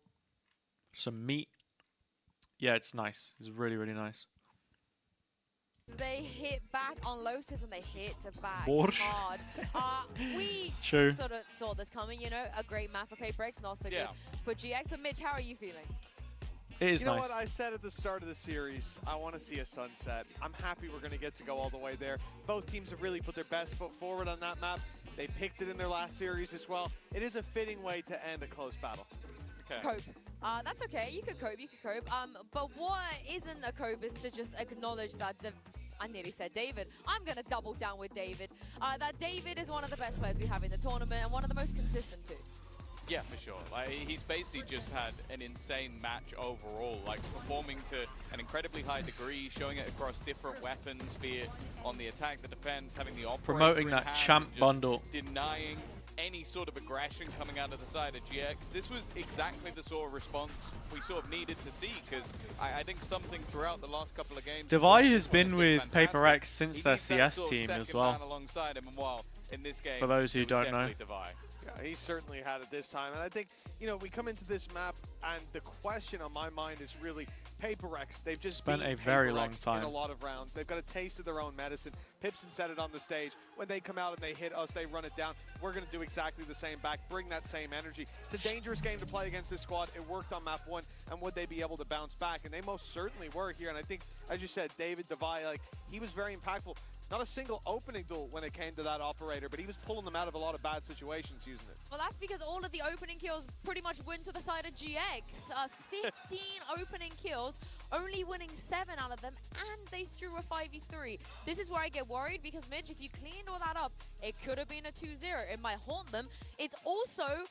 some meat. Yeah, it's nice. It's really, really nice. They hit back on Lotus and they hit back Borscht. hard. We True. sort of saw this coming, you know, a great map for PRX, not so good for GX. But Mitch, how are you feeling? It is you know nice. what I said at the start of the series? I want to see a sunset. I'm happy we're going to get to go all the way there. Both teams have really put their best foot forward on that map. They picked it in their last series as well. It is a fitting way to end a close battle. Okay. Cope. That's okay. You could cope. You could cope. But what isn't a cope is to just acknowledge that. I nearly said David. I'm going to double down with David. That David is one of the best players we have in the tournament and one of the most consistent too. Yeah, for sure. Like, he's basically just had an insane match overall, like performing to an incredibly high degree, showing it across different weapons, be it on the attack, the defense, having the operator Promoting in that hand, champ just bundle. denying any sort of aggression coming out of the side of GX. This was exactly the sort of response we sort of needed to see, because I think something throughout the last couple of games... Devi has been with PRX since He their needs that CS sort of team as second well. man alongside him, and while in this game, For those who it was don't know. definitely Devi. Yeah, he certainly had it this time. And I think, you know, we come into this map, and the question on my mind is really PRX. They've just Spent beat a very PRX long time. in a lot of rounds. They've got a taste of their own medicine. Pipson said it on the stage. When they come out and they hit us, they run it down. We're going to do exactly the same back, bring that same energy. It's a dangerous game to play against this squad. It worked on map 1, and would they be able to bounce back? And they most certainly were here. And I think, as you said, David Devi, like, he was very impactful. Not a single opening duel when it came to that operator, but he was pulling them out of a lot of bad situations using it. Well, that's because all of the opening kills pretty much went to the side of GX. 15 opening kills only winning 7 out of them, and they threw a 5v3. This is where I get worried because, Midge, if you cleaned all that up, it could have been a 2-0. It might haunt them. It's also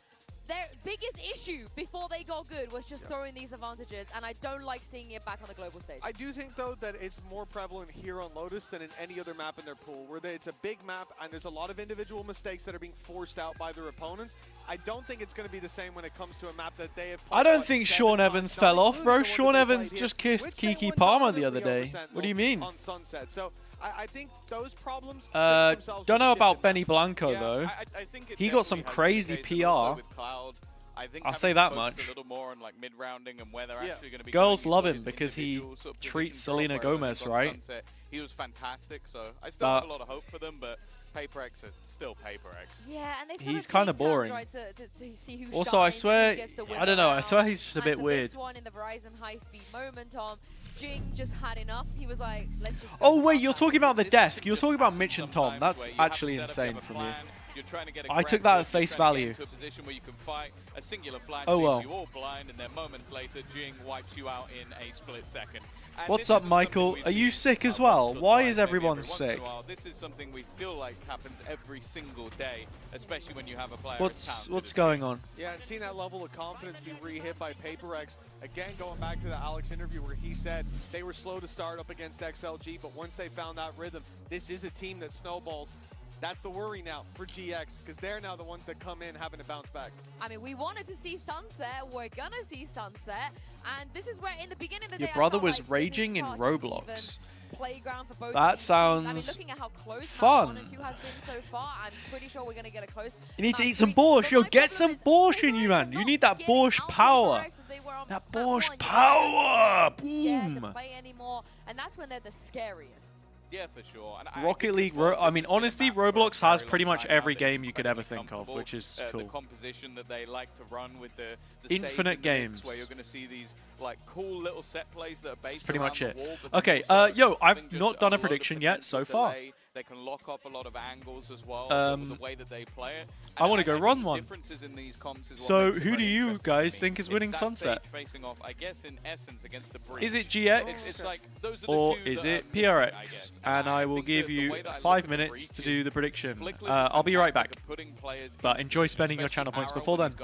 their biggest issue before they got good was just throwing these advantages, and I don't like seeing it back on the global stage. I do think, though, that it's more prevalent here on Lotus than in any other map in their pool, where it's a big map and there's a lot of individual mistakes that are being forced out by their opponents. I don't think it's going to be the same when it comes to a map that they have played. I don't think Sean Evans fell off, bro. Sean Evans just kissed Kiki Palmer the other day. What do you mean? On Sunset. So I think those problems don't know about Benny Blanco, though. I think He got some crazy PR. I'll say that much. A little more on like mid-rounding and where they're actually going to be. Girls love him because he treats Selena Gomez right. Sunset, he was fantastic, so I still have a lot of hope for them, but PRX are still PRX. Yeah, and they he's kind of boring. Right, to see who also, I shines swear, and who gets the win I don't know. I around. swear he's just a bit And weird. This one in the Verizon high-speed moment, Jing just had enough. He was like, let's just. Oh wait, you're talking about the desk. You're talking about Mitch and Tom. That's actually insane from you. I took that at face value. A singular flash oh well. You all blind, and then moments later, Jing wipes you out in a split second. And what's up, Michael? Are you sick as well? Why is everyone sick? This is something we feel like happens every single day, especially when you have a player. What's going on? Yeah, and seeing that level of confidence be re-hit by PRX. Again, going back to the Alex interview where he said they were slow to start up against XLG, but once they found that rhythm, this is a team that snowballs. That's the worry now for GX, because they're now the ones that come in having to bounce back. I mean, we wanted to see Sunset. We're going to see Sunset. And this is where, in the beginning of the day, Your brother was like raging in Roblox. Playground for both that sounds I mean, looking at how close fun. 1 and 2 has been so far, I'm pretty sure we're going to get a close. You need to eat some borscht. Yo, get some borscht in you, man. You need that borscht power. That borscht power. Boom. To play anymore, and that's when they're the scariest. Yeah, for sure. And Rocket League, I mean, honestly, Roblox has pretty much every game you could ever think of, which is cool. The composition that they like to run with the infinite games, where you're going to see these like cool little set plays that are based. That's pretty much it. Wall, okay, yo, I've not done a prediction yet so far. They can lock off a lot of angles as well. The way that they play it. I want to go run one. Differences in these comps is so who do you guys think is winning Sunset? Facing off, I guess, in essence, against the Breach. Is it GX it's like, those are the or two is that it PRX? And I will give you 5 minutes to do the prediction. I'll be right back. But enjoy spending your channel points before then,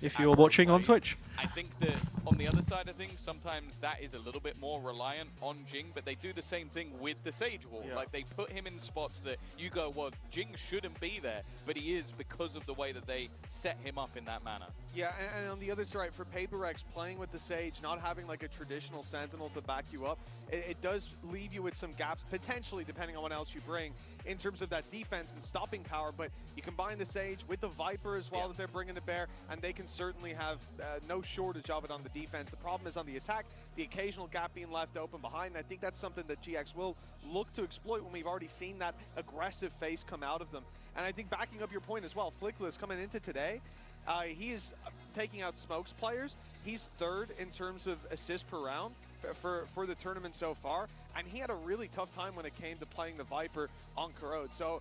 if you're watching on Twitch. I think that on the other side of things, sometimes that is a little bit more reliant on Jing, but they do the same thing with the Sage Wall. Yeah. Like, they put him in spots that you go, well, Jing shouldn't be there, but he is because of the way that they set him up in that manner. Yeah, and on the other side, for PRX, playing with the Sage, not having like a traditional Sentinel to back you up, it does leave you with some gaps, potentially, depending on what else you bring, in terms of that defense and stopping power, but you combine the Sage with the Viper as well that they're bringing to bear, and they can certainly have no shortage of it on the defense. The problem is on the attack, the occasional gap being left open behind, and I think that's something that GX will look to exploit when we've already seen that aggressive face come out of them. And I think backing up your point as well, Flickless coming into today, he is taking out Smokes players. He's 3rd in terms of assists per round for the tournament so far, and he had a really tough time when it came to playing the Viper on Corrode. So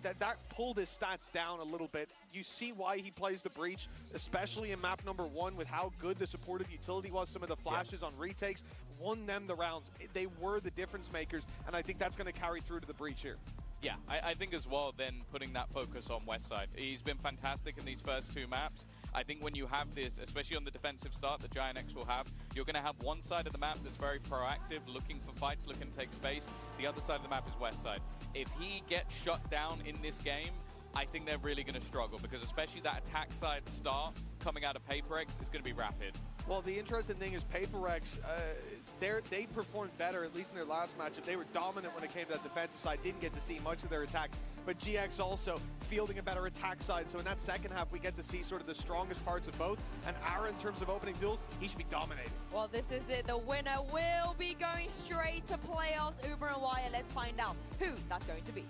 that pulled his stats down a little bit. You see why he plays the Breach, especially in map number 1 with how good the supportive utility was. Some of the flashes on retakes won them the rounds. They were the difference makers, and I think that's going to carry through to the Breach here. Yeah, I think as well, then putting that focus on Westside. He's been fantastic in these first 2 maps. I think when you have this, especially on the defensive start that GiantX will have, you're going to have one side of the map that's very proactive, looking for fights, looking to take space. The other side of the map is Westside. If he gets shut down in this game, I think they're really going to struggle, because especially that attack side start coming out of PRX is going to be rapid. Well, the interesting thing is PRX, they performed better, at least in their last matchup. They were dominant when it came to that defensive side, didn't get to see much of their attack. But GX also fielding a better attack side. So in that second half, we get to see sort of the strongest parts of both. And Ara, in terms of opening duels, he should be dominating. Well, this is it. The winner will be going straight to playoffs. Uber and Wire, let's find out who that's going to be.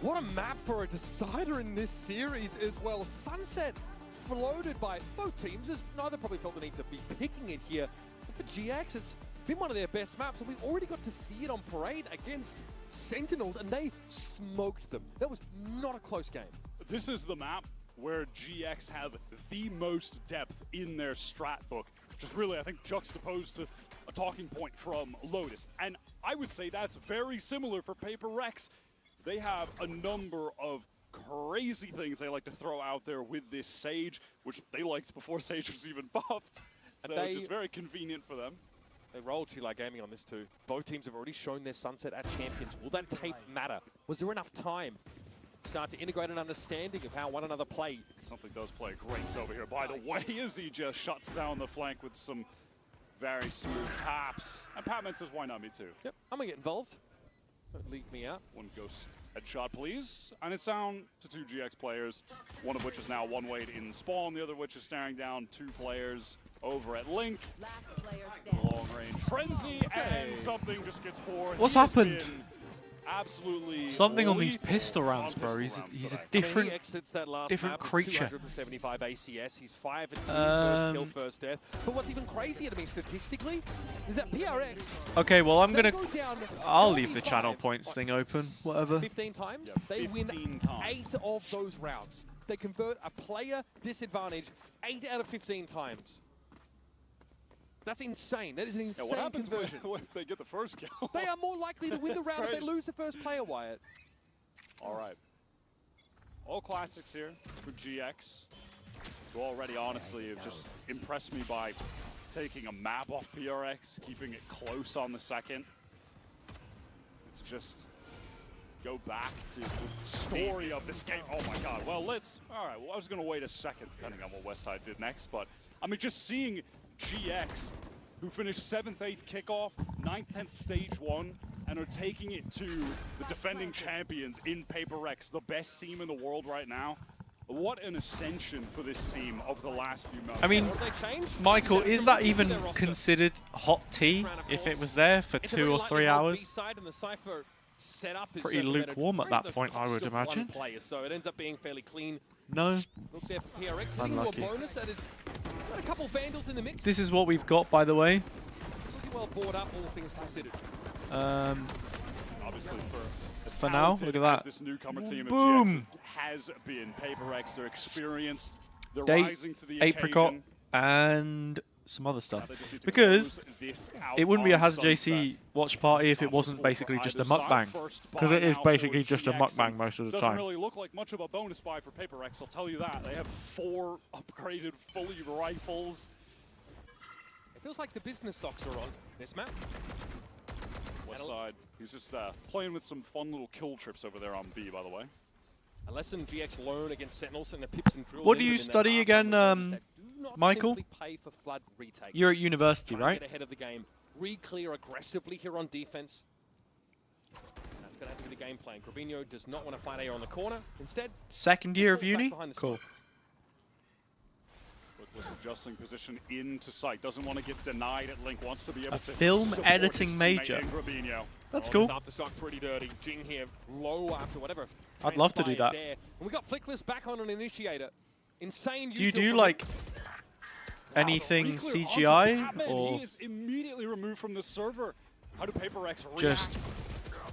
What a map for a decider in this series as well. Sunset floated by both teams, as neither probably felt the need to be picking it here. But for GX, it's been one of their best maps, and we already got to see it on Parade against Sentinels, and they smoked them. That was not a close game. This is the map where GX have the most depth in their strat book. which is really, I think, juxtaposed to a talking point from Lotus. And I would say that's very similar for PRX. They have a number of crazy things they like to throw out there with this Sage, which they liked before Sage was even buffed. So it's very convenient for them. They rolled Chile Gaming on this too. Both teams have already shown their sunset at Champions. Will that tape matter? Was there enough time to start to integrate an understanding of how one another play? Something does play great over here, by the way, as he just shuts down the flank with some very smooth taps. And Patman says, why not me too? Yep, I'm gonna get involved. Don't leave me out. One ghost headshot, please. And it's down to 2 GX players, one of which is now one way in spawn, the other of which is staring down 2 players over at Link. Long range frenzy, and something just gets poured. What's happened? Absolutely. Something on these pistol rounds, bro. He's a different, different creature. 275 ACS. He's 5 and 2, first kill, first death. But what's even crazier to me statistically is that PRX. Okay, well I'll leave the channel points thing open. Whatever. 15 times. They win 8 of those rounds. They convert a player disadvantage 8 out of 15 times. That's insane. That is an insane what happens conversion. when they get the first kill? They are more likely to win the round if they lose the first player, Wyatt. All right. All classics here for GX, who already, honestly, have just impressed me by taking a map off PRX, keeping it close on the second. To just go back to the story of this game. Oh my god. Well, all right, well, I was going to wait a second, depending on what Westside did next, but I mean, just seeing GX, who finished 7th, 8th kickoff, 9th, 10th stage 1, and are taking it to the defending champions in PRX, the best team in the world right now. What an ascension for this team over the last few months. I mean, Michael, is that even considered hot tea if it was there for 2 or 3 hours? Pretty lukewarm at that point, I would imagine. So it ends up being fairly clean. No. Look there for PRX, Unlucky. a bonus that is got a couple vandals in the mix. This is what we've got, by the way. Looking well brought up, all things considered. Obviously, for now, look at that. This newcomer team Boom. Of GX has been PRX. They're experienced. They're Date, rising to the apricot, occasion. and some other stuff. Because it wouldn't be a HazzaJC watch party if it wasn't basically just a mukbang. Because it is basically just a mukbang most of the time. Doesn't really look like much of a bonus buy for PRX, I'll tell you that. They have 4 upgraded fully rifles. It feels like the business socks are on this map. Westside, he's just playing with some fun little kill trips over there on B, by the way. A lesson GX learn against Sentinels and the pips and drills. What do you study again, Michael? You're at university, right? Get ahead of the game. Re-clear aggressively here on defense. That's going to have to be the game plan. Grabinho does not want to fight A on the corner. Instead, second year of uni? Cool. Was adjusting position into sight. Doesn't want to get denied at Link. Wants to be able to film editing major. That's cool. Aftershock pretty dirty. Jing here low after whatever. I'd love to do that. There. And we got Flickless back on an initiator. Insane. Do you do like anything CGI or he is immediately removed from the server? How do PRX react? Just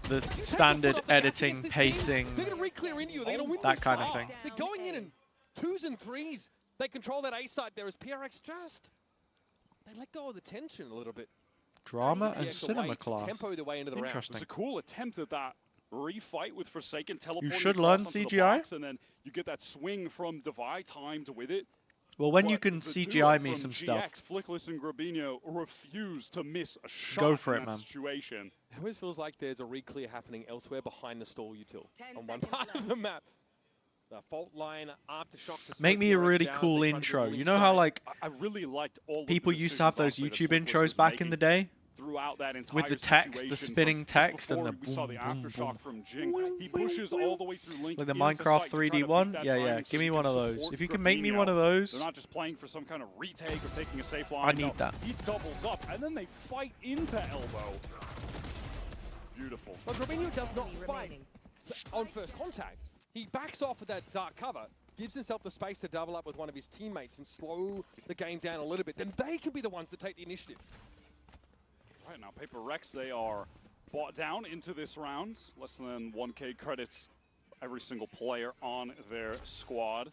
the standard editing, pacing, They're going to re-clear into you. They're going to win that kind of thing. They're going in 2s and 3s. They control that A side there as PRX just, they let go of the tension a little bit. Drama and cinema class. Tempo their way into the round. Interesting. It's a cool attempt at that refight with Forsaken teleporting. You should learn across onto the CGI. box, and then you get that swing from Devi timed with it. Well, when But you can the CGI duo me from some GX, stuff, Flickless and Grabinho refuse to miss a shot Go for in it, that man. situation. It always feels like there's a re-clear happening elsewhere behind the stall util on one part of the map. The fault line, aftershock to make me a really cool intro. You know how like I really liked all people used to have those YouTube intros back in the day? Throughout that entire With the text, the spinning text, and the we saw the boom, boom, aftershock boom. from Jing. He pushes all the way through Link Like the into Minecraft sight to try to 3D beat one? that Yeah, timing yeah. so Give me he one can of those. support If you can make me Grabinho. one of those. They're not just playing for some kind of retake or taking a safe line. I need that. He doubles up, and then they fight into elbow. Beautiful. But Grabinho does not fight on first contact. He backs off with that dark cover, gives himself the space to double up with one of his teammates and slow the game down a little bit. Then they can be the ones that take the initiative. Right now, PRX, they are bought down into this round. Less than 1K credits every single player on their squad.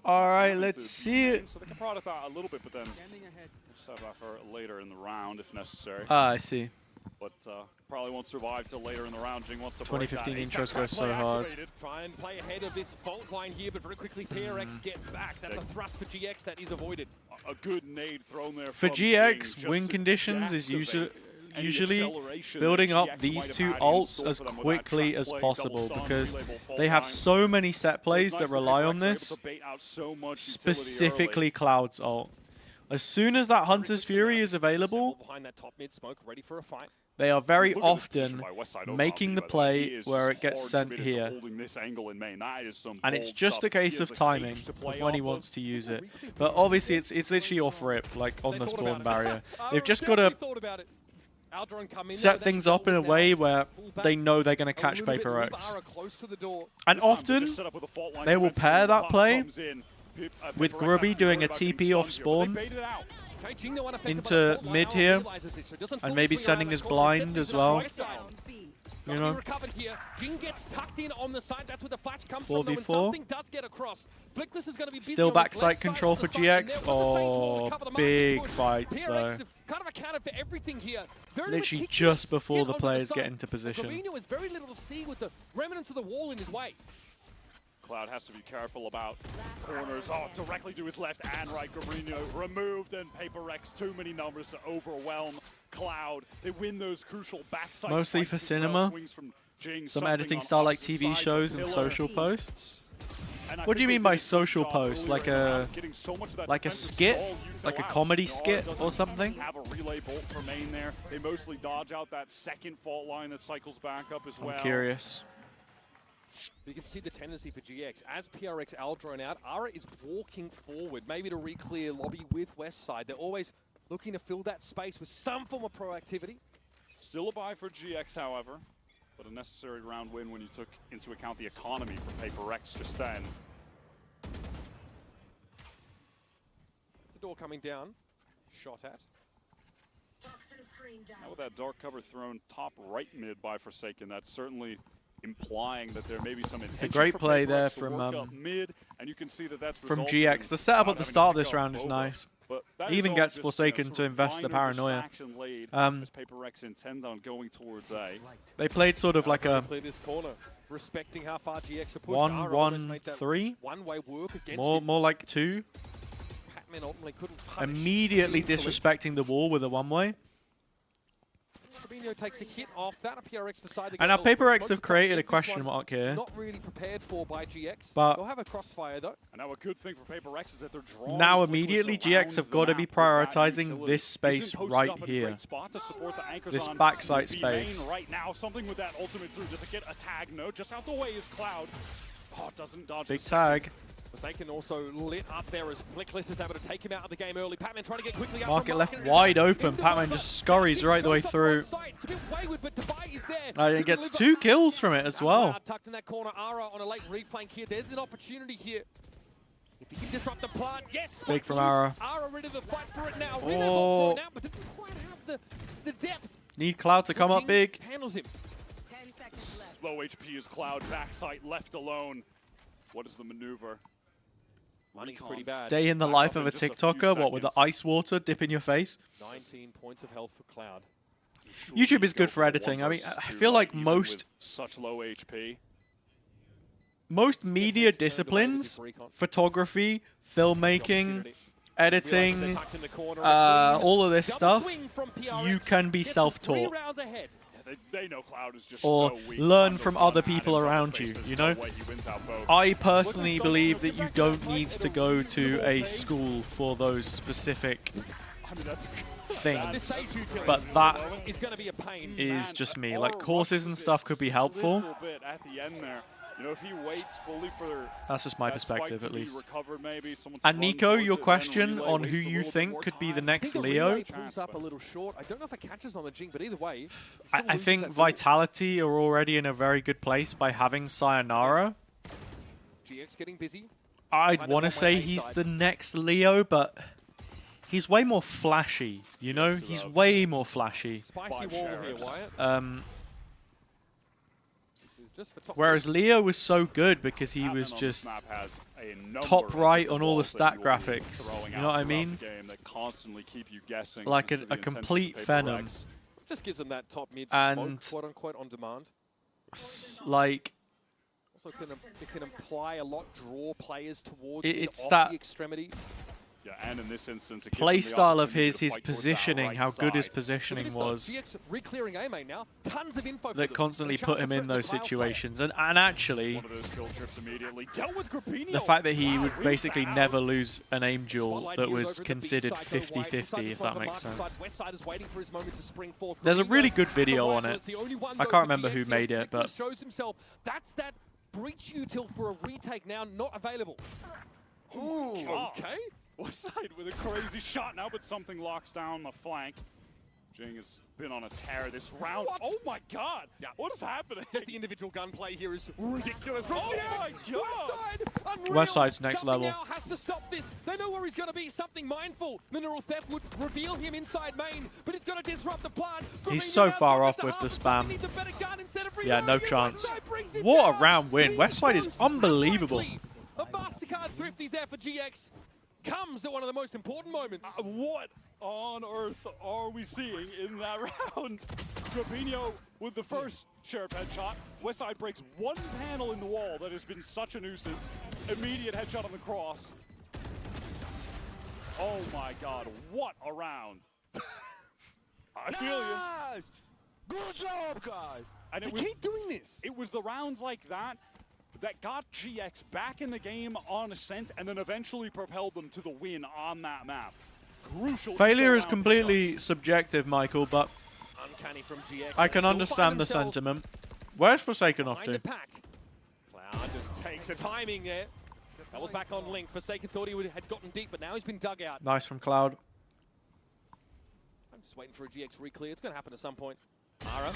All right, let's see it. So they can product that a little bit, but then just have that for later in the round if necessary. Ah, I see. But probably won't survive till later in the round. Jing wants to 2015 break that. intros go so hard. Try and play ahead of this fault line here, but very quickly PRX get back. That's a thrust for GX that is avoided. A good nade thrown there For from GX, Jing, win conditions is usually building up these two ults as quickly as possible because they have so many set plays that rely on this, specifically Cloud's ult. As soon as that Hunter's Fury is available, they are very often making the play where it gets sent here. And it's just a case of timing of when he wants to use it. But obviously it's literally off rip, like on the spawn barrier. They've just got to set things up in a way where they know they're going to catch PRX. And often, they will pair that play with Grubby doing a TP off spawn into mid here, and maybe sending his blind as well. You know, 4v4. Still backside control for GX. Oh, big fights though. Literally just before the players get into position. Cloud has to be careful about corners. Oh, directly to his left and right. Gabrino removed, and PRX too many numbers to overwhelm Cloud. They win those crucial backside. Mostly for cinema. Some editing style like TV shows and social posts. What do you mean by social post? Like a skit? Like a comedy skit or something? Have a relay bolt for main there. They mostly dodge out that second fault line that cycles back up as well. I'm curious. You can see the tendency for GX. As PRX Aldrone out, Ara is walking forward, maybe to re-clear lobby with Westside. They're always looking to fill that space with some form of proactivity. Still a buy for GX, however, but a necessary round win when you took into account the economy for PRX just then. The door coming down, shot at. Now with that dark cover thrown top right mid by Forsaken, that's certainly implying that there may be some intention. It's a great play there from mid, and you can see that that's from GX. The setup at the start of this round is nice. He even gets Forsaken to invest the paranoia. PRX intend on going towards A. They played sort of like a this corner, respecting how far GX are pushed. 1-1-3. One-way work against more like 2. Immediately disrespecting the wall with a one-way. Takes a hit off that. PRX decided to and now PRX have created a question mark here. Not really prepared for by GX. But they'll have a crossfire though. And now a good thing for PRX is that they're drawing. Now immediately GX have got to be prioritizing this space right here. This backside space. Right now, something with that ultimate through. Does it get a tag? No, just out the way is Cloud. Oh, doesn't dodge. Big tag. Forsaken also lit up there as Flickless is able to take him out of the game early. Patman trying to get quickly out. Market left wide open. Patman just scurries right the way through. It gets 2 kills from it as well. Tucked in that corner. Ara on a late reflank here. There's an opportunity here. If he can disrupt the plant, yes. Big from Ara. Ara ready to fight for it now. Oh. Out, but didn't quite have the depth. Need Cloud to come up big. Handles him. 10 seconds left. Low HP is Cloud. Backside left alone. What is the maneuver? Money's pretty bad. Day in the life of a TikToker, what with the ice water dip in your face. 19 points of health for Cloud. YouTube is good for editing. I mean, I feel like most such low HP. Most media disciplines, photography, filmmaking, editing, all of this stuff, you can be self-taught. They know Cloud is just or so weak. learn from other people around you, you know? I personally believe that you don't need to go to a school for those specific things, but that is just me. Like, courses and stuff could be helpful. You know, if he waits fully for that's just my perspective, at least. Maybe, and Nico, your question on who you think could be the next Leo? Up a little short. I don't know if it catches on the Jing, but either way, I think Vitality are already in a very good place by having Sayonara. GX getting busy. I'd want to say he's the next Leo, but he's way more flashy, you know? He's way more flashy. Spicy wall here, Wyatt. Whereas Leo was so good because he was just top right on all the stat graphics. You know what I mean? Like a complete phenom. Just gives them that top mid and smoke, quote unquote, on demand. Like, also it can imply a lot, draw players towards it's the extremities. Yeah, and in this instance, it play style of his positioning, how good his positioning was, that constantly put him in those situations. And actually, the fact that he would basically never lose an aim duel that was considered 50-50, if that makes sense. There's a really good video on it. I can't remember who made it, but that's that breach util for a retake now not available. Okay. Westside with a crazy shot now, but something locks down the flank. Jing has been on a tear this round. What? Oh my god! Yeah. What is happening? Just the individual gunplay here is ridiculous. Oh my god! Westside's next level. Now has to stop this. They know where he's going to be. Something mindful. Mineral Theft would reveal him inside main, but it's going to disrupt the plan. He's so far off with the spam. Yeah, no chance. What a round win. Westside is unbelievable. A MasterCard Thrifty's there for GX. Comes at one of the most important moments. What on earth are we seeing in that round? Trapinho with the first Sheriff headshot. Westside breaks one panel in the wall that has been such a nuisance. Immediate headshot on the cross. Oh my god, what a round. I feel you. Good job, guys. And they keep doing this. It was the rounds like that that got GX back in the game on Ascent and then eventually propelled them to the win on that map. Crucial. Failure is completely subjective, Michael, but uncanny from GX. I can understand the sentiment. Where's Forsaken off to? Cloud just takes the timing there. That was back on Link. Forsaken thought he had gotten deep, but now he's been dug out. Nice from Cloud. I'm just waiting for a GX reclear. It's going to happen at some point. Ara.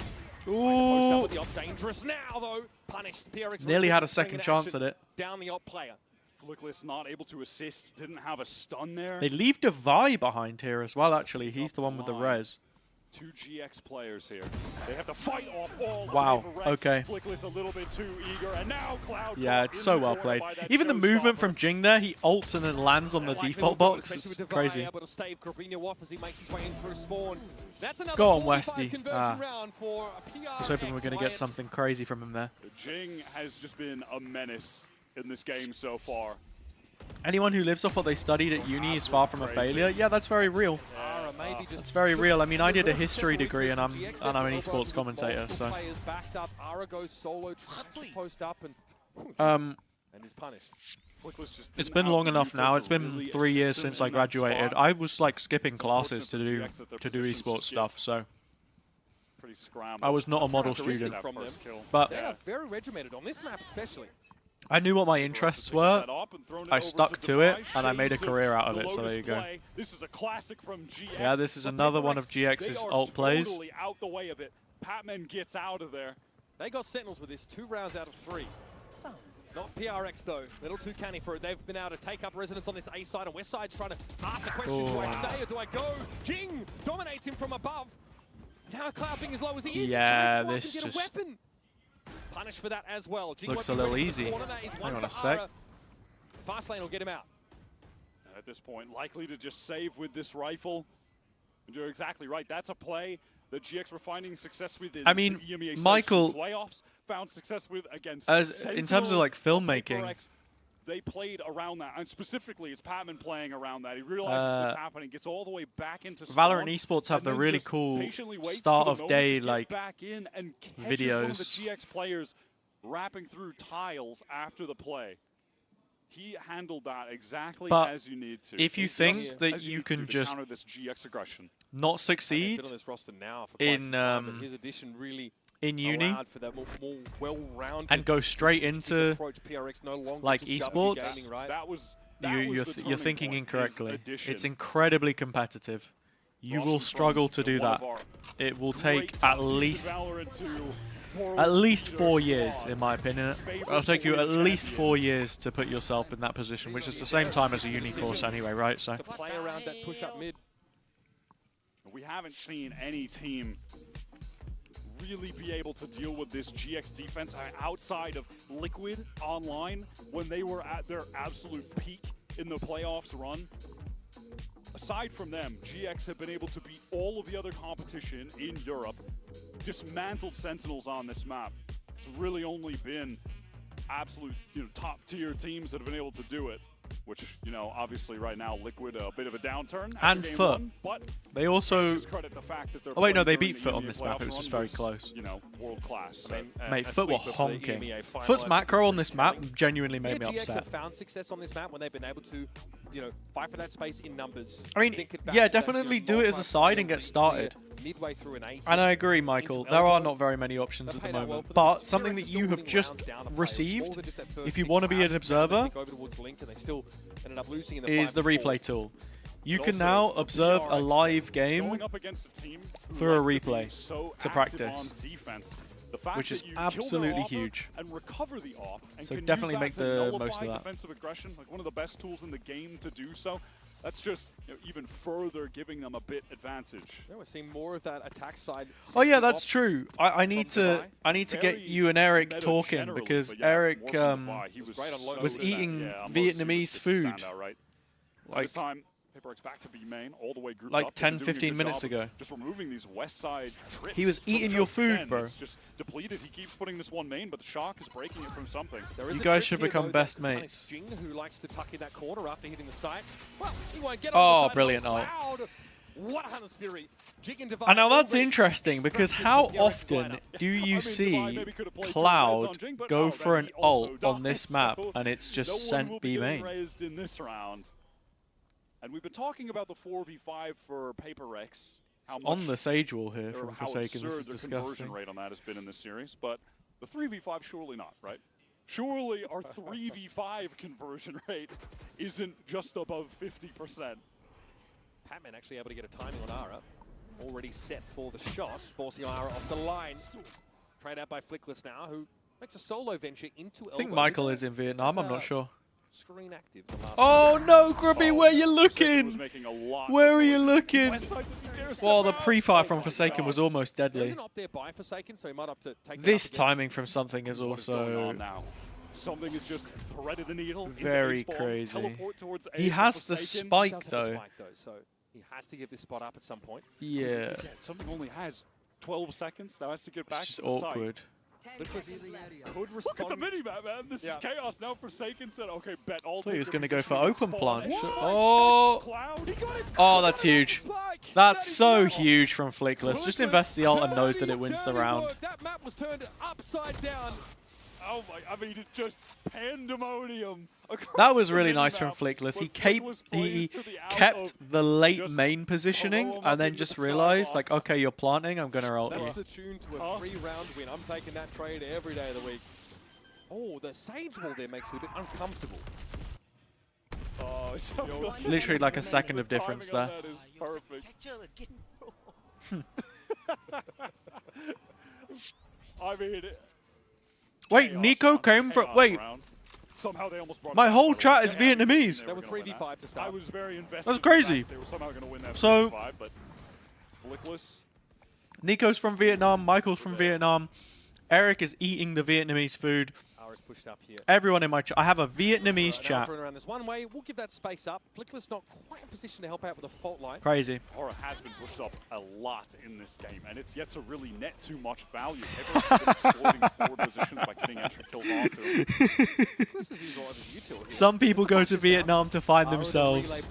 Ooh. With the op dangerous now, though. Punished. PRX nearly had a second chance at it. Down the op player. Flickless not able to assist. Didn't have a stun there. They leave Devi behind here as well, actually. He's the one with the res. Two GX players here. They have to fight off all the wow, okay. Flickless a little bit too eager, and now Cloud. Yeah, it's so well played. Even the movement from Jing there, he ults and then lands on the default box. It's crazy. Go on, Westy. I was hoping we were going to get something crazy from him there. Jing has just been a menace in this game so far. Anyone who lives off what they studied at uni is far from a failure. Yeah, that's very real. That's very real. I mean, I did a history degree, and I'm an esports commentator, so. It's been long enough now. It's been 3 years since I graduated. I was like skipping classes to do esports stuff, so. I was not a model student, but they are very regimented on this map, especially. I knew what my interests were, I stuck to it, and I made a career out of it, so there you go. This is a classic from GX. Yeah, this is another one of GX's alt plays. Totally out the way of it. Patman gets out of there. They got Sentinels with this 2 rounds out of 3. Not PRX though, a little too canny for it. They've been able to take up resonance on this A side, and West Side's trying to ask the question, do I stay or do I go? Jing dominates him from above. Now Cloud being as low as he is. Yeah, this just... weapon. Punish for that as well. Looks a little easy. Hang on a sec. Fast lane will get him out. At this point, likely to just save with this rifle. And you're exactly right. That's a play that GX were finding success with in the EMEA Michael, playoffs. Found success with against in terms of like filmmaking. They played around that, and specifically it's Patman playing around that. He realizes what's happening, gets all the way back into spawn, Valorant esports have the really cool start of day like back in and videos. One of the GX players wrapping through tiles after the play. He handled that exactly as you need to. If you think that you can just this GX aggression, not succeed in uni and go straight into like esports, you're thinking incorrectly. It's incredibly competitive. You will struggle to do that. It will take at least 4 years, in my opinion. It'll take you at least 4 years to put yourself in that position, which is the same time as a uni course anyway, right? So. Play around that push up mid. We haven't seen any team really be able to deal with this GX defense outside of Liquid online when they were at their absolute peak in the playoffs run. Aside from them, GX have been able to beat all of the other competition in Europe, dismantled Sentinels on this map. It's really only been absolute, top tier teams that have been able to do it. Which, obviously right now Liquid a bit of a downturn. And Foot. But they also. Discredit the fact that Oh wait, no, they beat Foot on this map. It was just very close. World class. Mate, Foot were honking. Foot's macro on this map genuinely made me upset. GX have found success on this map when they've been able to, fight for that space in numbers. I mean, yeah, definitely do it as a side and get started. Midway through an 8. And I agree, Michael. There are not very many options at the moment. But something that you have just received, if you want to be an observer, is the replay tool. You can now observe a live game through a replay to practice, which is absolutely huge. So definitely make the most of that. Defensive aggression, like one of the best tools in the game to do so. That's just even further giving them a bit advantage. Yeah, we're seeing more of that attack side. Oh yeah, that's true. I need to get you and Eric talking because Eric was eating Vietnamese food. Like this time, PRX back to B main, all the way grouped like up. 10-15 minutes ago. Just removing these west side trips. He was eating your food, bro. It's just depleted. He keeps putting this one main, but the shock is breaking it from something. You guys should become best mates. Jing, who likes to tuck in that corner after hitting the site. Well, he won't get on the side. Brilliant ult. What Hunter's Fury. And now that's interesting because how often do you see Cloud go for an ult on this map and it's just sent B main? In this round. And we've been talking about the 4v5 for PRX. On the Sage wall here from Forsaken, this is disgusting. Conversion rate on that has been in this series, but the 3v5 surely not, right? Surely our 3v5 conversion rate isn't just above 50%. Patman actually able to get a timing on Ara. Already set for the shot, forcing Ara off the line. Trade out by Flickless now, who makes a solo venture into Elbow. I think Michael is in Vietnam, I'm not sure. Screen active. Oh no, Grubby, where you looking? Where are you looking? Well, the pre-fire from Forsaken was almost deadly. This timing from something is also something is just threaded the needle. Very crazy. He has the spike though. So he has to give this spot up at some point. Yeah. Something only has 12 seconds. Now has to get back to the the awkward. Site. Look at the mini-map, man. This is chaos. Now Forsaken said, okay, bet all. I thought he was going to go for open plunge. Oh, that's huge. That's so huge from Flickless. Just invests the ult and knows that it wins the round. That map was turned upside down. Oh my, I mean, it's just pandemonium. That was really nice from Flickless. He kept the late main positioning and then just realized, like, okay, you're planting, I'm going to ult you. That's the tune to a 3-round win. I'm taking that trade every day of the week. Oh, the Sage wall there makes it a bit uncomfortable. Oh, so literally like a second of difference there. That is perfect. I mean... Wait, Nico came from... Wait. Somehow they almost brought my whole chat is Vietnamese. There were 3v5 to start. I was very invested. That's crazy. They were somehow going to win that so, 3v5, but Flickless. Nico's from Vietnam, Michael's from Vietnam. Eric is eating the Vietnamese food. Pushed up here. Everyone in my chat. I have a Vietnamese chat. Around this one way. We'll give that space up. Flickless not quite in position to help out with a fault line. Crazy. Aura has been pushed up a lot in this game, and it's yet to really net too much value. Everyone's been exploiting forward positions by getting extra kills onto him. Some people go to Vietnam to find themselves.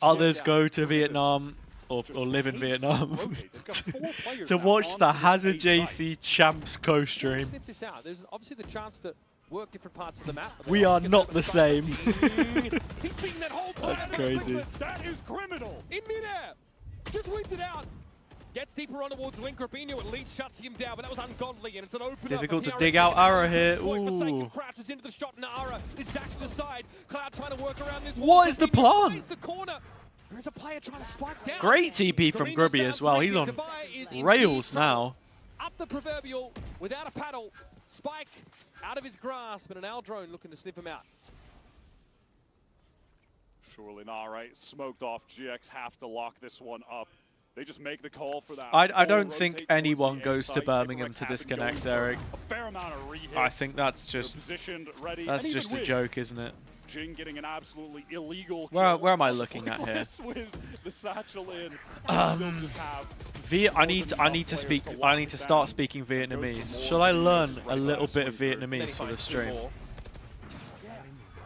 Others go to Vietnam or live in Vietnam to watch the HazzaJC Champs co-stream. There's obviously the chance to work different parts of the map. We are not the same. He's seen that whole That's crazy. That is criminal. In midair, just wins it out. Gets deeper on towards Link. Rubinho at least shuts him down, but that was ungodly, and it's an open difficult to dig out Ara here. Ooh. Crouches into the shot, and Ara is dashed aside. Cloud trying to work around this. What is the plan? There's a player trying to spike down. Great TP from Grubby as well. He's on rails now. Up the proverbial without a paddle. Spike out of his grasp, and an Aldrone looking to sniff him out. Surely not, right? Smoked off. GX have to lock this one up. They just make the call for that. I don't think anyone goes to Birmingham to disconnect, Eric. A fair amount of re-hits. I think that's just a joke, isn't it? Jing getting an absolutely illegal where am I looking at here? With the satchel in. I need to start speaking Vietnamese. Shall I learn a little bit of Vietnamese for the stream?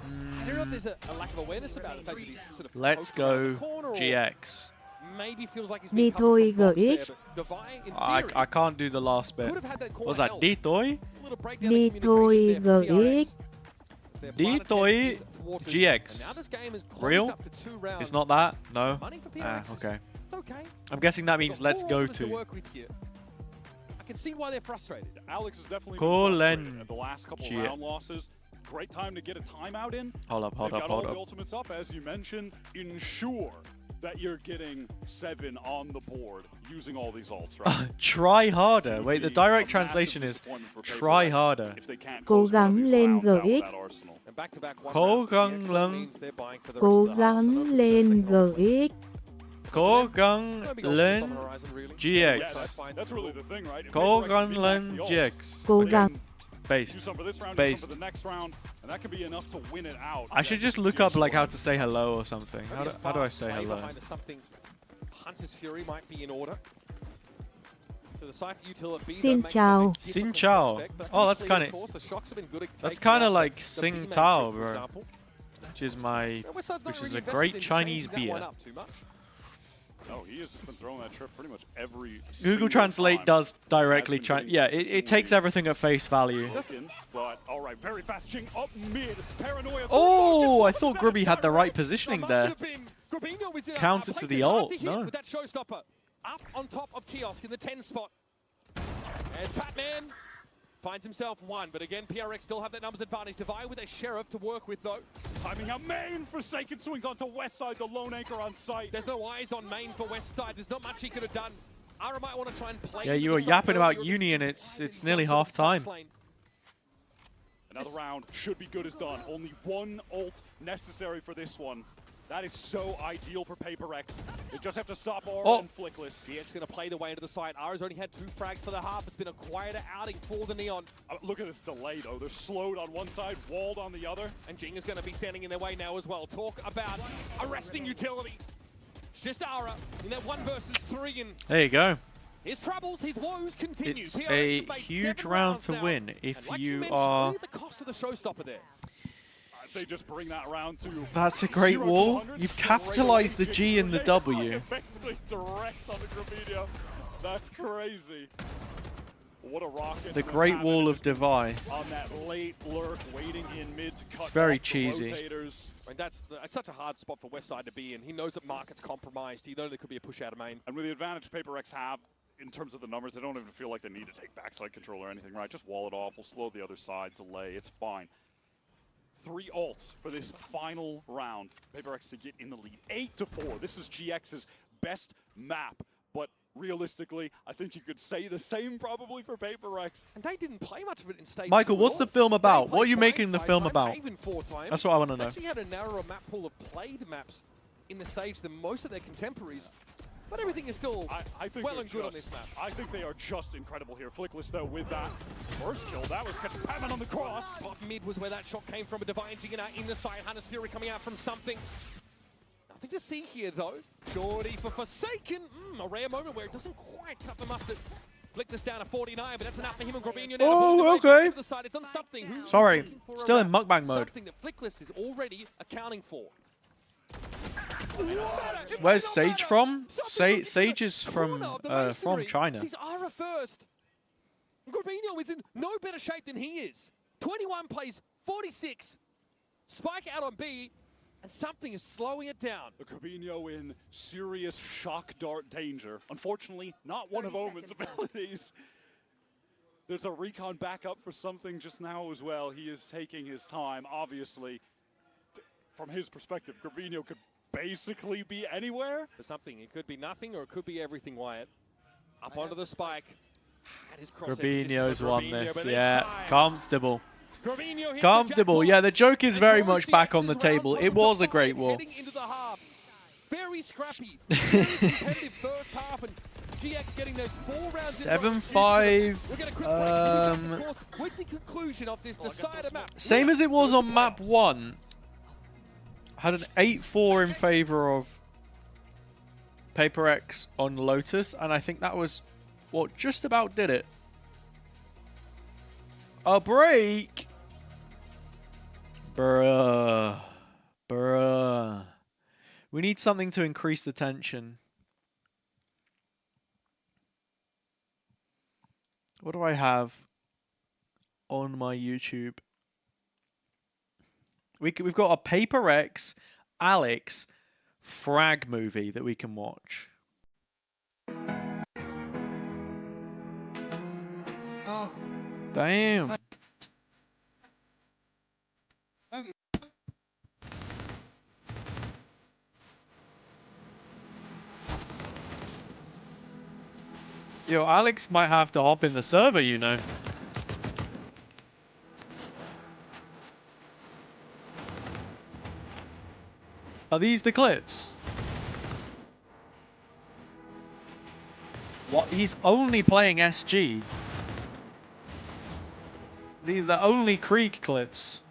I don't know if there's a lack of awareness about the fact that he's sort of Let's go GX. Maybe feels like he's Đi been covered thôi from the box GX. there, but Devi, in theory, I can't do the last bit. What was that? Đi thôi? Đi thôi GX. Đi thôi GX. Real? It's not that? No? Okay. I'm guessing that means let's go to. I can see why they're frustrated. Alex has definitely been frustrated at the last couple GX. round losses. Great time to get a timeout in. Hold up. They've got all the ultimates up, as you mentioned. Ensure that you're getting 7 on the board using all these ults, right? Try harder. Wait, the direct translation is try harder. Cố gắng lên GX. Cố gắng lên. Cố gắng lên GX. Cố gắng lên GX. That's really the thing, right? Cố gắng lên GX. Cố gắng. Based. Based. And that could be enough to win it out. I should just look up like how to say hello or something. How do I say hello? Hunter's Fury might be in order. So the Cypher util at B Xin chào. Xin chào. Oh, that's kind of like Sing Tao, bro. Which is a great Chinese beer. Oh, he has just been throwing that trip pretty much every Google Translate does directly yeah, it takes everything at face value. But all right, very fast Jing up mid. Paranoia. Oh, I thought Grubby had the right positioning there. Counter to the ult. No. With that showstopper up on top of Kiosk in the 10 spot. There's Patman. Finds himself 1, but again, PRX still have that numbers advantage. Devi with a Sheriff to work with, though. Timing out main. Forsaken swings onto west side. The lone anchor on site. There's no eyes on main for west side. There's not much he could have done. Ara might want to try and play. Yeah, you were yapping about uni, and it's nearly half time. Another round should be good as done. Only 1 ult necessary for this one. That is so ideal for PRX. They just have to stop Aura and Flickless. Yeah, it's going to play the way into the side. Ara's only had 2 frags for the half. It's been a quieter outing for the Neon. Look at this delay, though. They're slowed on one side, walled on the other. And Jing is going to be standing in their way now as well. Talk about arresting utility. It's just Ara in that 1 versus 3. And there you go. His troubles, his woes continue. It's a huge round to win if you are... the cost of the showstopper there. They just bring that round to... That's a great wall. You've capitalized the G and the W. Basically direct on the Grabinho. That's crazy. What a rocket. The Great Wall of Devi. On that late lurk, waiting in mid to cut It's very off the cheesy. rotators. And that's such a hard spot for Westside to be in. He knows that market's compromised. He knows there could be a push out of main. And with the advantage PRX have, in terms of the numbers, they don't even feel like they need to take backside control or anything, right? Just wall it off. We'll slow the other side, delay. It's fine. 3 ults for this final round. PRX to get in the lead. 8-4. This is GX's best map. But realistically, I think you could say the same probably for PRX. And they didn't play much of it in stage. Michael, what's the film about? What are you making the film about? That's what I want to know. Actually had a narrower map pool of played maps in the stage than most of their contemporaries. But everything is still well and good on this map. I think they are just incredible here. Flickless, though, with that first kill. That was catching Patman on the cross. Top mid was where that shot came from. A Divine Jing in the side. Hunter's Fury coming out from something. Nothing to see here, though. Shorty for Forsaken. A rare moment where it doesn't quite cut the mustard. Flick this down to 49, but that's enough for him and Grabinho now. Oh, okay. The side. It's on something. Sorry, still in mukbang mode. Something that Flickless is already accounting for. Where's Sage from? Sage is from China. He's Ara first. Grabinho is in no better shape than he is. 21 plays 46. Spike out on B, and something is slowing it down. The Grabinho in serious shock dart danger. Unfortunately, not one of Omen's abilities. There's a recon backup for something just now as well. He is taking his time, obviously. From his perspective, Grabinho could basically be anywhere. For something, it could be nothing or it could be everything, Wyatt. Up onto the spike. Grabinho's won this, yeah. Comfortable. Comfortable, yeah, the joke is very much back on the table. It was a great war. Very scrappy. Very competitive first first half, and GX getting those 4 rounds. 7-5. We're going to quick break. Of course, with the conclusion of this decider map. Same as it was on map 1. Had an 8-4 in favor of PRX on Lotus, and I think that was what just about did it. A break. Bruh. Bruh. We need something to increase the tension. What do I have on my YouTube? We've got a PRX Alex frag movie that we can watch. Oh. Damn. Yo, Alex might have to hop in the server, you know. Are these the clips? What? He's only playing SG. These are the only Krieg clips.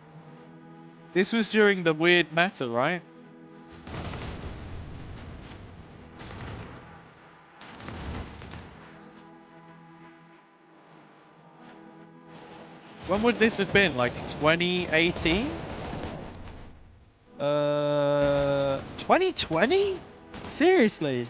This was during the weird meta, right? When would this have been? Like 2018? 2020? Seriously?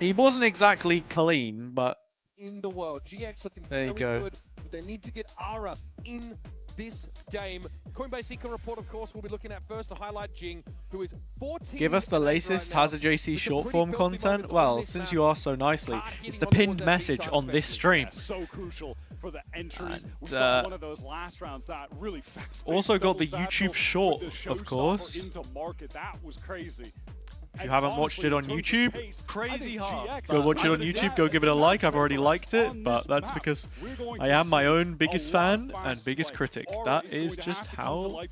He wasn't exactly clean, but In the world, GX looking there you very go. good, but they need to get Ara in this game. Coinbase Econ report, of course, we'll be looking at first to highlight Jing, who is 14. Give us the latest HazzaJC short form content. Well, since you asked so nicely, it's the pinned message on this stream. So crucial for the entries. And, we saw one of those last rounds that really also got the YouTube short, of course. Into market. That was crazy. If you haven't watched it on YouTube, crazy hard. go watch it on YouTube, go give it a like. I've already liked it, but that's because I am my own biggest fan and biggest critic. That is just how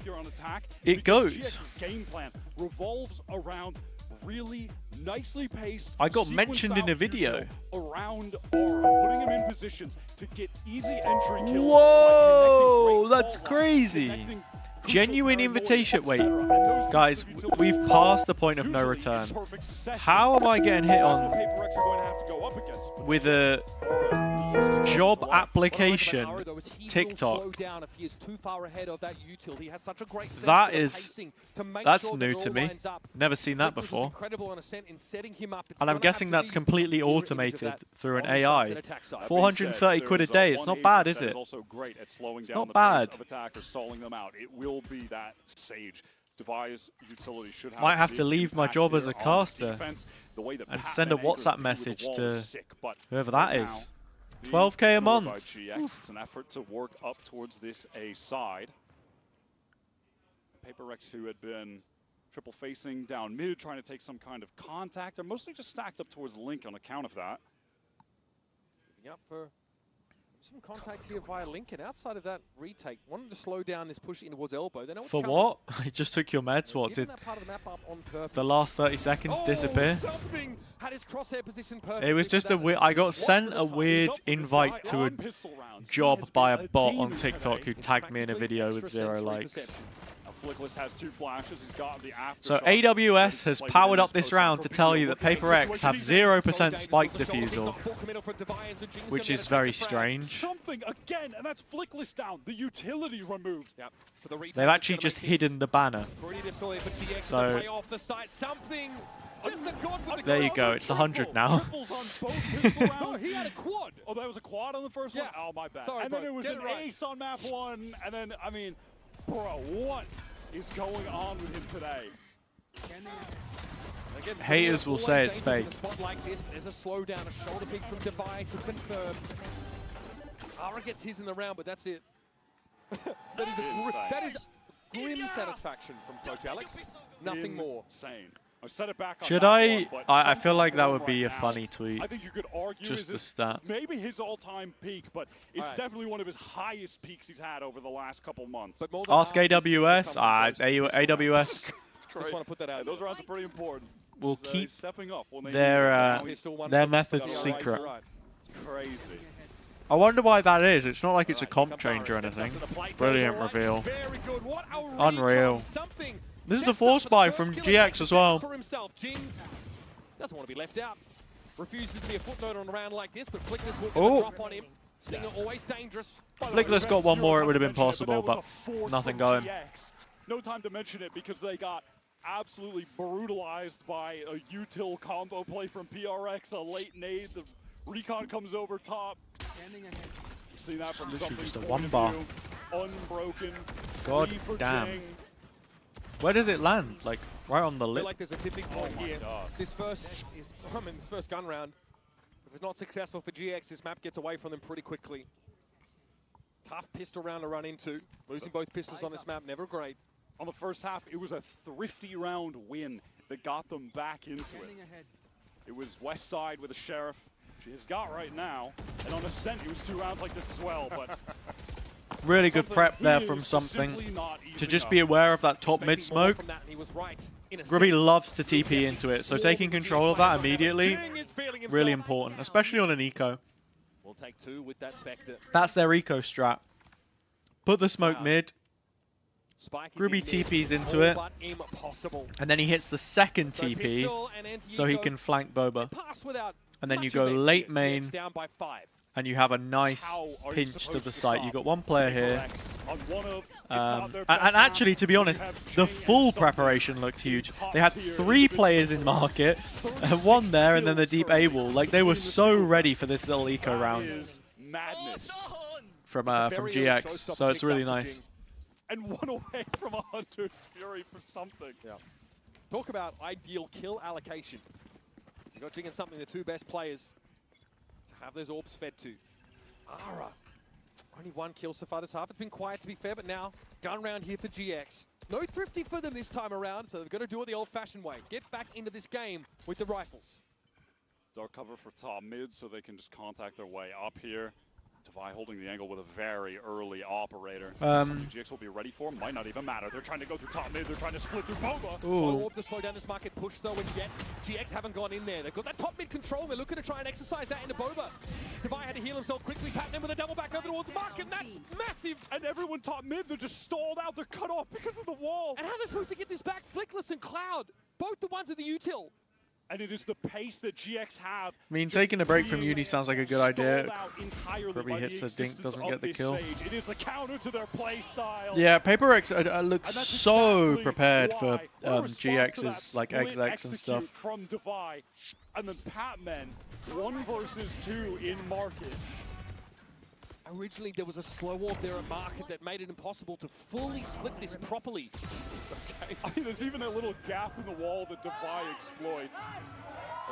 it goes. Game plan revolves around really nicely paced. I got mentioned in a video. Around Aura, putting him in positions to get easy entry kills. Whoa, that's crazy. Genuine invitation. Wait, guys, we've passed the point of no return. How am I getting hit on with a job application TikTok? That's new to me. Never seen that before. And I'm guessing that's completely automated through an AI. 430 quid a day. It's not bad, is it? It's not bad. It will be that Sage device utility should Might have to leave my job as a caster defense, and send a WhatsApp message to whoever that is. 12k a month. It's an effort to work up towards this A side. PRX, who had been triple facing down mid, trying to take some kind of contact. They're mostly just stacked up towards Link on account of that. Looking up for some contact here via Link, and outside of that retake, wanted to slow down this push in towards elbow. They know For what? I just took your meds. What did the last 30 seconds disappear? It was just a weird. I got sent a weird invite to a job by a bot on TikTok who tagged me in a video with 0 likes. Has 2 flashes. He's got the So AWS has powered up this round to tell you that PRX have 0% spike defusal, which is very strange. Something again, and that's Flickless down. The utility removed. They've actually just hidden the banner. So there you go. It's 100 now. He had a quad. Oh, that was a quad on the first one? Oh, my bad. Sorry, and then bro. it was an ace on map 1, and then, I mean, bro, what is going on with him today? Haters will say it's fake. There's a slowdown, a shoulder pick from Divine to confirm. Ara gets his in the round, but that's it. that is grim satisfaction from Coach Alex. Nothing more. Insane. I set it back on Should that I? one, I feel like that going would be a right funny now. tweet. I think you could argue Just is the this stat. maybe his all-time peak, but it's Right. definitely one of his highest peaks he's had over the last couple months. Ask AWS. AWS Just want to put that out. Those rounds are pretty important. We'll keep stepping up when they their methods secret. It's crazy. I wonder why that is. It's not like it's a comp change or anything. Brilliant reveal. Unreal. This is the force buy from GX as well. Doesn't want to be left out. Refuses to be a footnote on a round like this, but Flickless will drop on him. Stinger always dangerous. Flickless got one more, it would have been possible, but nothing going. No time to mention it because they got absolutely brutalized by a util combo play from PRX, a late nade. The recon comes over top. See that from something just a one bar. Unbroken. God damn. Where does it land? Like right on the lip. I feel like there's a tipping point here. This first gun round. If it's not successful for GX, this map gets away from them pretty quickly. Tough pistol round to run into. Losing both pistols on this map, never great. On the first half, it was a thrifty round win that got them back into it. It was West Side with a Sheriff. She has got right now. And on Ascent, it was 2 rounds like this as well. But really good prep there from something. To just be aware of that top mid smoke. Grubby loves to TP into it, so taking control of that immediately, really important, especially on an eco. We'll take 2 with that Spectre. That's their eco strat. Put the smoke mid. Grubby TPs into it, and then he hits the second TP, so he can flank Boba. And then you go late main, and you have a nice pinch to the site. You've got one player here. And actually, to be honest, the full preparation looked huge. They had 3 players in market, 1 there, and then the deep A wall. Like, they were so ready for this little eco round from GX, so it's really nice. And 1 away from a Hunter's Fury for something. Yeah. Talk about ideal kill allocation. You got Jing and something, the 2 best players to have those orbs fed to. Ara, only 1 kill so far this half. It's been quiet to be fair, but now gun round here for GX. No thrifty for them this time around, so they've got to do it the old-fashioned way. Get back into this game with the rifles. Dark cover for top mid, so they can just contact their way up here. Devi holding the angle with a very early operator. Something GX will be ready for, might not even matter. They're trying to go through top mid, they're trying to split through Boba. Orb to slow down this market push though, and yet GX haven't gone in there. They've got that top mid control, they're looking to try and exercise that into Boba. Devi had to heal himself quickly, Patton with a double back over towards Mark, and that's massive! And everyone top mid, they're just stalled out, they're cut off because of the wall. And how are they supposed to get this back? Flickless and Cloud, both the ones at the util. And it is the pace that GX have. I mean, taking a break from Uni sounds like a good idea. Probably hits a dink, doesn't get the kill. It is the counter to their play style. Yeah, PRX looks so prepared for GX's like execs and stuff. From Devi, and then Patmen, 1 versus 2 in market. Originally, there was a slow orb there at market that made it impossible to fully split this properly. Okay. I mean, there's even a little gap in the wall that Devi exploits.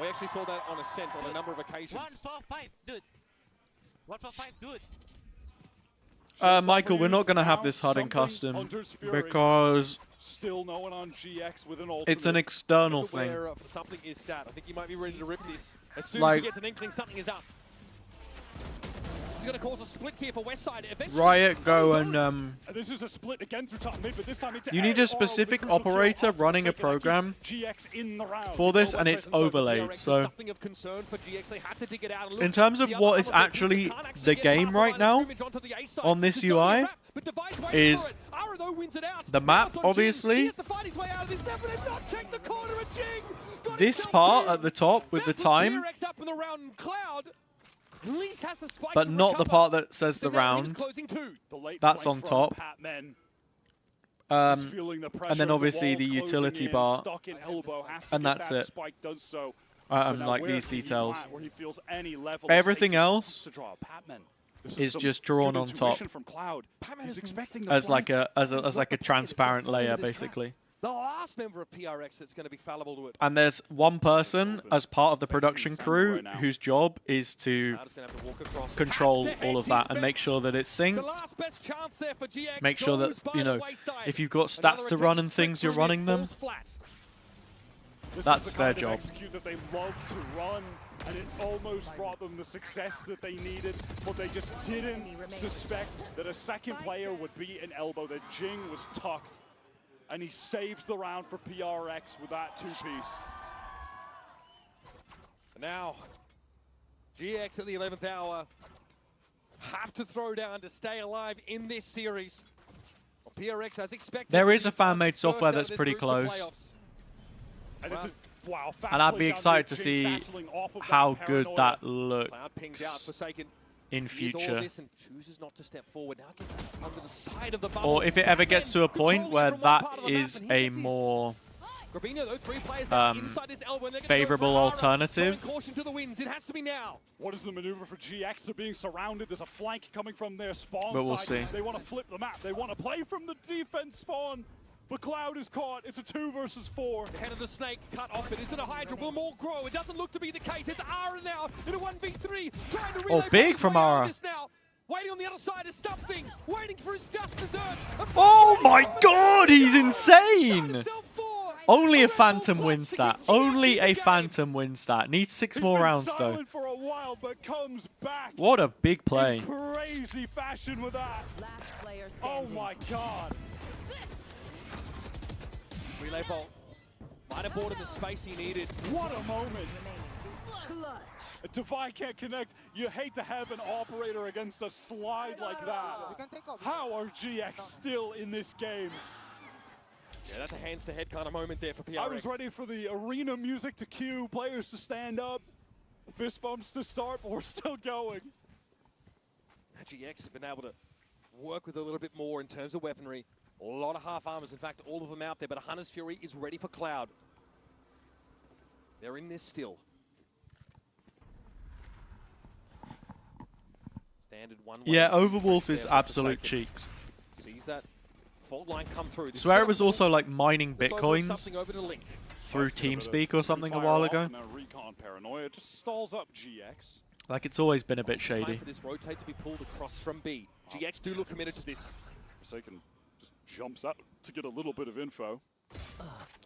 We actually saw that on Ascent on a number of occasions. 1 for 5, dude. 1 for 5, dude. Michael, we're not going to have this HUD in custom because still no one on GX with an it's an external thing. Something is sat. I think you might be ready to rip this. As soon as he gets an inkling, something is up. Going to cause a split here for Westside. Riot go and this is a split again through top mid, but this time it's you need a specific operator running a program for this, and it's overlaid. So in terms of what is actually the game right now on this UI is the map, obviously. This part at the top with the time, but not the part that says the round. That's on top. And then obviously the utility bar. And that's it. Like these details. Everything else is just drawn on top as like a transparent layer, basically. The last member of PRX that's going to be fallible to it. And there's 1 person as part of the production crew whose job is to control all of that and make sure that it's synced. Make sure that, you know, if you've got stats to run and things, you're running them. That's their job. That they love to run, and it almost brought them the success that they needed, but they just didn't suspect that a second player would be an elbow, that Jing was tucked. and he saves the round for PRX with that two-piece. Now, GX at the 11th hour have to throw down to stay alive in this series. Well, PRX as expected. There is a fan-made software that's pretty close. And it's a, wow, And I'd be excited to see how good that looks in future. Or if it ever gets to a point where that is a more favorable alternative. What is the maneuver for GX? They're being surrounded. There's a flank coming from their spawn But we'll side. see. They want to flip the map. They want to play from the defense spawn. But Cloud is caught. It's a 2 versus 4. The head of the snake cut off. It isn't a Hydra. Will more grow? It doesn't look to be the case. It's Ara now in a 1v3. Trying to Oh, big from Ara. Waiting on the other side is something. Waiting for his just desserts. Oh my god, he's insane! Only a Phantom wins that. Only a Phantom wins that. Needs 6 more rounds though. For a while, but comes back What a big play. in crazy fashion with that. Oh my god. Relay bolt. Might have bought him the space he needed. What a moment. A Defy can't connect. You hate to have an operator against a slide like that. How are GX still in this game? Yeah, that's a hands-to-head kind of moment there for PRX. I was ready for the arena music to cue, players to stand up, fist bumps to start, but we're still going. GX have been able to work with a little bit more in terms of weaponry. A lot of half armors, in fact, all of them out there, but Hunter's Fury is ready for Cloud. They're in this still. Standard 1-1. Yeah, Overwolf is absolute cheeks. Sees that fault line come through. Swear it was also like mining bitcoins Something over to Link. through TeamSpeak or something a while ago. Now Recon Paranoia just stalls up GX. Like it's always been a bit Time shady. for this rotate to be pulled across from B. GX do look committed to this. Forsaken just jumps out to get a little bit of info.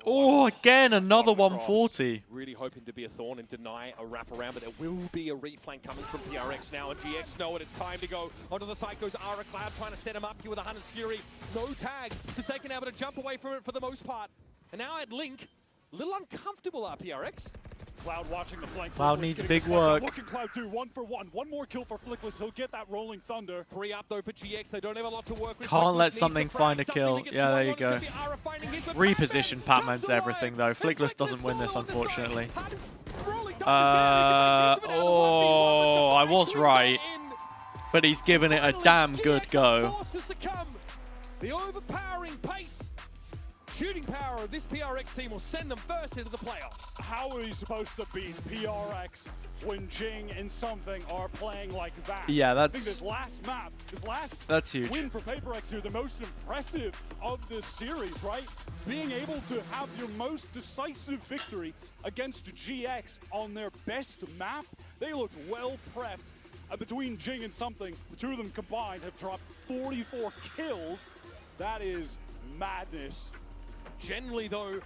Oh, again, another 140. Really hoping to be a thorn and deny a wraparound, but there will be a reflank coming from PRX now, and GX know it. It's time to go. Onto the side goes Ara. Cloud trying to set him up here with a Hunter's Fury. No tags. Forsaken able to jump away from it for the most part. And now at Link, a little uncomfortable are PRX. Cloud watching the flank. Cloud needs big work. What can Cloud do? 1 for 1. One more kill for Flickless. He'll get that rolling thunder. 3 up though for GX. They don't have a lot to work with. Can't let something find a kill. Yeah, there you go. Reposition Patman's everything though. Flickless doesn't win this, unfortunately. Oh, I was right. But he's given it a damn good go. The overpowering pace. Shooting power of this PRX team will send them first into the playoffs. How are you supposed to beat PRX when Jing and something are playing like that? Yeah, I think that's this last map, that's huge. Win for PaperX here, the most impressive of this series, right? Being able to have your most decisive victory against GX on their best map. They looked well prepped. Between Jing and something, the two of them combined have dropped 44 kills. That is madness. Generally, though,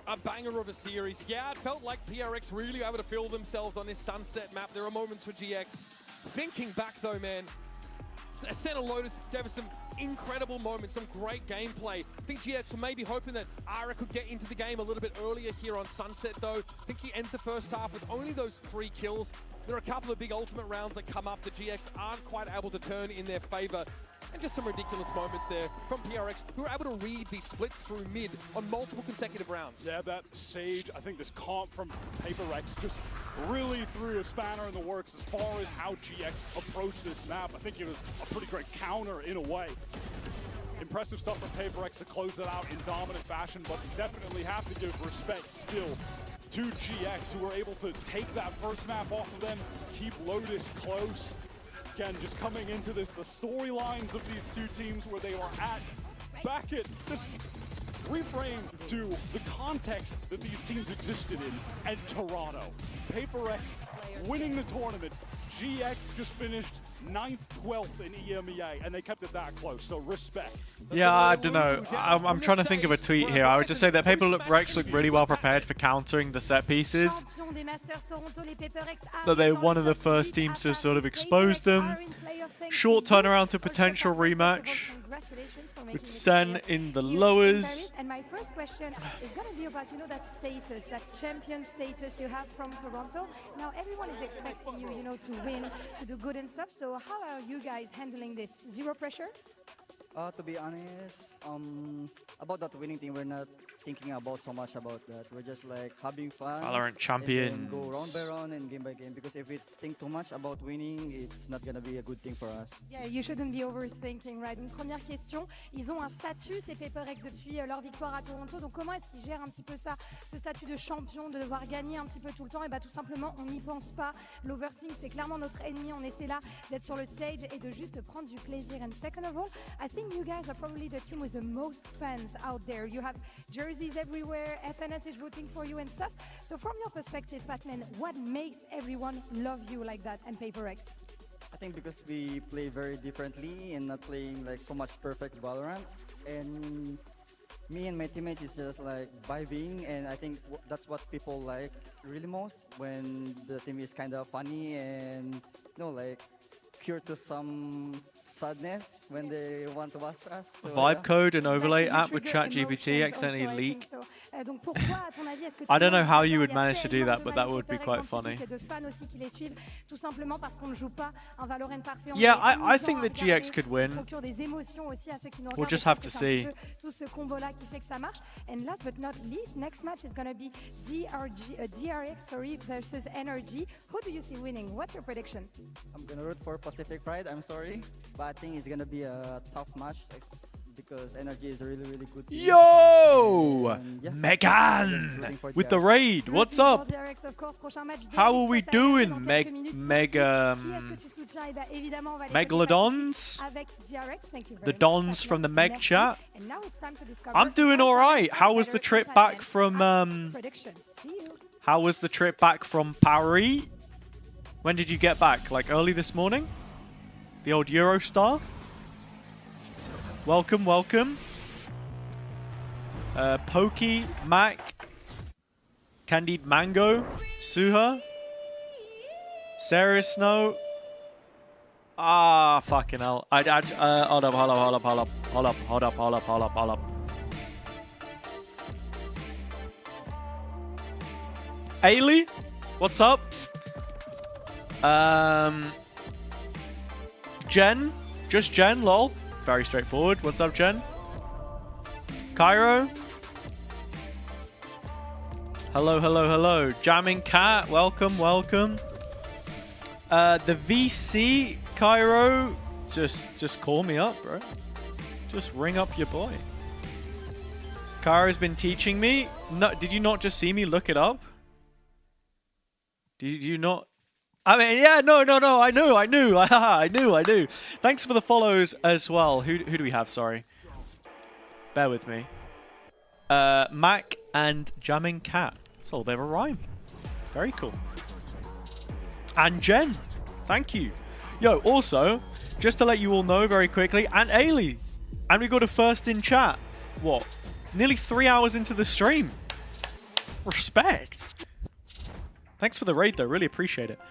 a banger of a series. Yeah, it felt like PRX really able to feel themselves on this Sunset map. There are moments for GX. Thinking back, though, man, Senna Lotus gave us some incredible moments, some great gameplay. I think GX were maybe hoping that Ara could get into the game a little bit earlier here on Sunset, though. I think he ends the first half with only those 3 kills. There are a couple of big ultimate rounds that come up that GX aren't quite able to turn in their favor. And just some ridiculous moments there from PRX, who were able to read these splits through mid on multiple consecutive rounds. Yeah, that Sage, I think this comp from PaperX just really threw a spanner in the works as far as how GX approached this map. I think it was a pretty great counter in a way. Impressive stuff from PaperX to close it out in dominant fashion, but definitely have to give respect still to GX, who were able to take that first map off of them, keep Lotus close. Again, just coming into this, the storylines of these two teams where they were at, back at, just reframed to the context that these teams existed in, and Toronto. PaperX winning the tournament. GX just finished 9th, 12th in EMEA, and they kept it that close, so respect. Yeah, I don't know. I'm trying to think of a tweet here. I would just say that PaperX look really well prepared for countering the set pieces. That they're one of the first teams to sort of expose them. Short turnaround to potential rematch. congratulations for making With it Sen here in the in lowers. Paris. And my first question is going to be about, you know, that status, that champion status you have from Toronto. Now everyone is expecting you, you know, to win, to do good and stuff. So how are you guys handling this? Zero pressure? To be honest, about that winning thing, we're not thinking about so much about that. We're just like having fun. Valorant champions. And then go round by round and game by game. Because if we think too much about winning, it's not gonna be a good thing for us. Yeah, you shouldn't be overthinking, right? Une première question, ils ont un statut, ces PRX, depuis leur victoire à Toronto. Donc comment est-ce qu'ils gèrent un petit peu ça, ce statut de champion, de devoir gagner un petit peu tout le temps? Et bah tout simplement, on n'y pense pas. L'oversing, c'est clairement notre ennemi. On essaie là d'être sur le stage et de juste prendre du plaisir. And second of all, I think you guys are probably the team with the most fans out there. You have jerseys everywhere, FNS is rooting for you and stuff. So from your perspective, Patman, what makes everyone love you like that and PRX? I think because we play very differently and not playing like so much perfect Valorant. And me and my teammates is just like vibing, and I think that's what people like really most, when the team is kind of funny and, you know, like cure to some sadness when they want to watch us. So, Vibe code and overlay app with ChatGPT accidentally leak. I don't know how you would manage to do that, but that would be quite funny. Yeah, I think that GX could win. We'll just have to see. And last but not least, next match is going to be DRX versus NRG. Who do you see winning? What's your prediction? I'm going to root for Pacific Pride, I'm sorry. But I think it's going to be a tough match because NRG is a really, really good team. Yo! And, yeah, Megan! With the raid, what's up? How are we doing, Megalodons? The Dons from the Meg chat? I'm doing alright. How was the trip back from, how was the trip back from Paris? When did you get back? Like early this morning? The old Eurostar? Welcome, welcome. Pokey, Mac, Candied Mango, Suha, Sarah Snow. Ah, fucking hell. Hold up. Ailey, what's up? Jen, just Jen, lol. Very straightforward. What's up, Jen? Cairo. Hello. Jamming Cat, welcome. The VC, Cairo, just call me up, bro. Just ring up your boy. Cairo's been teaching me. No, did you not just see me look it up? Did you not? I mean, yeah, no. I knew. I knew. Thanks for the follows as well. Who do we have? Sorry. Bear with me. Mac and Jamming Cat. It's a little bit of a rhyme. Very cool. And Jen. Thank you. Yo, also, just to let you all know very quickly, and Ailey. And we got a first in chat. What? Nearly 3 hours into the stream. Respect. Thanks for the raid, though. Really appreciate it.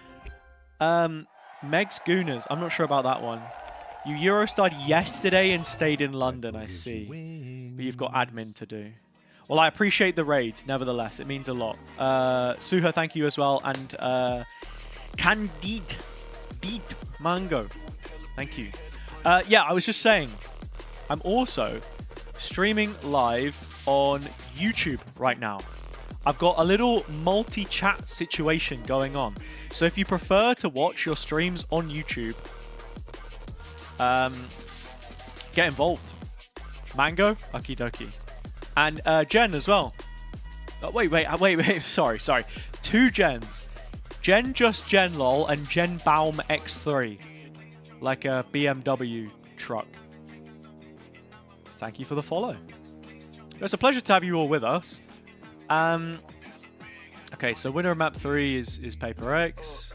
Meg's Gooners. I'm not sure about that one. You Eurostarred yesterday and stayed in London, I see. But you've got admin to do. Well, I appreciate the raids, nevertheless. It means a lot. Suha, thank you as well. And Candid Mango. Thank you. Yeah, I was just saying. I'm also streaming live on YouTube right now. I've got a little multi-chat situation going on. So if you prefer to watch your streams on YouTube, get involved. Mango, okie dokie. And Jen as well. Oh, wait. Sorry. 2 Jens. Jen Just Jen lol and Jen Baum X3. Like a BMW truck. Thank you for the follow. It's a pleasure to have you all with us. Okay, so winner of map 3 is PRX.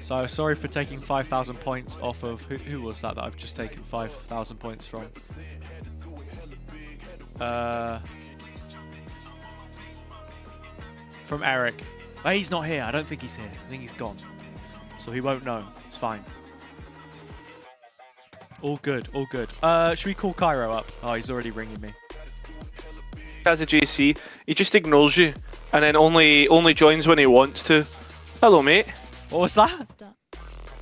So sorry for taking 5,000 points off of who was that I've just taken 5,000 points from? From Eric. But he's not here. I don't think he's here. I think he's gone. So he won't know. It's fine. All good, all good. Should we call Cairo up? Oh, he's already ringing me. HazzaJC, he just ignores you and then only joins when he wants to. Hello, mate. What was that?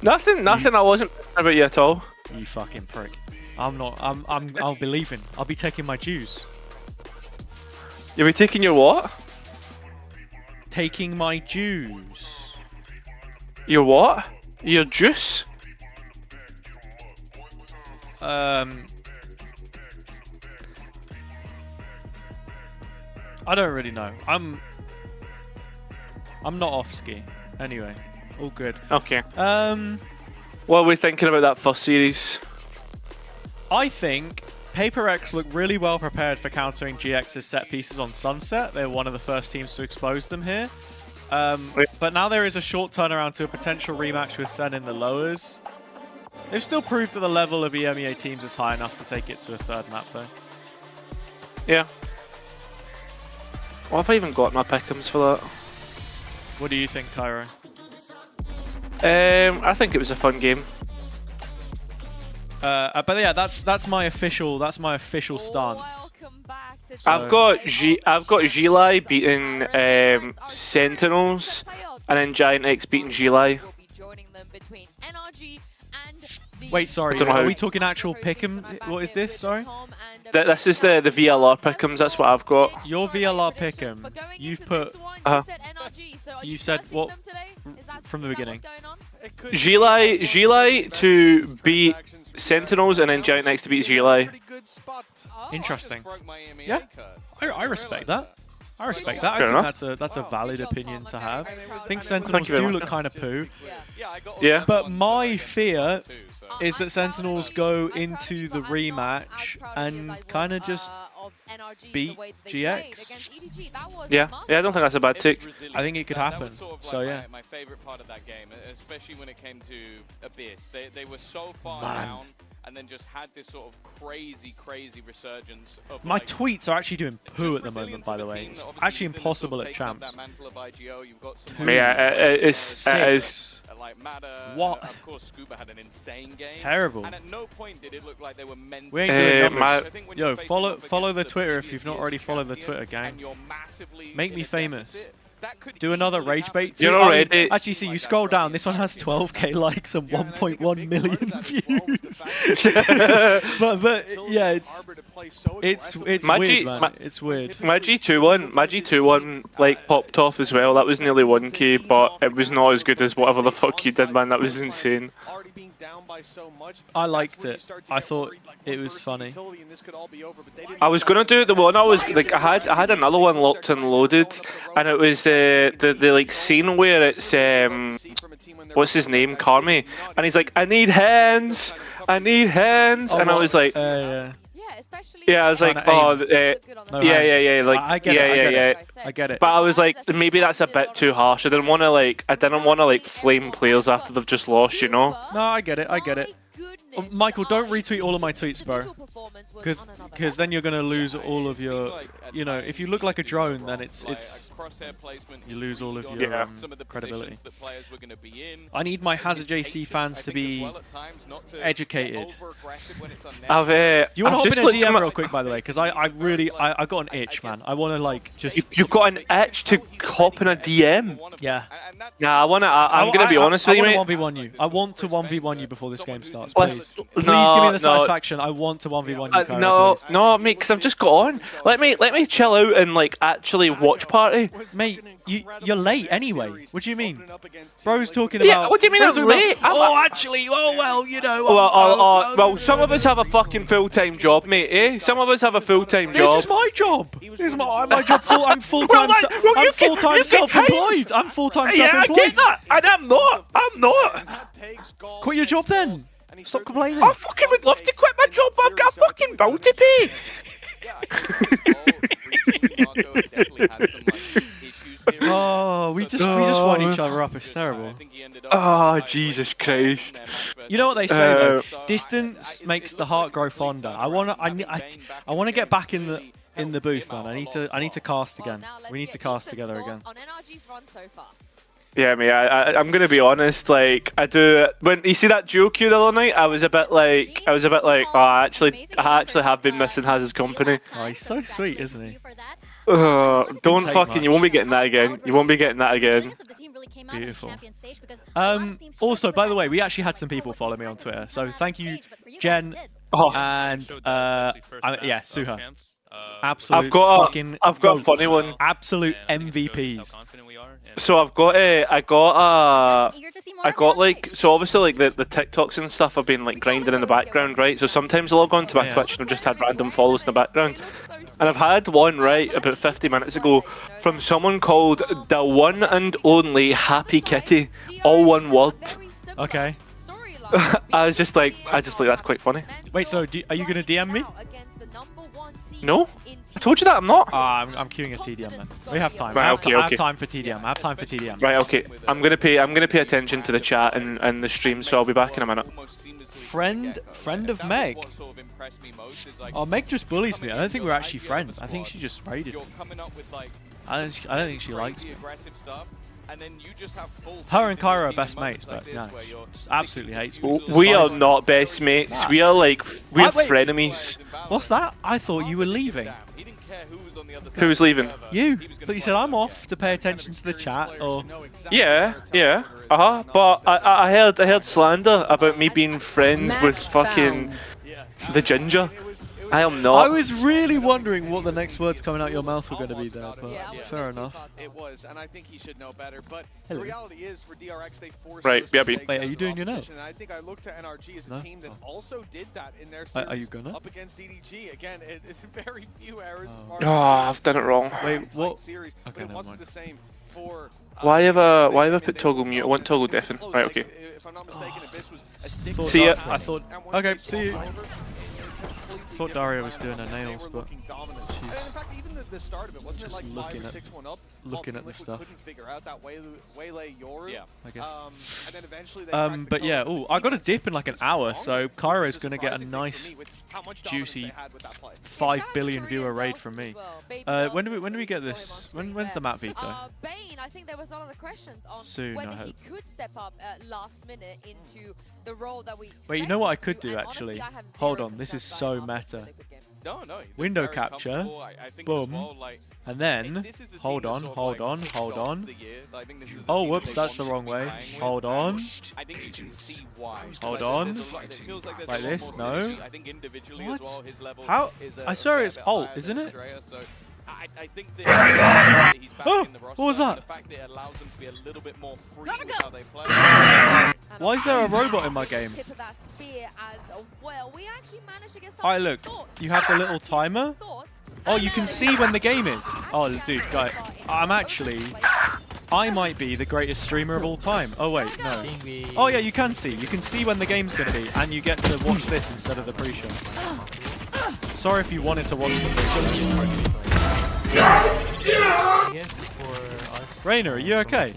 Nothing. I wasn't about you at all. You fucking prick. I'm not. I'll be leaving. I'll be taking my dues. You'll be taking your what? Taking my dues. Your what? Your juice? I don't really know. I'm not off ski. Anyway, all good. Okay. What are we thinking about that first series? I think PRX look really well prepared for countering GX's set pieces on Sunset. They're one of the first teams to expose them here. But now there is a short turnaround to a potential rematch with Sen in the lowers. They've still proved that the level of EMEA teams is high enough to take it to a third map, though. Yeah. What have I even got my pick'ems for that? What do you think, Cairo? I think it was a fun game. But yeah, that's my official stance. So. I've got Gili beating Sentinels, and then GiantX beating Gili. Wait, sorry. Are we talking actual pick'em? What is this? Sorry. This is the VLR pick'ems. That's what I've got. Your VLR pick'em. You've put. You said what from the beginning? Gili to beat Sentinels, and then GiantX to beat Gili. Interesting. Yeah, I respect that. I respect that. I think that's a valid opinion to have. I think Sentinels do look kind of poo. Yeah. But my fear is that Sentinels go into the rematch and kind of just beat GX. Yeah, I don't think that's a bad take. I think it could happen. So yeah. My favorite part of that game, especially when it came to Abyss, they were so far down. And then just had this sort of crazy resurgence of my tweets are actually doing poo at the moment, by the way. It's actually impossible at champs. Yeah, it is. What? Of course, Scuba had an insane game. It's terrible. And at no point did it look like they were meant we ain't doing numbers. Yo, follow the Twitter if you've not already followed the Twitter, gang. Make me famous. Do another rage bait. You're already. Actually, see, you scroll down. This one has 12k likes and 1.1 million views. but yeah, it's weird, man. It's weird. My G21 like popped off as well. That was nearly 1k, but it was not as good as whatever the fuck you did, man. That was insane. I liked it. I thought it was funny. I was gonna do the one. I was like, I had another one locked and loaded, and it was the like scene where it's what's his name, Carmi, and he's like, I need hands, and I was like, yeah, I was like, yeah, like, I get it. But I was like, maybe that's a bit too harsh. I didn't want to flame players after they've just lost, you know? No, I get it. Michael, don't retweet all of my tweets, bro. Because then you're gonna lose all of your, you know, if you look like a drone, then it's you lose all of your credibility. I need my HazzaJC fans to be educated. Do you want to hop in a DM real quick, by the way? Because I got an itch, man. I want to like just. You got an itch to hop in a DM? Yeah. Nah, I'm gonna be honest with you, mate. I want to 1v1 you before this game starts, please. Please give me the satisfaction. I want to 1v1 you, Cairo, no, mate, because I've just got on. Let me chill out and like actually watch party. Mate, you're late anyway. What do you mean? Bro's talking about. Yeah, what do you mean I'm late? Well, you know. Well, some of us have a fucking full-time job, mate. Eh? Some of us have a full-time job. This is my job. This is my job. I'm full-time. I'm full-time self-employed. I'm full-time self-employed. Yeah, I get that, and I'm not. Quit your job then. Stop complaining. I fucking would love to quit my job, but I've got a fucking bill to pay. Oh, we just wind each other up. It's terrible. Oh, Jesus Christ. You know what they say though? Distance makes the heart grow fonder. I wanna get back in the booth, man. I need to cast again. We need to cast together again. On NRG's run so far. Yeah, mate. I'm gonna be honest. Like, I do. When you see that duo queue the other night, I was a bit like, oh, I actually have been missing Hazza's company. Oh, he's so sweet, isn't he? Don't fucking. You won't be getting that again. You won't be getting that again. Beautiful. Also, by the way, we actually had some people follow me on Twitter, so thank you, Jen, and yeah, Suha. Absolute I've got a funny one. Absolute MVPs. So I got like, so obviously like the TikToks and stuff have been like grinding in the background, right? So sometimes I'll log on to my Twitch and I've just had random follows in the background. And I've had one right about 50 minutes ago from someone called the one and only Happy Kitty, all one word. Okay. I just like that's quite funny. Wait, so are you gonna DM me? No, I told you that I'm not. I'm queuing a TDM then. We have time. Right, I have time for TDM. I have time for TDM. Right, okay. I'm gonna pay attention to the chat and the stream, so I'll be back in a minute. Friend of Meg. Oh, Meg just bullies me. I don't think we're actually friends. I think she just raided me. I don't think she likes me. Her and Kyra are best mates, but no, she absolutely hates me. We are not best mates. We are like, we're frenemies. What's that? I thought you were leaving. Who's leaving? You. I thought you said I'm off to pay attention to the chat, or... Yeah. But I heard slander about me being friends with fucking the ginger. I am not. I was really wondering what the next words coming out your mouth were going to be there, but fair enough. It was, and I think he should know better. But the reality is, for DRX, they forced right. Yeah, Wait, are you doing your note? And I think I looked to NRG as a team that also did that in their series. Are you gonna? Up against DDG. Again, it's very few errors. Oh, I've done it wrong. Wait, what? Series, okay, but it wasn't the same for. Why have I put toggle mute? I want toggle deafen. Right. Okay. If I'm not mistaken, this was a see ya. I thought. Okay. See you. I thought Daria was doing her nails, but she's the start of it wasn't just it like 5 or 6-1 up. Looking at the stuff. Couldn't figure out that waylay Yoru. Yeah, I guess. And then eventually but yeah, I got a dip in like an hour, so Kyro's gonna get a nice, juicy 5 billion viewer raid from me. When do we get this? When's the map veto? Bane, I think there was a lot of questions on soon, whether he could step up last minute into the role that we. Wait, you know what I could do actually? Hold on, this is so meta. Window capture, boom, and then hold on. Oh, whoops, that's the wrong way. Hold on. Hold on. Like this? No. What? How? I swear it's alt, isn't it? I think that he's back in the roster. What was that? The fact that it allows them to be a little bit more free in how they play. Why is there a robot in my game? Alright, look. You have the little timer. Oh, you can see when the game is. Oh, dude, guy. I might be the greatest streamer of all time. Oh, wait, no. Oh, yeah, you can see. You can see when the game's going to be, and you get to watch this instead of the pre-show. Sorry if you wanted to watch the pre-show. Rainer, are you okay?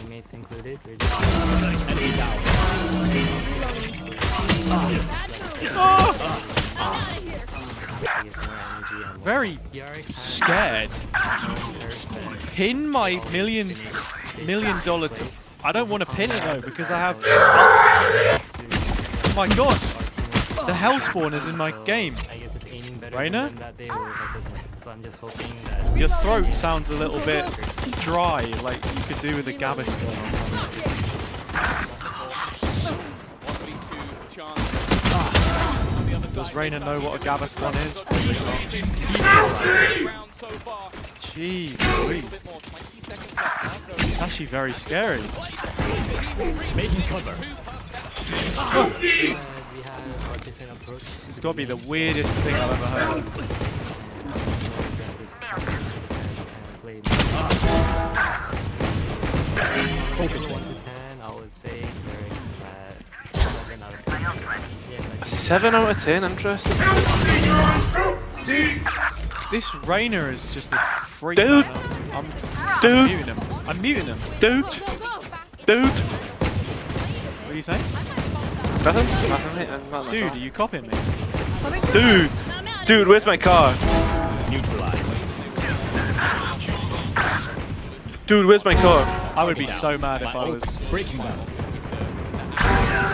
Very scared. Pin my $1 million to. I don't want to pin it though because I have. Oh my god! The Hellspawn is in my game. Rainer? Your throat sounds a little bit dry, like you could do with a Gaviscon or something. Does Rainer know what a Gaviscon is? Probably not. Jeez Louise. It's actually very scary. Making cover. It's got to be the weirdest thing I've ever heard. A 7 out of 10, interesting. Dude, this Rainer is just a freak. Dude, I'm dude, muting him. I'm muting him. Dude. What are you saying? Nothing, mate. Dude, are you copying me? Dude, where's my car? Neutralized. Dude, where's my car? I would be so mad if I was breaking down.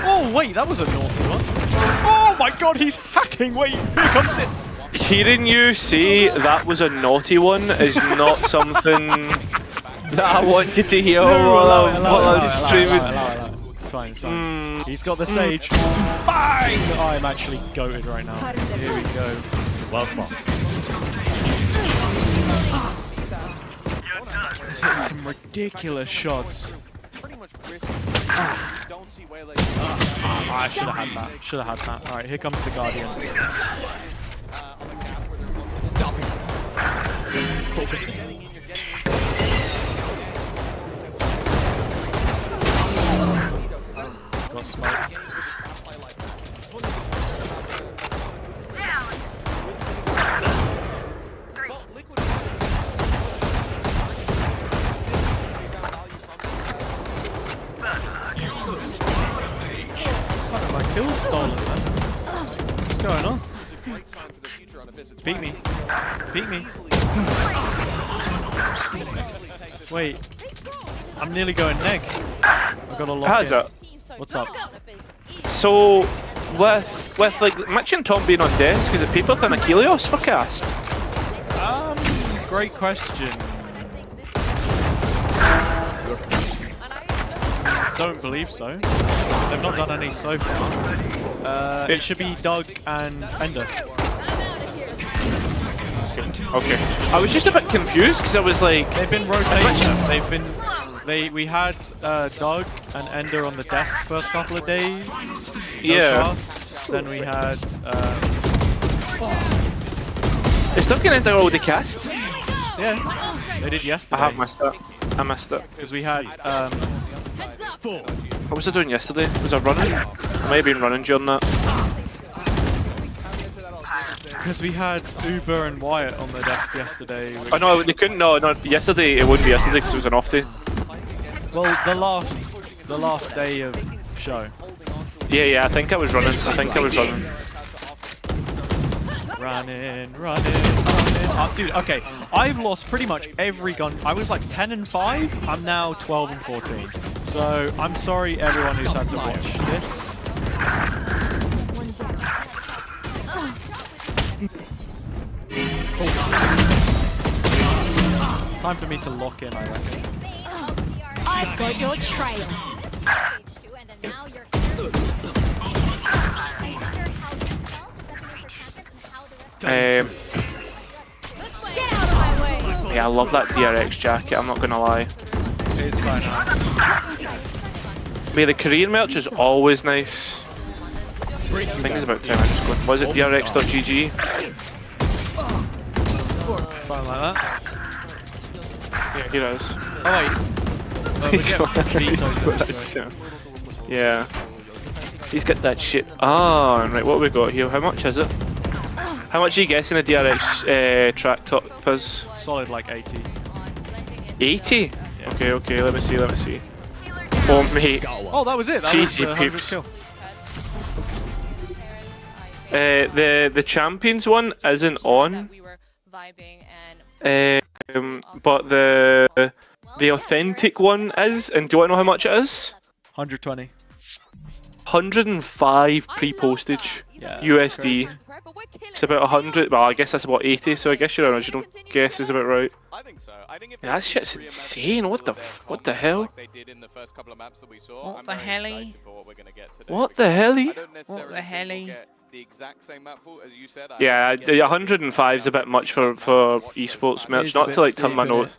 Oh wait, that was a naughty one. Oh my god, he's hacking. Wait, here comes it. Hearing you say that was a naughty one is not something that I wanted to hear while I'm streaming. It's fine, it's fine. He's got the Sage. Bang! I'm actually goated right now. Here we go. Well fought. He's hitting some ridiculous shots. I should have had that. Should have had that. Alright, here comes the Guardian. Stopping. Focusing. Got smoked. My kill's stolen, man. What's going on? Beat me. Beat me. Wait. I'm nearly going neg. I got a lock Hazza. What's up? So, with like Mitch and Tom being on desk, is it people than Achilles for cast? Great question. Don't believe so. They've not done any so far. It should be Doug and Ender. Okay. I was just a bit confused because I was like, they've been rotating. We had Doug and Ender on the desk first couple of days. Yeah. Casts. Then we had. Is Doug and Ender already cast? Yeah. They did yesterday. I have missed it. I missed it. Because we had. What was I doing yesterday? Was I running? I may have been running during that. Because we had Uber and Wyatt on the desk yesterday. Oh no, they couldn't. No, not yesterday. It wouldn't be yesterday because it was an off day. Well, the last day of show. Yeah. I think I was running. Running. Dude, okay. I've lost pretty much every gun. I was like 10 and 5. I'm now 12 and 14. So I'm sorry everyone who's had to watch this. Time for me to lock in, I reckon. I've got your trail. Yeah, I love that DRX jacket, I'm not gonna lie. It's quite nice. But the career merch is always nice. I think it's about time I just go. Was it DRX.gg? Something like that. Yeah, here it is. Oh wait. Yeah. He's got that shit. Ah, right, what we got here? How much is it? How much are you guessing a DRX track top is? Solid like 80. 80? Yeah. Okay, let me see. Oh mate. Oh, that was it. That Cheesy was peeps. kill. The champions one isn't on. But the authentic one is, and do you want to know how much it is? 120. 105 pre-postage USD. It's about 100. Well, I guess that's about 80. So I guess your original guess is about right. I think so. I think if that shit's insane. What the hell? Like they did in the first couple of maps that we saw. What the helly? What the helly? What the helly? The exact same map pool as you said. Yeah, 105 is a bit much for esports merch. Not to like turn my nose.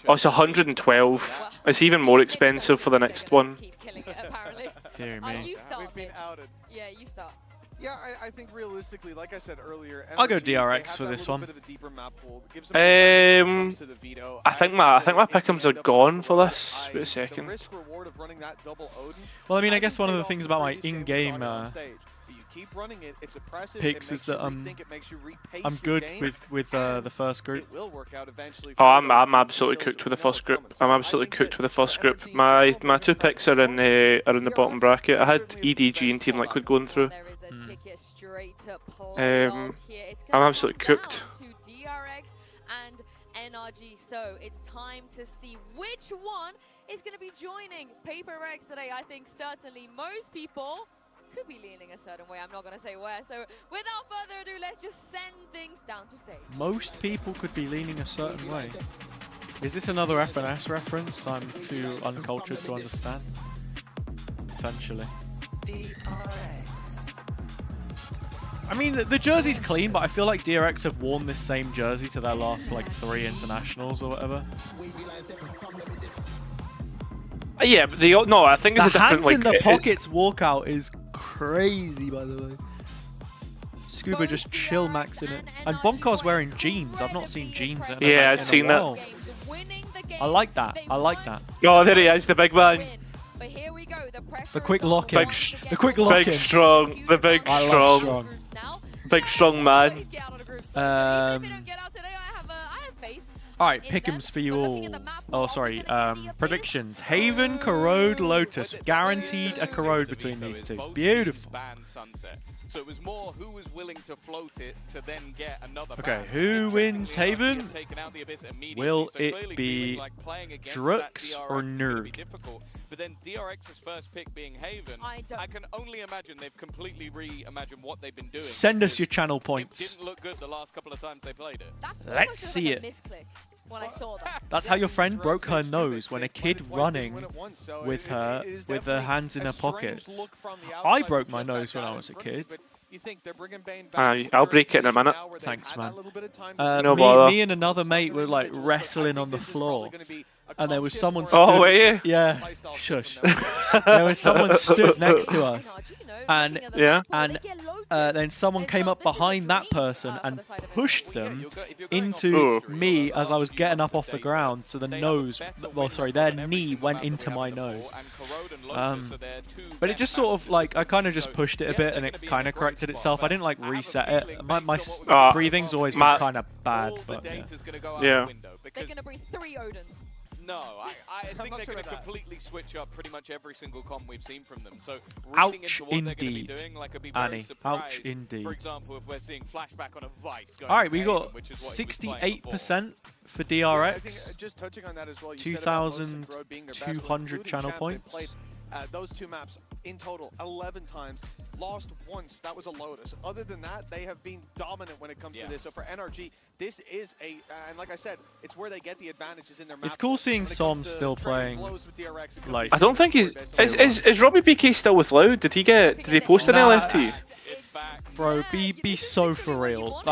Oh, it's 112. It's even more expensive for the next one. Dear me. You start. Yeah, you start. Yeah, I think realistically, like I said earlier, I'll go DRX for this one. I think my pick'ems are gone for this. Wait a second. Well, I mean, I guess one of the things about my in-game picks is that I'm good with the first group. Oh, I'm absolutely cooked with the first group. My two picks are in the bottom bracket. I had EDG and Team Liquid going through. I'm absolutely cooked. NRG. So it's time to see which one is going to be joining PRX today. I think certainly most people could be leaning a certain way. I'm not going to say where. So without further ado, let's just send things down to stage. Most people could be leaning a certain way. Is this another FNS reference I'm too uncultured to understand? Potentially. DRX. I mean, the jersey's clean, but I feel like DRX have worn this same jersey to their last, like, 3 internationals or whatever. Yeah, but no, I think it's a different, like... The hands in the pockets walkout is crazy, by the way. Scuba just chill maxing it. And Bonkar's wearing jeans. I've not seen jeans in I've seen that. I like that. I like that. Oh, there he is, the big man. But here we go, the quick lock-in. The quick lock-in. Big strong. The big strong. Big strong man. Alright, pick'ems for you all. Oh, sorry. Predictions. Haven, Corrode, Lotus. Guaranteed a Corrode between these two. Beautiful. So it was more who was willing to float it to then get another. Okay, who wins Haven? Will it be Drux or Nurg? But then DRX's first pick being Haven, I can only imagine they've completely reimagined what they've been doing. Send us your channel points. It didn't look good the last couple of times they played it. Let's see it. When I saw that. That's how your friend broke her nose, when a kid running with her hands in her pockets. I broke my nose when I was a kid. I'll break it in a minute. Thanks, man. No bother. Me and another mate were like wrestling on the floor. And there was someone stood... Oh, were you? Yeah. Shush. There was someone stood next to us. And then someone came up behind that person and pushed them into me as I was getting up off the ground. So the nose... Well, sorry, their knee went into my nose. But it just sort of, like, I kind of just pushed it a bit and it kind of corrected itself. I didn't, like, reset it. My breathing's always been kind of bad, but yeah. They're going to breathe 3 Odins. No, I think they're going to completely switch up pretty much every single comp we've seen from them. So, ouch indeed, Annie. Ouch indeed. For example, if we're seeing flashback on a Vice. All right, we got 68% for DRX. Just touching on that as well. 2,200 channel points. Those 2 maps in total 11 times, lost once. That was a Lotus. Other than that, they have been dominant when it comes to this. So for NRG, this is a and like I said, it's where they get the advantages in their map. It's cool seeing Som still playing. Like, I don't think he's is Robbie PK still with Loud? Did he post an LFT? Bro, be so for real.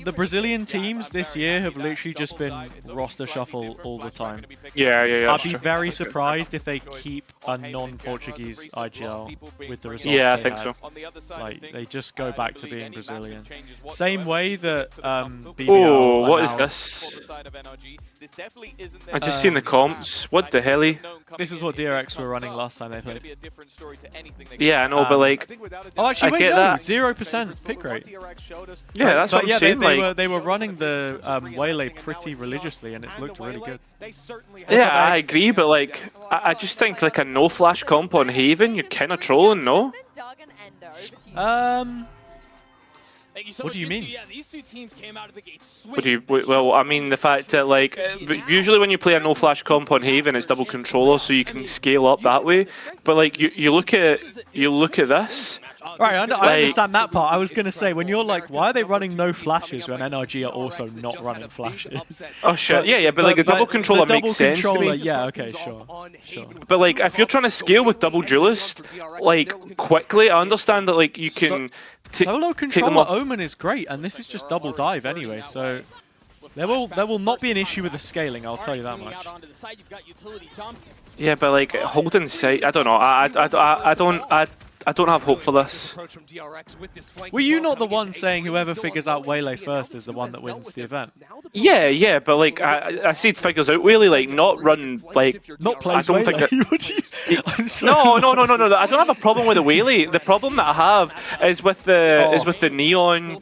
The Brazilian teams this year have literally just been roster shuffle all the time. Yeah. I'd be very surprised if they keep a non-Portuguese IGL with the results. Yeah, I think so. Like, they just go back to being Brazilian. Same way that BBL. Oh, what is this? I just seen the comps. What the hell? This is what DRX were running last time they played. Yeah, I know, but like, oh, actually, wait, I get no, that. 0% pick rate. Yeah, that's what I'm saying. They were running the Waylay pretty religiously, and it's looked really good. Yeah, I agree, but like, I just think like a no flash comp on Haven, you're kind of trolling, no? What do you mean? These 2 teams came out of the gate Well, I mean the fact that like usually when you play a no flash comp on Haven, it's double controller, so you can scale up that way. But like you look at this. Right, I understand that part. I was gonna say when you're like, why are they running no flashes when NRG are also not running flashes? Oh shit, yeah, but like the double controller makes sense to me. Yeah, okay, sure. But like if you're trying to scale with double duelist, like quickly, I understand that like you can. Solo controller Omen is great, and this is just double dive anyway, so there will not be an issue with the scaling. I'll tell you that much. Yeah, but like holding sight, I don't know. I don't have hope for this. Were you not the one saying whoever figures out Waylay first is the one that wins the event? Yeah, but like I said, figures out Waylay, like not run like not play. I don't think that. No. I don't have a problem with the Waylay. The problem that I have is with the Neon.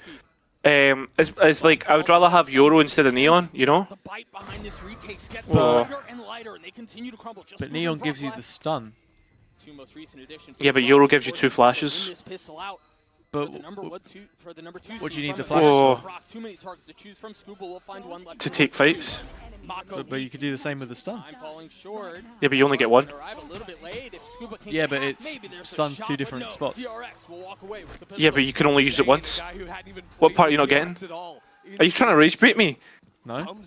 Is like I would rather have Euro instead of Neon, you know. But Neon gives you the stun. Yeah, but Euro gives you 2 flashes. But what do you need the flash Oh. for? Too many targets to choose from. Scuba will find one left. To take fights. But you could do the same with the stun. Falling short. Yeah, but you only get one. Arrive a little bit late. If Scuba can Yeah, but get it's maybe there's a stuns shot, two but different no. spots. DRX will walk away with the Yeah, but you can only use it once. What part are you not getting? Are you trying to rage bait me? No.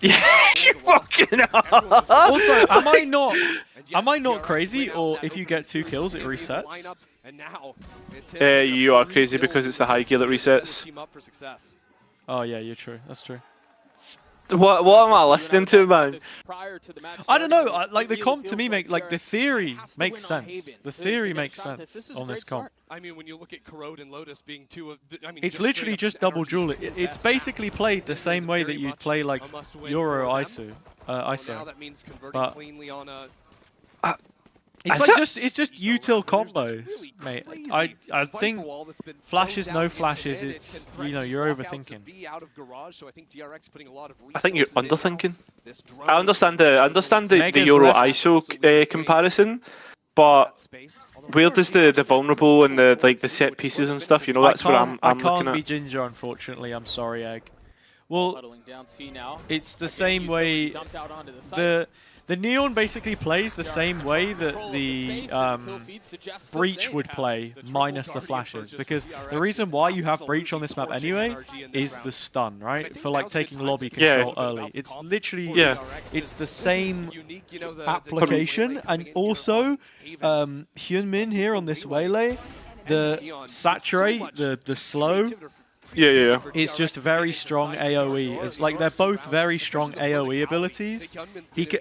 Yeah, you fucking Also, am I not crazy? Or if you get 2 kills, it resets? You are crazy because it's the high gear that resets. Oh yeah, you're true. That's true. What am I listening to, man? I don't know. Like the comp to me the theory makes sense. The theory makes sense on this comp. I mean, when you look at Corrode and Lotus being two of the, I mean, It's literally just double duel. It's basically played the same way that you'd play like Euro ISO. But it's just util combos, mate. I think flashes, no flashes. It's you're overthinking. I think you're underthinking. I understand the Euro ISO comparison, but where does the vulnerable and the set pieces and stuff? That's where I'm I looking at. can't be Ginger, unfortunately. I'm sorry, Egg. Well, it's the same way. The Neon basically plays the same way that the Breach would play, minus the flashes. Because the reason why you have Breach on this map anyway is the stun, right? For like taking lobby control early. It's literally it's the same application. And also, Hyunmin here on this Waylay, the Saturate, the slow. Yeah. It's just very strong AoE. It's like they're both very strong AoE abilities.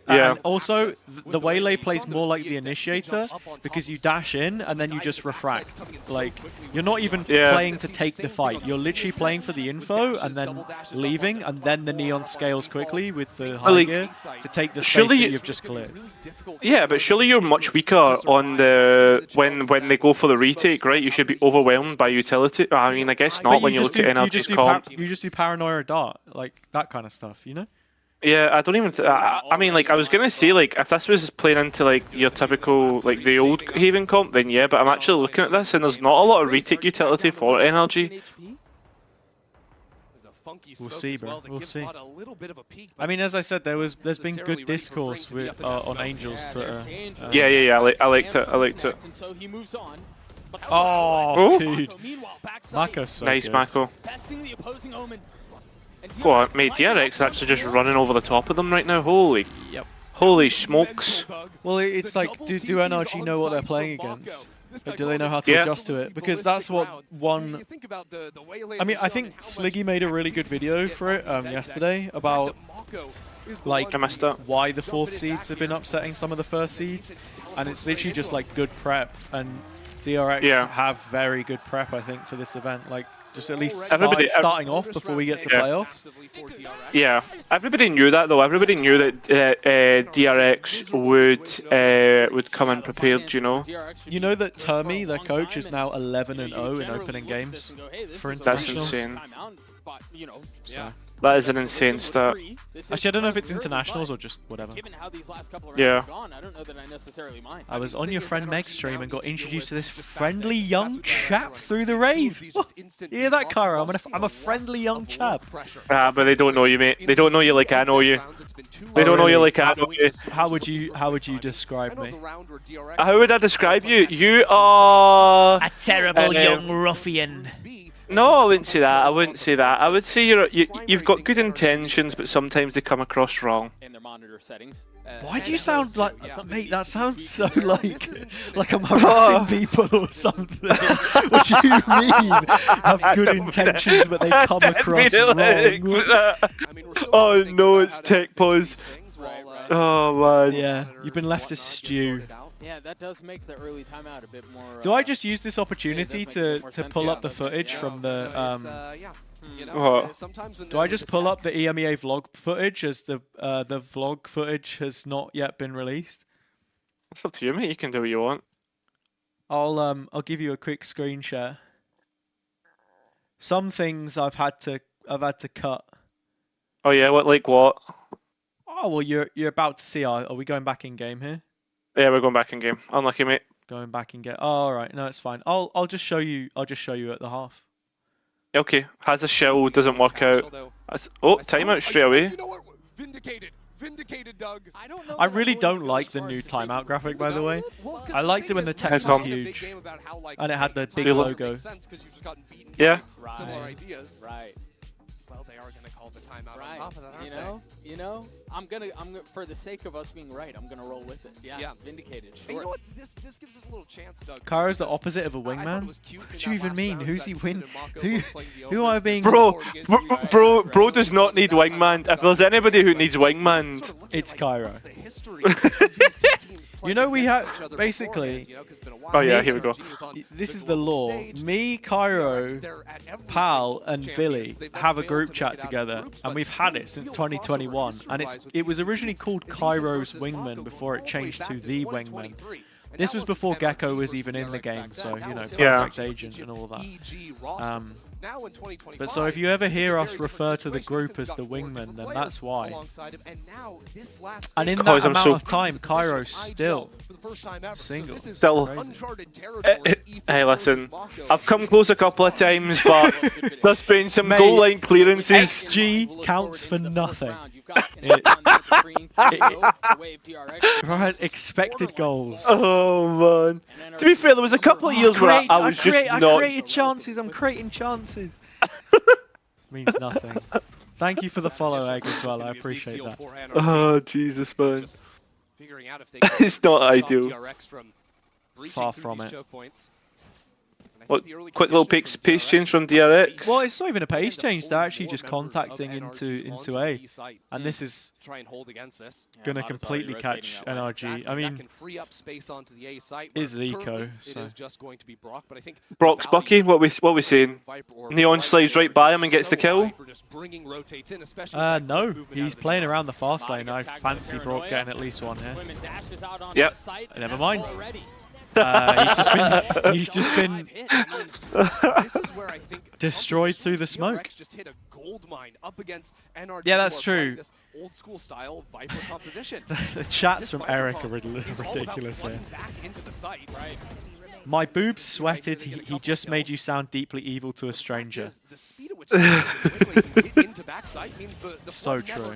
And also, the Waylay plays more like the Initiator because you dash in and then you just refract. Like, you're not even playing to take the fight. You're literally playing for the info and then leaving, and then the Neon scales quickly with the high gear to take the space that you've just cleared. Yeah, but surely you're much weaker on the when they go for the retake, right? You should be overwhelmed by utility. I mean, I guess not when you look at NRG's comp. You just do Paranoia Dart, like that kind of stuff, Yeah, I don't even. I mean, like, I was gonna say, like, if this was playing into like your typical, like, the old Haven comp, then yeah. But I'm actually looking at this, and there's not a lot of retake utility for NRG. We'll see, bro. We'll see. I mean, as I said, there's been good discourse with on Angel's Twitter. Yeah. I liked it. Oh, dude. Mako's so nice, good. Mako. What, mate, DRX is actually just running over the top of them right now. Holy smokes. Well, it's like, do NRG know what they're playing against? Or do they know how to adjust to it? Because that's what one... I mean, I think Sliggy made a really good video for it yesterday about like why the 4th seeds have been upsetting some of the 1st seeds. And it's literally just like good prep. And DRX have very good prep, I think, for this event. Like, just at least starting off before we get to playoffs. Yeah, everybody knew that though. Everybody knew that DRX would come in prepared. You know that Termi, their coach, is now 11-0 in opening games for internationals. That's insane. So. That is an insane stat. Actually, I don't know if it's internationals or just whatever. Yeah. I was on your friend Meg's stream and got introduced to this friendly young chap through the raid. You hear that, Kara? I'm a friendly young chap. But they don't know you, mate. They don't know you like I know you. They don't know you like I know you. How would you describe me? How would I describe you? You are a terrible young ruffian. No, I wouldn't say that. I would say you've got good intentions, but sometimes they come across wrong. Why do you sound like, mate? That sounds so like I'm harassing people or something. What do you mean? Have good intentions, but they come across wrong. Oh no, it's tech pause. Oh man. Yeah, you've been left to stew. Yeah, that does make the early timeout a bit more... Do I just use this opportunity to pull up the footage from the... Do I just pull up the EMEA vlog footage as the vlog footage has not yet been released? It's up to you, mate. You can do what you want. I'll give you a quick screen share. Some things I've had to cut. Oh yeah, what? Oh well, you're about to see. Are we going back in game here? Yeah, we're going back in game. Unlucky, mate. Going back and get. Oh, all right, no, it's fine. I'll just show you. I'll just show you at the half. Okay, has a shell, doesn't work out. Oh, timeout straight away. You know what? Vindicated, Doug. I really don't like the new timeout graphic, by the way. I liked it when the text was huge and it had the big logo. Yeah. Similar ideas. Right. Well, they are going to call the timeout Right. on top of that, aren't You know, I'm gonna, for the sake of us being right, I'm gonna roll with it. Yeah. Vindicated. And Sure. you know what? This gives us a little chance, Doug. Kairo's the opposite of a wingman. What do you even mean? Who's he win? Who am I being? Bro does not need wingman. If there's anybody who needs wingman, it's Cairo. You know, we have basically. Oh yeah, here we go. This is the law. Me, Cairo, Pal, and Billy have a group chat together, and we've had it since 2021. And it was originally called Cairo's Wingman before it changed to the Wingman. This was before Gecko was even in the game, so you know, Perfect Agent and all that. But so if you ever hear us refer to the group as the Wingman, then that's why. And in that amount of time, Cairo's still single. Still. Hey, listen, I've come close a couple of times, but there's been some goal line clearances. XG counts for nothing. Right, expected goals. Oh man. To be fair, there was a couple of years where I was just not. I created chances. I'm creating chances. Means nothing. Thank you for the follow, Egg, as well. I appreciate that. Oh Jesus, man. It's not ideal. Far from it. What, quick little pace change from DRX. Well, it's not even a pace change. They're actually just contacting into A, and this is going to completely catch NRG. I mean, is the eco. So. Brock's Bucky. What we saying? Neon slides right by him and gets the kill. No, he's playing around the fast lane. I fancy Brock getting at least one here. Yep. Never mind. He's just been destroyed through the smoke. Yeah, that's true. The chats from Eric are ridiculous here. My boobs sweated. He just made you sound deeply evil to a stranger. So true.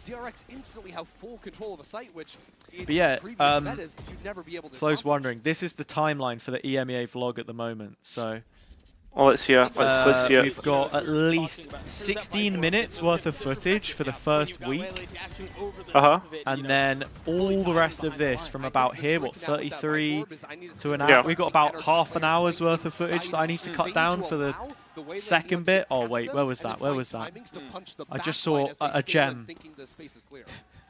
DRX instantly have full control of a site, which but yeah, for those wondering, this is the timeline for the EMEA vlog at the moment. So, let's hear. Let's hear. We've got at least 16 minutes worth of footage for the first week. And then all the rest of this from about here, what, 33 to an hour. Yeah. We've got about half an hour's worth of footage that I need to cut down for the second bit. Oh wait, where was that? Where was that? I just saw a gem.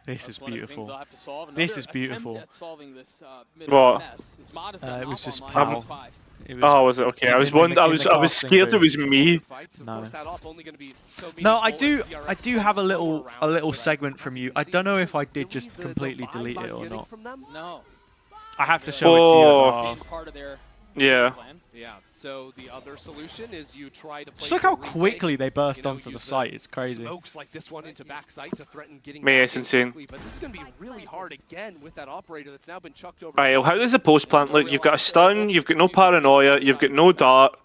This is beautiful. This is beautiful. What? It was just Pal. Oh, was it? Okay, I was scared it was me. No, I do have a little segment from you. I don't know if I did just completely delete it or not. No. I have to show it to you at the half. Yeah. Yeah. So the other solution is you try to play. Just look how quickly they burst onto the site. It's crazy. Smokes like this one into backside to threaten getting. Man, it's insane. But this is going to be really hard again with that operator that's now been chucked over. Alright, well, how does the post plant look? You've got a stun. You've got no paranoia. You've got no dart.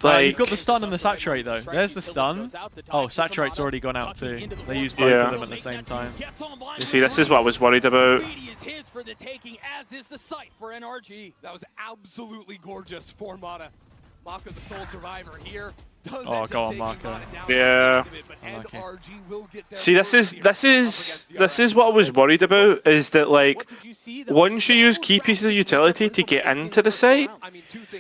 You've got the stun and the saturate though. There's the stun. Oh, saturate's already gone out too. They use both of them at the same time. You see, this is what I was worried about. That was absolutely gorgeous for Mata. Mako, the sole survivor here. Oh, go on, Mako. Yeah. See, this is what I was worried about. Is that like once you use key pieces of utility to get into the site,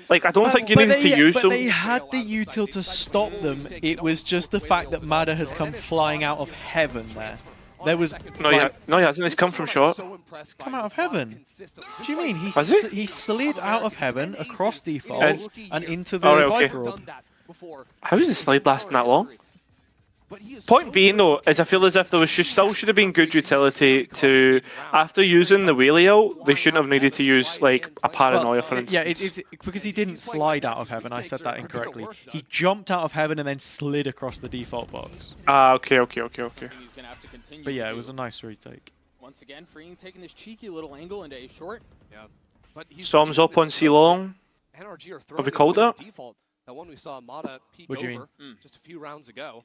like I don't think you needed to use them. But they had the util to stop them. It was just the fact that Mada has come flying out of heaven there. There was no, he hasn't. He's come from short. He's come out of heaven. What do you mean? He slid out of heaven across default and into the Viper Orb. How does the slide lasting that long? Point being though, is I feel as if there was still should have been good utility to, after using the wheelie ult, they shouldn't have needed to use like a paranoia for instance. Yeah, it's because he didn't slide out of heaven. I said that incorrectly. He jumped out of heaven and then slid across the default box. Ah, okay. But yeah, it was a nice retake. Once again, Freeing taking this cheeky little angle into a short. Yeah. Storms up on C long. NRG are Have we called that? Default, that one we saw Mata peek What do you over just a few rounds ago.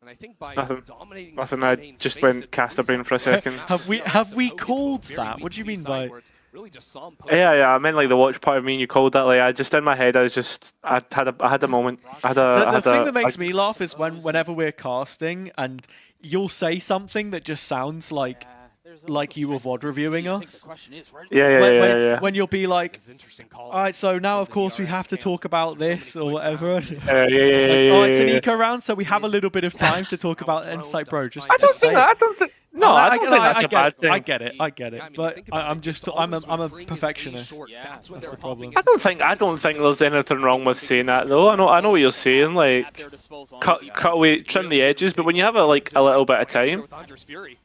And I think by Nothing. dominating Nothing. the I main just space, went it cast a really brain for a set second. up Have we called that? What do you mean by? really just saw him Yeah, I meant like the watch part of me and you called that. Like I just in my head, I had a moment. The thing that makes me laugh is whenever we're casting and you'll say something that just sounds like you were VOD reviewing us. Yeah. When you'll be like, all right, so now of course we have to talk about this or whatever. Yeah. Oh, it's an eco round, so we have a little bit of time to talk about it. And it's like, bro, just. I don't think that's a bad thing. I get it. But I'm a perfectionist. That's the problem. I don't think there's anything wrong with saying that though. I know what you're saying. Like, cut away, trim the edges. But when you have a little bit of time.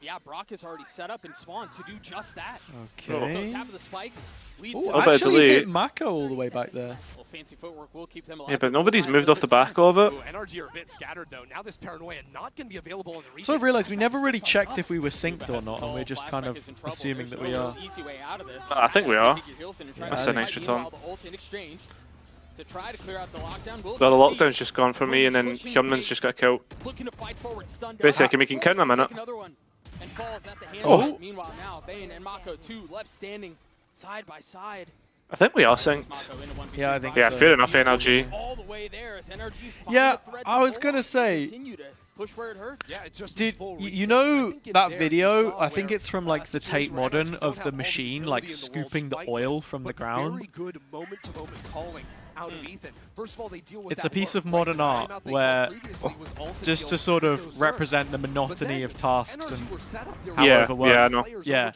Yeah, Brock is already set up and spawned to do just that. Okay. So tap of the spike leads Ooh, to actually hit Mako all the way back there. fancy footwork will keep them alive. Yeah, but nobody's moved off the back of it. NRG are a bit scattered though. Now this paranoia not going to be available in the region. So I realised we never really checked if we were synced or not, and we're just kind of assuming that we are. I think we are. That's an extra ton. To try to clear out the lockdown. Well, the lockdown's just gone for me, and then Hyunmin's just got killed. Wait a second, we can count in a minute. Oh. Meanwhile, now Bane and Mako 2 left standing side by side. I think we are synced. Yeah, I think yeah, so. fair enough, NRG. Yeah, I was gonna say. Did you know that video? I think it's from like the Tate Modern of the machine like scooping the oil from the ground. It's a piece of modern art where, just to sort of represent the monotony of tasks and how overworked. Yeah, I know. Yeah.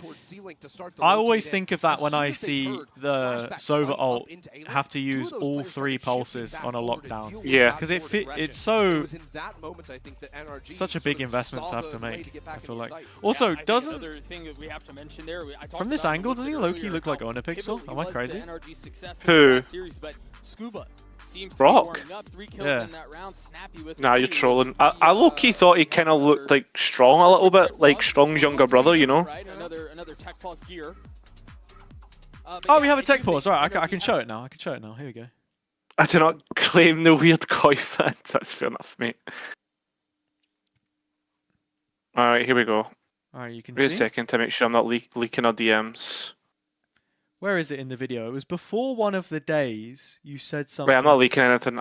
I always think of that when I see the Sova ult have to use all 3 pulses on a lockdown. Yeah. Because it's so such a big investment to have to make, I feel like. Also, doesn't from this angle, doesn't he low-key look like Onapixel? Am I crazy? Who? Brock? Yeah. Nah, you're trolling. I low-key thought he kind of looked like Strong a little bit, like Strong's younger brother, you know? Another tech pause gear. Oh, we have a tech pause. Alright, I can show it now. Here we go. I do not claim the weird koi fans. That's fair enough, mate. Alright, here we go. Alright, you can Wait see. a second to make sure I'm not leaking our DMs. Where is it in the video? It was before one of the days you said something. Wait, I'm not leaking anything.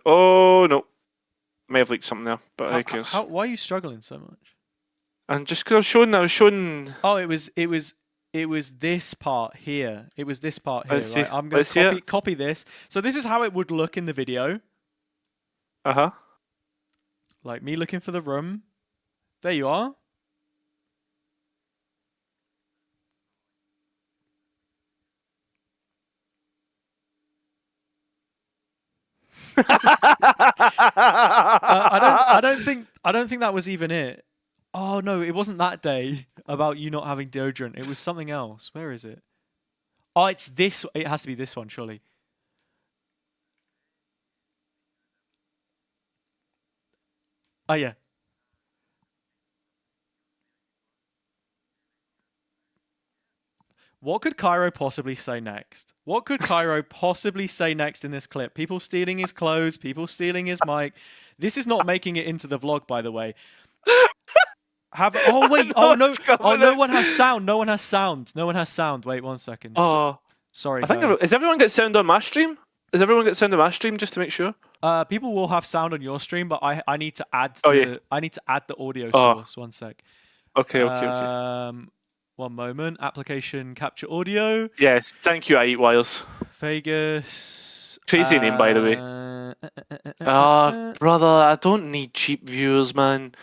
Oh, no. May have leaked something there, but who cares? Why are you struggling so much? And just because I was showing... Oh, it was this part here. It was this part here, Let's right? see. I'm going Let's see to it. copy this. So this is how it would look in the video. Uh-huh. Like me looking for the room. There you are. I don't think that was even it. Oh no, it wasn't that day about you not having deodorant. It was something else. Where is it? Oh, it's this. It has to be this one, surely. Oh yeah. What could Cairo possibly say next? What could Cairo possibly say next in this clip? People stealing his clothes, people stealing his mic. This is not making it into the vlog, by the way. Oh wait, oh no, no one has sound. No one has sound. Wait 1 second. Sorry. I think does everyone get sound on my stream? Does everyone get sound on my stream just to make sure? People will have sound on your stream, but I need to add I need to add the audio source. 1 sec. Okay. 1 moment. Application capture audio. Yes, thank you, I Eat Wires. Vegas. Crazy name, by the way. Brother, I don't need cheap viewers, man.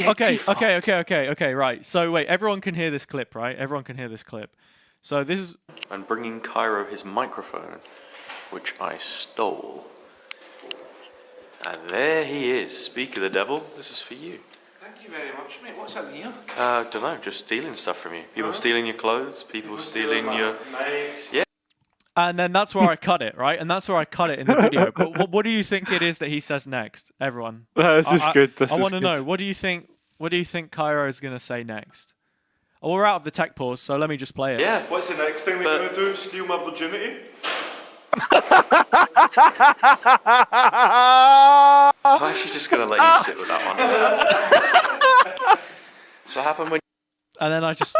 Okay, right. So wait, everyone can hear this clip, right? Everyone can hear this clip. So this is... And bringing Cairo his microphone, which I stole. And there he is. Speak of the devil, this is for you. Thank you very much, mate. What's that here? Don't know, just stealing stuff from you. People stealing your clothes, people stealing your... Yeah. And then that's where I cut it, right? And that's where I cut it in the video. But what do you think it is that he says next, everyone? This is good. I want to know. What do you think Cairo is going to say next? Oh, we're out of the tech pause, so let me just play it. Yeah. What's the next thing they're going to do? Steal my virginity? I'm actually just going to let you sit with that one. So what happened when... And then I just...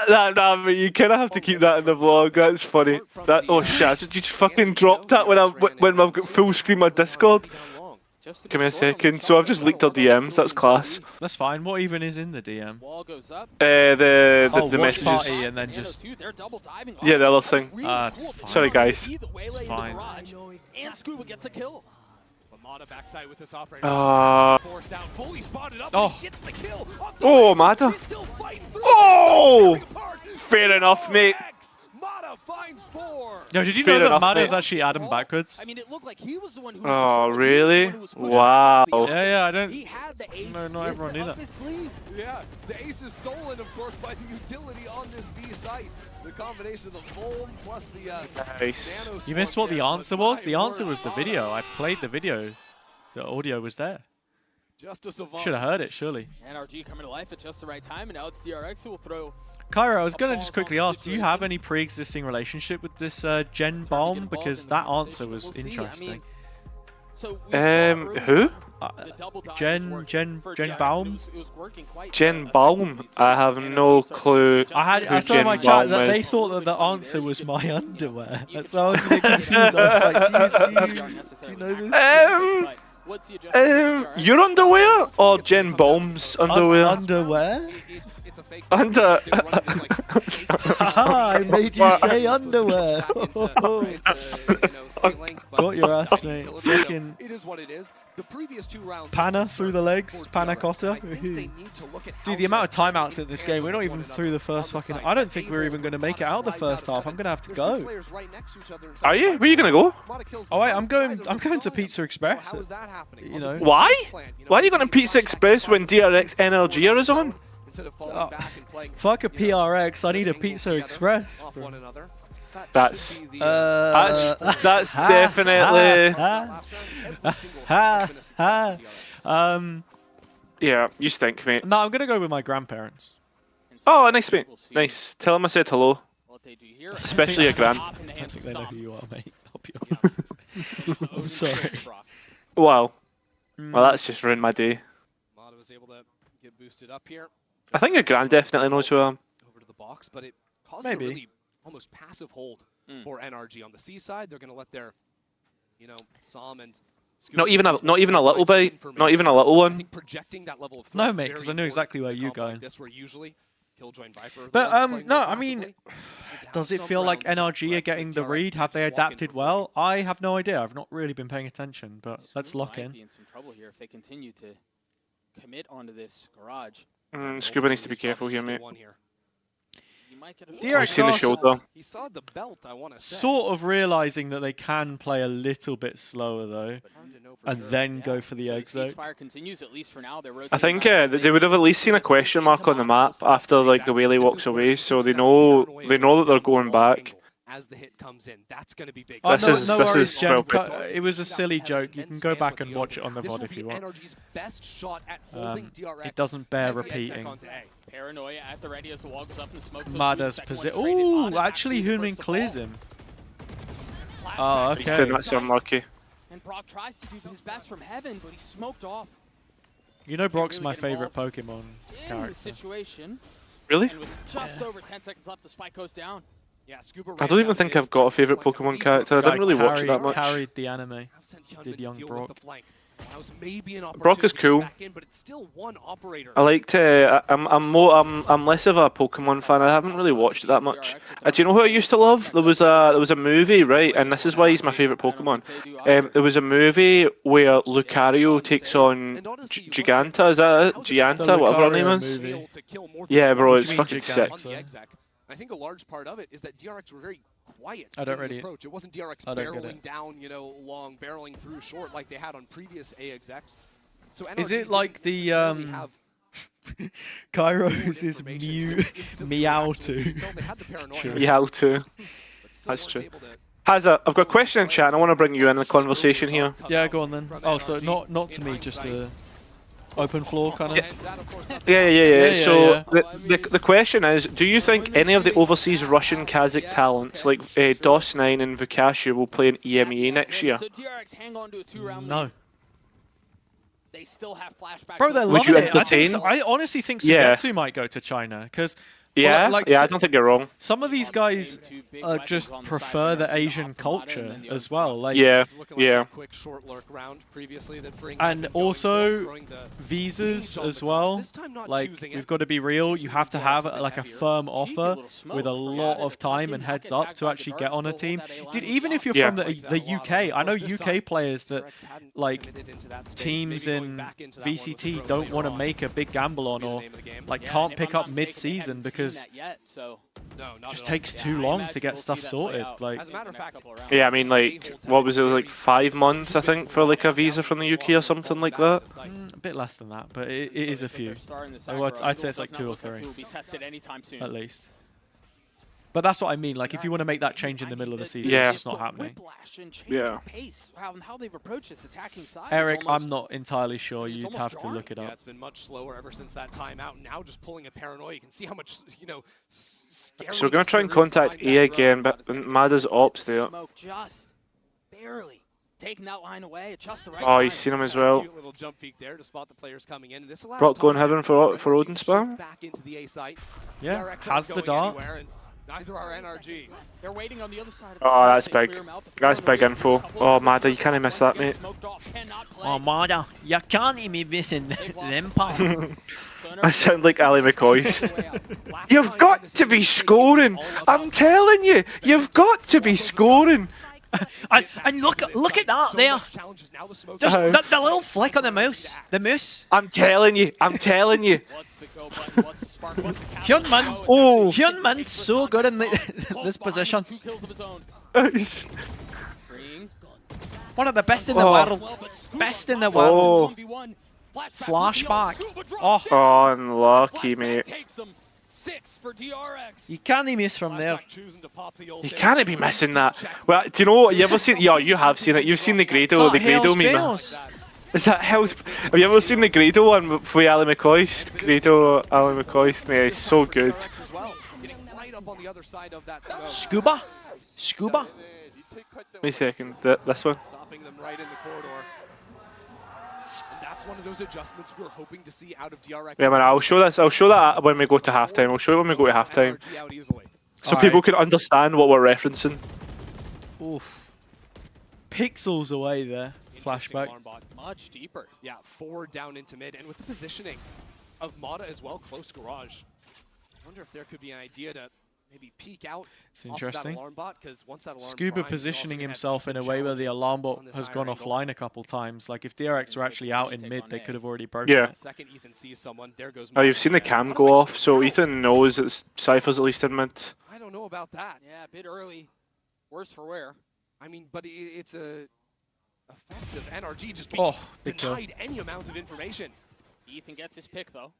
Nah, but you kind of have to keep that in the vlog. That's funny. That, oh shit! Did you just fucking drop that when I've got full screen my Discord? Give me a second. So I've just leaked our DMs. That's class. That's fine. What even is in the DM? The messages. Watchparty and then just... Yeah, the other thing. It's fine. Sorry, guys. It's fine. And Scuba gets a kill. Backside with this operator. Forced out, fully spotted up, Oh. he gets the kill. Oh, Mata. Oh! Fair enough, mate. Yo, did you Fair know that enough, Mado is mate. actually Adam backwards? I mean, it looked like he was the one who Oh, really? Wow. Yeah, I don't... He had the ace. No, not everyone knew that. Yeah, the ace is stolen, of course, by the utility on this B site. The combination of the Volm plus the Nice. You missed what the answer was? The answer was the video. I played the video. The audio was there. Should have heard it, surely. NRG coming to life at just the right time, and now it's DRX who will throw. Cairo, I was going to just quickly ask, do you have any pre-existing relationship with this Jen Baum? Because that answer was interesting. Who? Jen Baum? Jen Baum? I have no clue. I saw in my chat that they thought that the answer was my underwear. So I was a bit confused. I was like, do you know this? Your underwear or Jen Baum's underwear? Underwear? Under. I made you say underwear. Got your ass, mate. Fucking it is what it is. The previous 2 rounds. Panna through the legs, Panna Cotta. Dude, the amount of timeouts in this game, we're not even through the first fucking... I don't think we're even going to make it out the first half. I'm going to have to go. Are you? Where are you going to go? Oh wait, I'm going to Pizza Express. You know. Why? Why are you going to Pizza Express when DRX NRG is on? Fuck a PRX, I need a Pizza Express. That's definitely. Yeah, you stink, mate. No, I'm gonna go with my grandparents. Oh, nice, mate. Nice. Tell them I said hello. Especially your gran. I don't think they know who you are, mate. I'll be honest. I'm sorry. Wow. Well, that's just ruined my day. Mata was able to get boosted up here. I think your gran definitely knows who I am. Over to the box, but it caused a really almost passive hold for NRG on the C side. They're going to let their, Psalm and Not even a little bit. Not even a little one. projecting that level of No, mate, because I knew exactly where you're going. This where usually Killjoy Viper. But no, I mean, does it feel like NRG are getting the read? Have they adapted well? I have no idea. I've not really been paying attention, but let's lock in. Be in some trouble here if they continue to commit onto this garage. Scuba needs to be careful here, mate. DRX I've seen the shoulder. He saw the belt, I want to say. Sort of realizing that they can play a little bit slower though, and then go for the exit. I think they would have at least seen a question mark on the map after like the Whaley walks away, so they know that they're going back. As the hit comes in, that's going to be big. No worries, Jen. It was a silly joke. You can go back and watch it on the VOD if you want. It doesn't bear repeating. Paranoia at the ready as the wall goes up and smoke. Mada's position. Ooh, actually, Hunmin clears him. Oh, okay. That's unlucky. And Brock tries to do his best from heaven, but he's smoked off. You know, Brock's my favorite Pokemon In the character. situation. Really? And with just over 10 seconds left, the spike goes down. Yeah, Scuba I don't even think I've got a favourite Pokemon character. I didn't really watch it that much. Carried the anime. Did young Brock. Brock is cool. I liked. I'm less of a Pokemon fan. I haven't really watched it that much. Do you know who I used to love? There was a movie, right? And this is why he's my favourite Pokemon. There was a movie where Lucario takes on Giganta. Is that it? Gianta, whatever her name is. Yeah, bro, it's fucking sick. I think a large part of it is that DRX were very quiet I don't in really the approach. It wasn't DRX barreling down, long, barreling through short like they had on previous AXX. So is it like the Kairos is Meowth? Meowth. That's true. Hazza, I've got a question in chat and I want to bring you in the conversation here. Yeah, go on then. Oh, so not to me, just to... Open floor kind of. Yeah. So yeah. the question is, do you think any of the overseas Russian Kazakh talents like DOS9 and Vukashu will play in EMEA next year? No. They still have flashbacks. Bro, they're Would loving you it. entertain? I honestly think Yeah. Sugetsu might go to China because Yeah, I don't think you're wrong. Some of these guys just prefer the Asian culture as well. Like Yeah. And also visas as well. Like we've got to be real. You have to have like a firm offer with a lot of time and heads up to actually get on a team. Dude, even if you're from the UK, I know UK players that like teams in VCT don't want to make a big gamble on or like can't pick up mid-season because it just takes too long to get stuff sorted. Like, yeah, I mean, like, what was it, like 5 months, I think, for like a visa from the UK or something like that? A bit less than that, but it is a few. I'd say it's like 2 or 3, at least. But that's what I mean. Like, if you want to make that change in the middle of the season, it's just not happening. Yeah. How they've approached this attacking side. Eric, I'm not entirely sure. You'd have to look it up. Yeah, it's been much slower ever since that timeout. And now just pulling a paranoia, you can see how much, scary. So we're going to try and contact A again, but Mada's ops there. Just barely taking that line away at just the right Oh, he's seen him as well. Cute little jump peek there to spot the players coming in. This allows Brock going heaven for Odin spam. back into the A site. Yeah, has the dart. Neither are NRG. They're waiting on the other side of Oh, that's big. That's big info. Oh, Mada, you can't miss that, mate. Oh, Mada, you can't be missing them, pal. I sound like Ali McCoist. You've got to be scoring. I'm telling you, you've got to be scoring. and look at that there. Just the little flick on the mouse. The moose. I'm telling you. Hyunmin. Oh. Hyunmin's so good in this position. One of the best in the world. Best in the world. Flashback. Oh, unlucky, mate. You can't miss from there. You can't be missing that. Well, do you know what? You ever seen? Yeah, you have seen it. You've seen the Grado meme. Is that Hell's? Have you ever seen the Grado one for Ali McCoist? Grado, Ali McCoist, mate, it's so good. Scuba. Wait a second, this one. One of those adjustments we're hoping to see out of DRX. Yeah, man, I'll show that when we go to halftime. I'll show it when we go to halftime, so people can understand what we're referencing. Oof. Pixels away there. Flashback. Much deeper. Yeah, forward down into mid, and with the positioning of Mada as well, close garage. I wonder if there could be an idea to maybe peek out. It's interesting. Off of that alarm bot, 'cause once that alarm Scuba positioning himself in a way where the alarm bot has gone offline a couple times. Like if DRX were actually out in mid, they could have already broken it. Second Ethan sees someone, there goes Oh, you've seen the cam go off, so Ethan knows that Cypher's at least in mid. I don't know about that. Yeah, a bit early. Worse for wear. I mean, but it's a effect of NRG just being denied any amount of information. Ethan gets his pick though.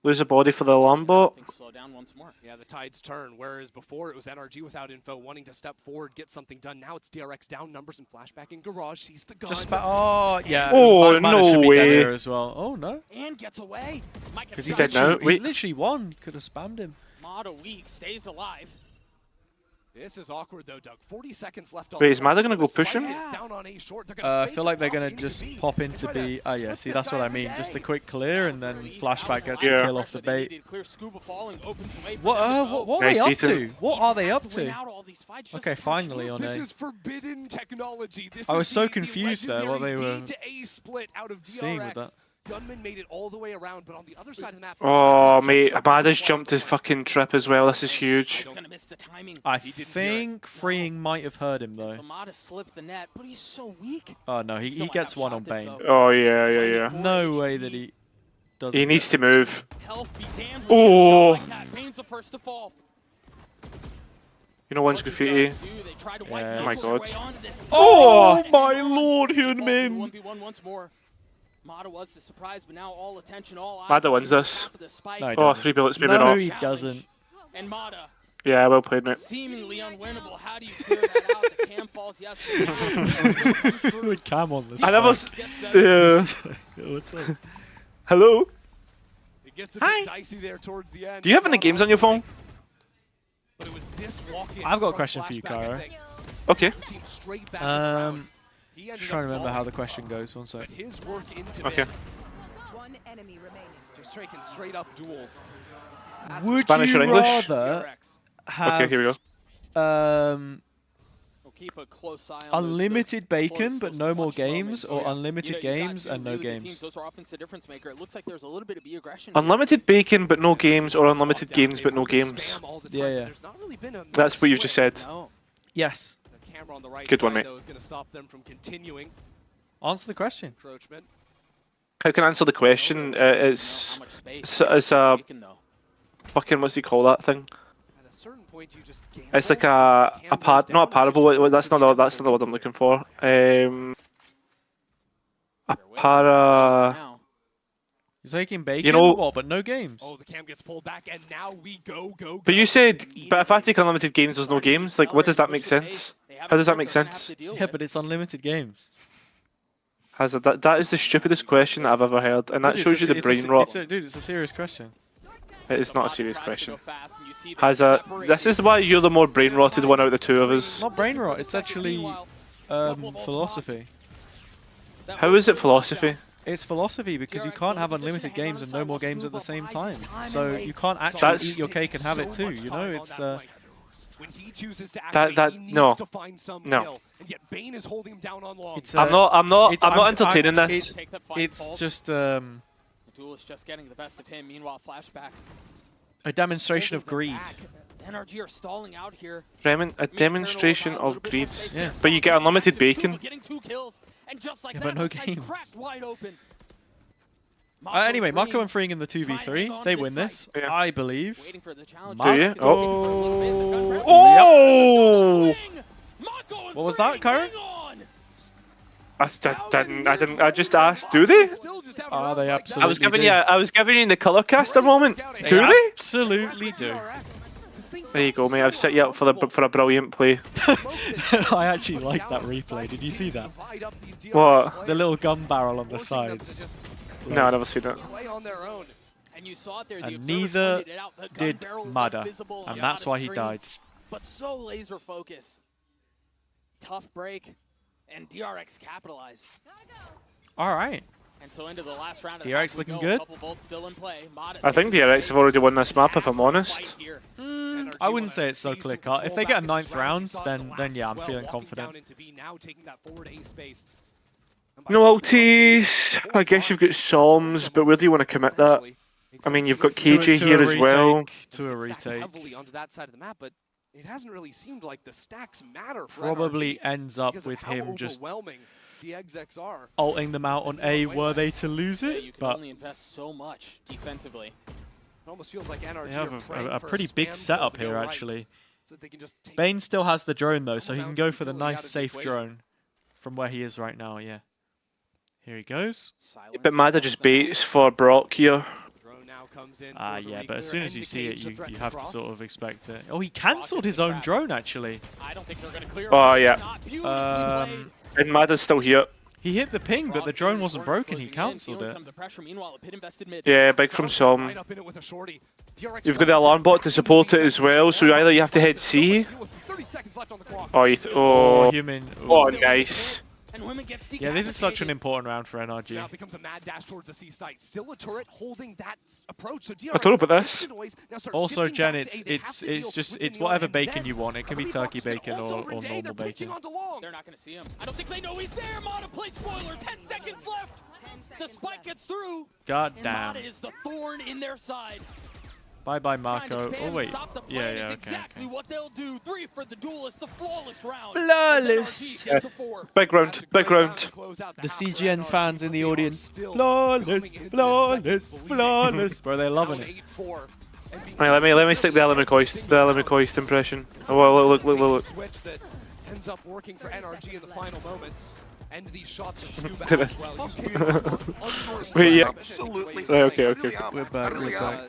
Lose a body for the alarm bot. Slow down once more. Yeah, the tides turn. Whereas before it was NRG without info, wanting to step forward, get something done. Now it's DRX down numbers and flashback in garage. Sees the gun. Yeah. Oh, Mada should no be dead way. here as well. Oh no. And gets away. Because he's dead now. He's literally won. Could have spammed him. Mada weak, stays alive. This is awkward though, Doug. 40 seconds left on. Wait, is Mada gonna go push him? I feel like they're gonna just pop into B. Oh yeah, see that's what I mean. Just a quick clear and then flashback gets the kill off the bait. What are they up to? What are they up to? Okay, finally on A. This is forbidden technology. I was so confused there what they were seeing with that. Gunman made it all the way around, but on the other side of the map. Oh, mate, Mada's jumped his fucking trip as well. This is huge. I think freeing might have hurt him though. Mada slipped the net, but he's so weak. Oh no, he gets one on Bane. Oh yeah. No way that he does. He needs to move. Oh. You know one's graffiti. Yeah. Oh my god. Oh my lord, Hyunmin. 1v1 once more. Mada was the surprise, but now all attention, all eyes. Mada wins this. No, he Oh, doesn't. 3 bullets, maybe not. No, he doesn't. And Mada. Yeah, well played, mate. Seemingly unwinnable. How do you clear that out? The cam falls. Yes. The cam on this. I never. What's up? Hello. It gets a bit dicey there towards the end. Do you have any games on your phone? But it was this walk-in I've got a from question for you, flashback, I Cairo. think. Okay. The team straight back Um, He ended just trying to up remember how the falling, question goes. One sec. but his work into Okay. mid, One enemy remaining. just taking straight up duels. That's Would Spanish you or English? rather PRX. have Okay, here we go. We'll keep a close eye on Unlimited those bacon close, but those no more clutch games, moments. or Yeah. unlimited You know, you've got games two and no really good games? teams. Those are offensive difference maker. It looks like there's a little bit of aggression. Unlimited bacon but no games, or unlimited games but no games. Yeah, yeah. There's not really been a That's what you've just said. No. Yes. The camera on the right Good one, side, mate. though, is going to stop them from continuing Answer the question. encroachment. How can I answer the question? It's a fucking, what's he call that thing? At a certain point, you just gamble. It's like a not a parable. That's not the word I'm looking for. A para. He's taking bacon, You know- what, but no games. Oh, the cam gets pulled back, and now we go. But you said, but if I take unlimited games, there's no games. Like, what does that make sense? How does that make sense? Yeah, but it's unlimited games. Hazza, that is the stupidest question that I've ever heard, and that Dude, shows you the brain rot. Dude, it's a serious question. It is not a serious question. Hazza, this is why you're the more brain rotted one out of the two of us. Not brain rot, it's actually philosophy. How is it philosophy? It's philosophy because you can't have unlimited games and no more games at the same time. So you can't actually That's- eat your cake and have it too, you know? It's When he chooses to That- activate, he needs no. to find some No. kill, and yet Bane is holding him down on long. it's I'm not entertaining I'm- this. It's just The duelist just getting the best of him. Meanwhile, flashback. a demonstration of greed. NRG are stalling out here. A demonstration of greed. Yeah. But you get unlimited bacon. Getting 2 kills, and just like Yeah, that, but no the site's games. cracked wide open. Anyway, Mako and Freeing in the 2v3. They win this, I believe. Waiting for the challenge. Do you? Oh. Oh! What was that, Cairo? I just asked. Do they? Ah, they absolutely I was giving do. you. I was giving you the color caster moment. Do they? Absolutely do. There you go, mate. I've set you up for a brilliant play. I actually like that replay. Did you see that? What? The little gun barrel on the side. No, I never seen it. Play on their own. And you saw it there. The And observers neither pointed it out. The gun did barrel was Mada, visible and on that's the why he screen, died. But so laser focus. Tough break, and DRX capitalized. All right. And so into the last round of DRX the looking go. good. Couple bolts still in play. Mada I think taking DRX space. have already won this map, if I'm honest. I wouldn't say it's so clear cut. If they get a 9th round, then yeah, I'm feeling confident. No ultis. I guess you've got Psalms, but where do you want to commit that? I mean, you've got KJ To a here as well. retake, To a retake. Heavily onto that side of the map, but it hasn't really seemed like the stacks matter for Probably NRG ends up because of with how him just overwhelming the execs are. ulting them out on A were they to lose You it, can but only invest so much defensively. It almost feels like NRG they have are praying a for pretty spam big kill setup to go here, right, actually. so that they can just take Bane still has the drone, though, so some he can amount go of for the utility out nice, of the safe equation. drone from where he is right now, yeah. Here he goes. But Mada just baits for Brock here. Drone now comes in Ah, for the yeah, but as reclear soon as and you see it, Decade, you threat to have to cross. sort of expect it. Oh, he cancelled his own drone, actually. I don't think they're going to clear. Oh, yeah. Um, And Mada's still here. He hit the ping, but the drone wasn't broken. He cancelled it. Yeah, big from Som. Right up in it with a shorty. DRX You've got the alarm bot to support it as well, so either you have to head C. 30 seconds left on the clock. Oh, Oh, human. Oh, nice. Yeah, this is such an important round for Now NRG. it becomes a mad dash towards the C site. Still a turret holding that approach. So I told you about this. Also, Jen, it's whatever bacon you want. It can be turkey bacon or normal bacon. They're not going to see him. I don't think they know he's there. Mada plays spoiler. 10 seconds left. The spike gets through. God And damn. Mada is the thorn in their side. Bye bye, Trying to Marco. spam Oh and wait. stop the Yeah, plan yeah, is okay. exactly what they'll do. 3 for the duelist. The flawless round. Flawless. Yeah. Big round, big round. The CGN fans in the audience. Flawless, flawless, flawless. Bro, they're loving it. Right, let me stick the Element Coist impression. Oh, well, look. Switch that ends up working for NRG in the final moment. And these shots of Scuba as well. Wait, yeah. Absolutely. Right, okay. We're back, we're back.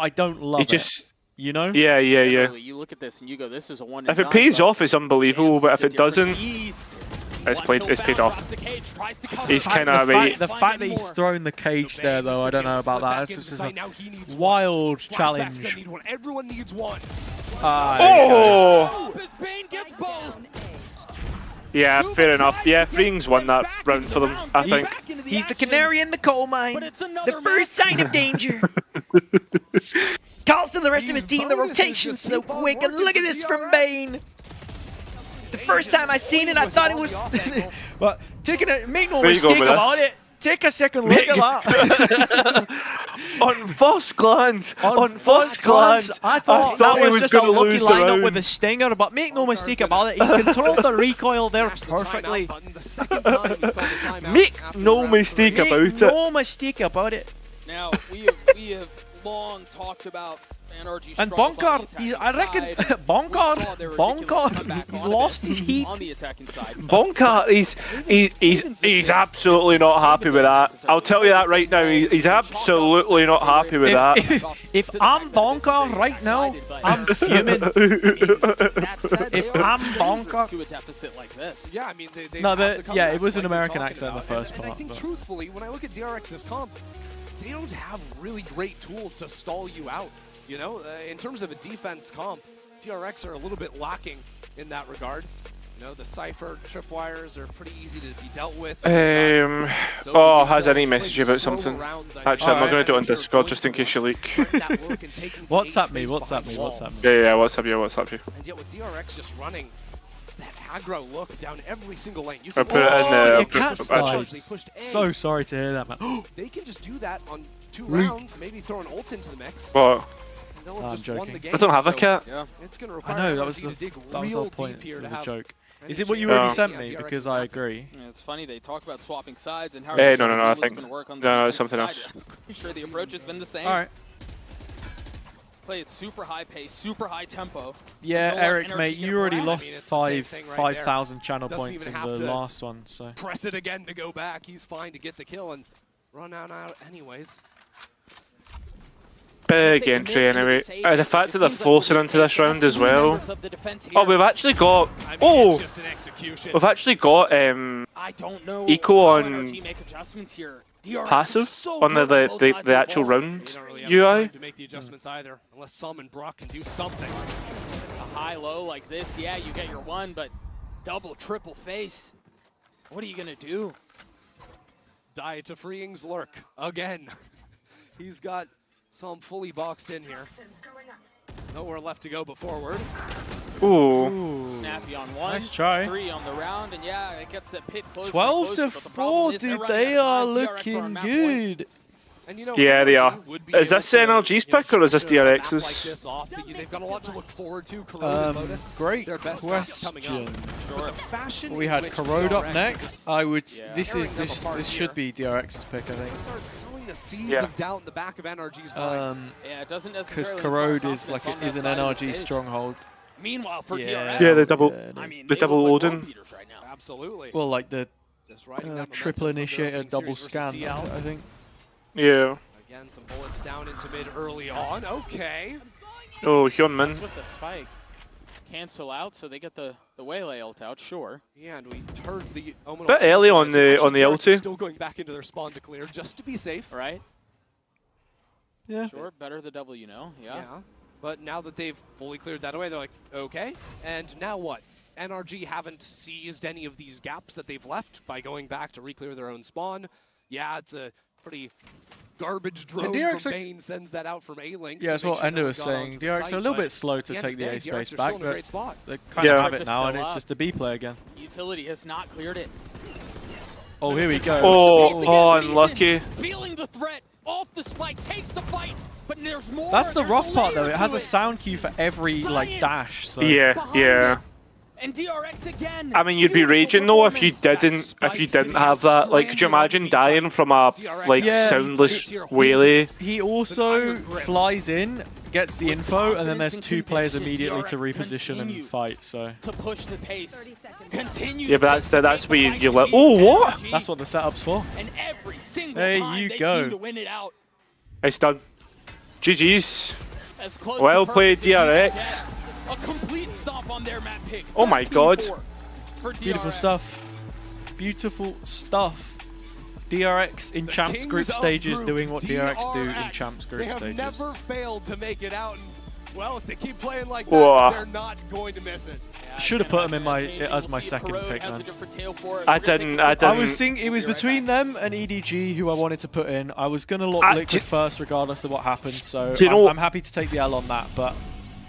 I don't love just You know? Yeah. Literally, you look at this and you go, this is a one and If it done, pays but off, it's unbelievable. But if it doesn't, East. it's paid off. He's kind of the fact that he's thrown the cage there, though, I don't know about that. This is a wild challenge. Everyone needs one. Oh! Yeah, fair enough. Yeah, Freeing's won that round for them, I think. He's the canary in the coal mine. The first sign of danger. Calls to the rest of his team. The rotation's so quick. And look at this from Bane. The first time I seen it, I thought it was... Well, make no mistake about it. Take a second look at that. On first glance, I thought that was just a lucky lineup with a stinger, but make no mistake about it, he's controlled the recoil there perfectly. Make no mistake about it. No mistake about it. Now, we have long talked about NRG and Bonkar, I reckon, Bonkar, he's lost his heat. Bonkar, he's absolutely not happy with that. I'll tell you that right now. He's absolutely not happy with that. If I'm Bonkar right now, I'm fuming. If I'm Bonkar, to a deficit like this. Yeah, I mean, yeah, it was an American accent in the first part. And I think truthfully, when I look at DRX's comp, they don't have really great tools to stall you out. You know, in terms of a defense comp, DRX are a little bit lacking in that regard. You know, the Cypher tripwires are pretty easy to be dealt with. Oh, has any message about something? Actually, I'm not going to do it on Discord just in case you leak. WhatsApp me. Yeah, WhatsApp you. And yet with DRX just running that aggro look down every single lane. You I'll put it in there. Cat slides. So sorry to hear that, man. They can just do that on 2 rounds, maybe throw an ult into the mix. What? I'm joking. I don't have a cat. Yeah. It's gonna I know, that was the whole point of the joke. Is it what you already sent me? Because I agree. Yeah, it's funny, they talk about swapping sides and how no, I think it's something else. I'm sure the approach has been the same. Alright. Play at super high pace, super high tempo. Yeah, Eric, mate, you already lost 5,000 channel points in the last one, so... Press it again to go back. He's fine to get the kill and run out anyways. Big entry anyway. The fact that they're forcing into this round as well. Oh, we've actually got... Oh! We've actually got Eco on passive on the actual round UI. To make the adjustments either, unless Summon Brock can do something. A high-low like this, yeah, you get your one, but double, triple face. What are you gonna do? Die to Freeing's lurk again. He's got some fully boxed in here. Nowhere left to go but forward. Ooh. Snappy on one. Nice try. 3 on the round, and yeah, it gets that pit closer. 12 to 4, dude. They are looking good. And you know, Yeah, they are. Is this NRG's pick or is this DRX's? They've got a lot to look forward to. Great question. We had Corrode up next. I would. This should be DRX's pick, I think. Start sowing the seeds of doubt in the back of NRG's minds. Yeah, it doesn't necessarily. Because Corrode is an NRG stronghold. Meanwhile, for DRX, yeah, the double Odin. Absolutely. Well, like the triple initiator, double scan, I think. Yeah. Again, some bullets down into mid early on. Okay. Oh, Hyunmin. With the spike, cancel out, so they get the Waylay ult out. Sure. Yeah, and we heard the bit early on the ulti. Still going back into their spawn to clear just to be safe. Right. Yeah. Sure. Better the double, you know. Yeah. But now that they've fully cleared that away, they're like, okay. And now what? NRG haven't seized any of these gaps that they've left by going back to re-clear their own spawn. Yeah, it's a pretty garbage drone from Bane sends that out from A-Link. Yeah, that's what Endo was saying. DRX are a little bit slow to take the A space back, but they kind of have it now, and it's just the B play again. Utility has not cleared it. Oh, here we go. Oh, unlucky. Feeling the threat, off the spike, takes the fight, but there's more. That's the rough part, though. It has a sound cue for every dash. So. Yeah. And DRX again. I mean, you'd be raging though if you didn't have that. Like, could you imagine dying from a soundless Waylay? He also flies in, gets the info, and then there's 2 players immediately to reposition and fight. So. To push the pace. Continue. Yeah, but that's where you let. Oh, what? That's what the setup's for. And every single there time you they go. seem to win it out. Nice done. GG's. As close Well to played, perfect as you can DRX. get. A complete stop on their map pick. Oh my god. 13-4 for Beautiful DRX. stuff. Beautiful stuff. DRX in champs Kings group of stages groups, doing what DRX do in DRX. champs They group have stages. never failed to make it out, and well, if they keep playing like that, Whoa. they're not going to miss it. Should have put him in my as my second pick, man. I didn't. I was thinking it was between them and EDG who I wanted to put in. I was gonna look Liquid first, regardless of what happened. So Do you know I'm happy to take the L on that. But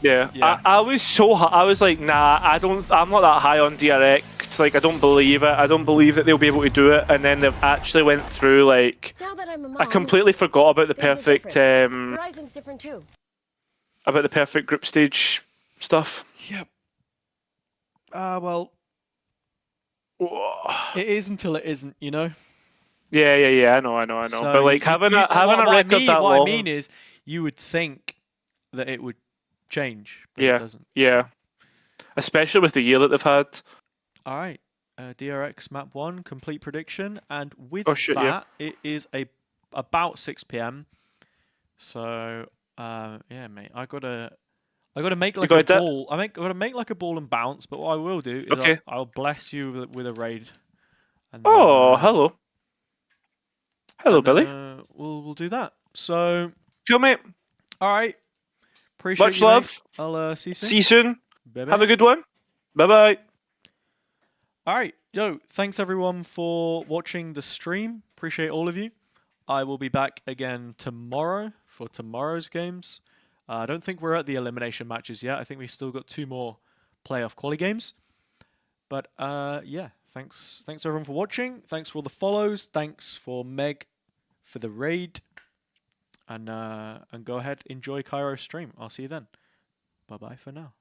Yeah, Yeah. I was so I was like, nah, I'm not that high on DRX. Like, I don't believe it. I don't believe that they'll be able to do it. And then they've actually went through like, Now that I'm a I mom, completely forgot about the things are perfect different. Horizon's different too. about the perfect group stage stuff. Yep. Well, it is until it isn't, you know. Yeah. I know. So But like having a record that what long. I mean is, you would think that it would change, but it Yeah, doesn't. yeah. Especially with the year that they've had. All right, DRX map 1 complete prediction, and with Oh, shit, yeah. that, it is about 6 p.m. So yeah, mate, I gotta make like a ball. I gotta make like a ball and bounce. But what I will do is Okay. I'll bless you with a raid. And Oh, hello. Hello, and then, Billy. We'll do that. So cool, mate. All right. Appreciate Much you, love. mate. I'll see you soon. See you soon. Bye-bye. Have a good one. Bye bye. All right, thanks everyone for watching the stream. Appreciate all of you. I will be back again tomorrow for tomorrow's games. I don't think we're at the elimination matches yet. I think we've still got 2 more playoff quali games. But yeah, thanks everyone for watching. Thanks for all the follows. Thanks for Meg for the raid. And go ahead, enjoy Cairo's stream. I'll see you then. Bye bye for now.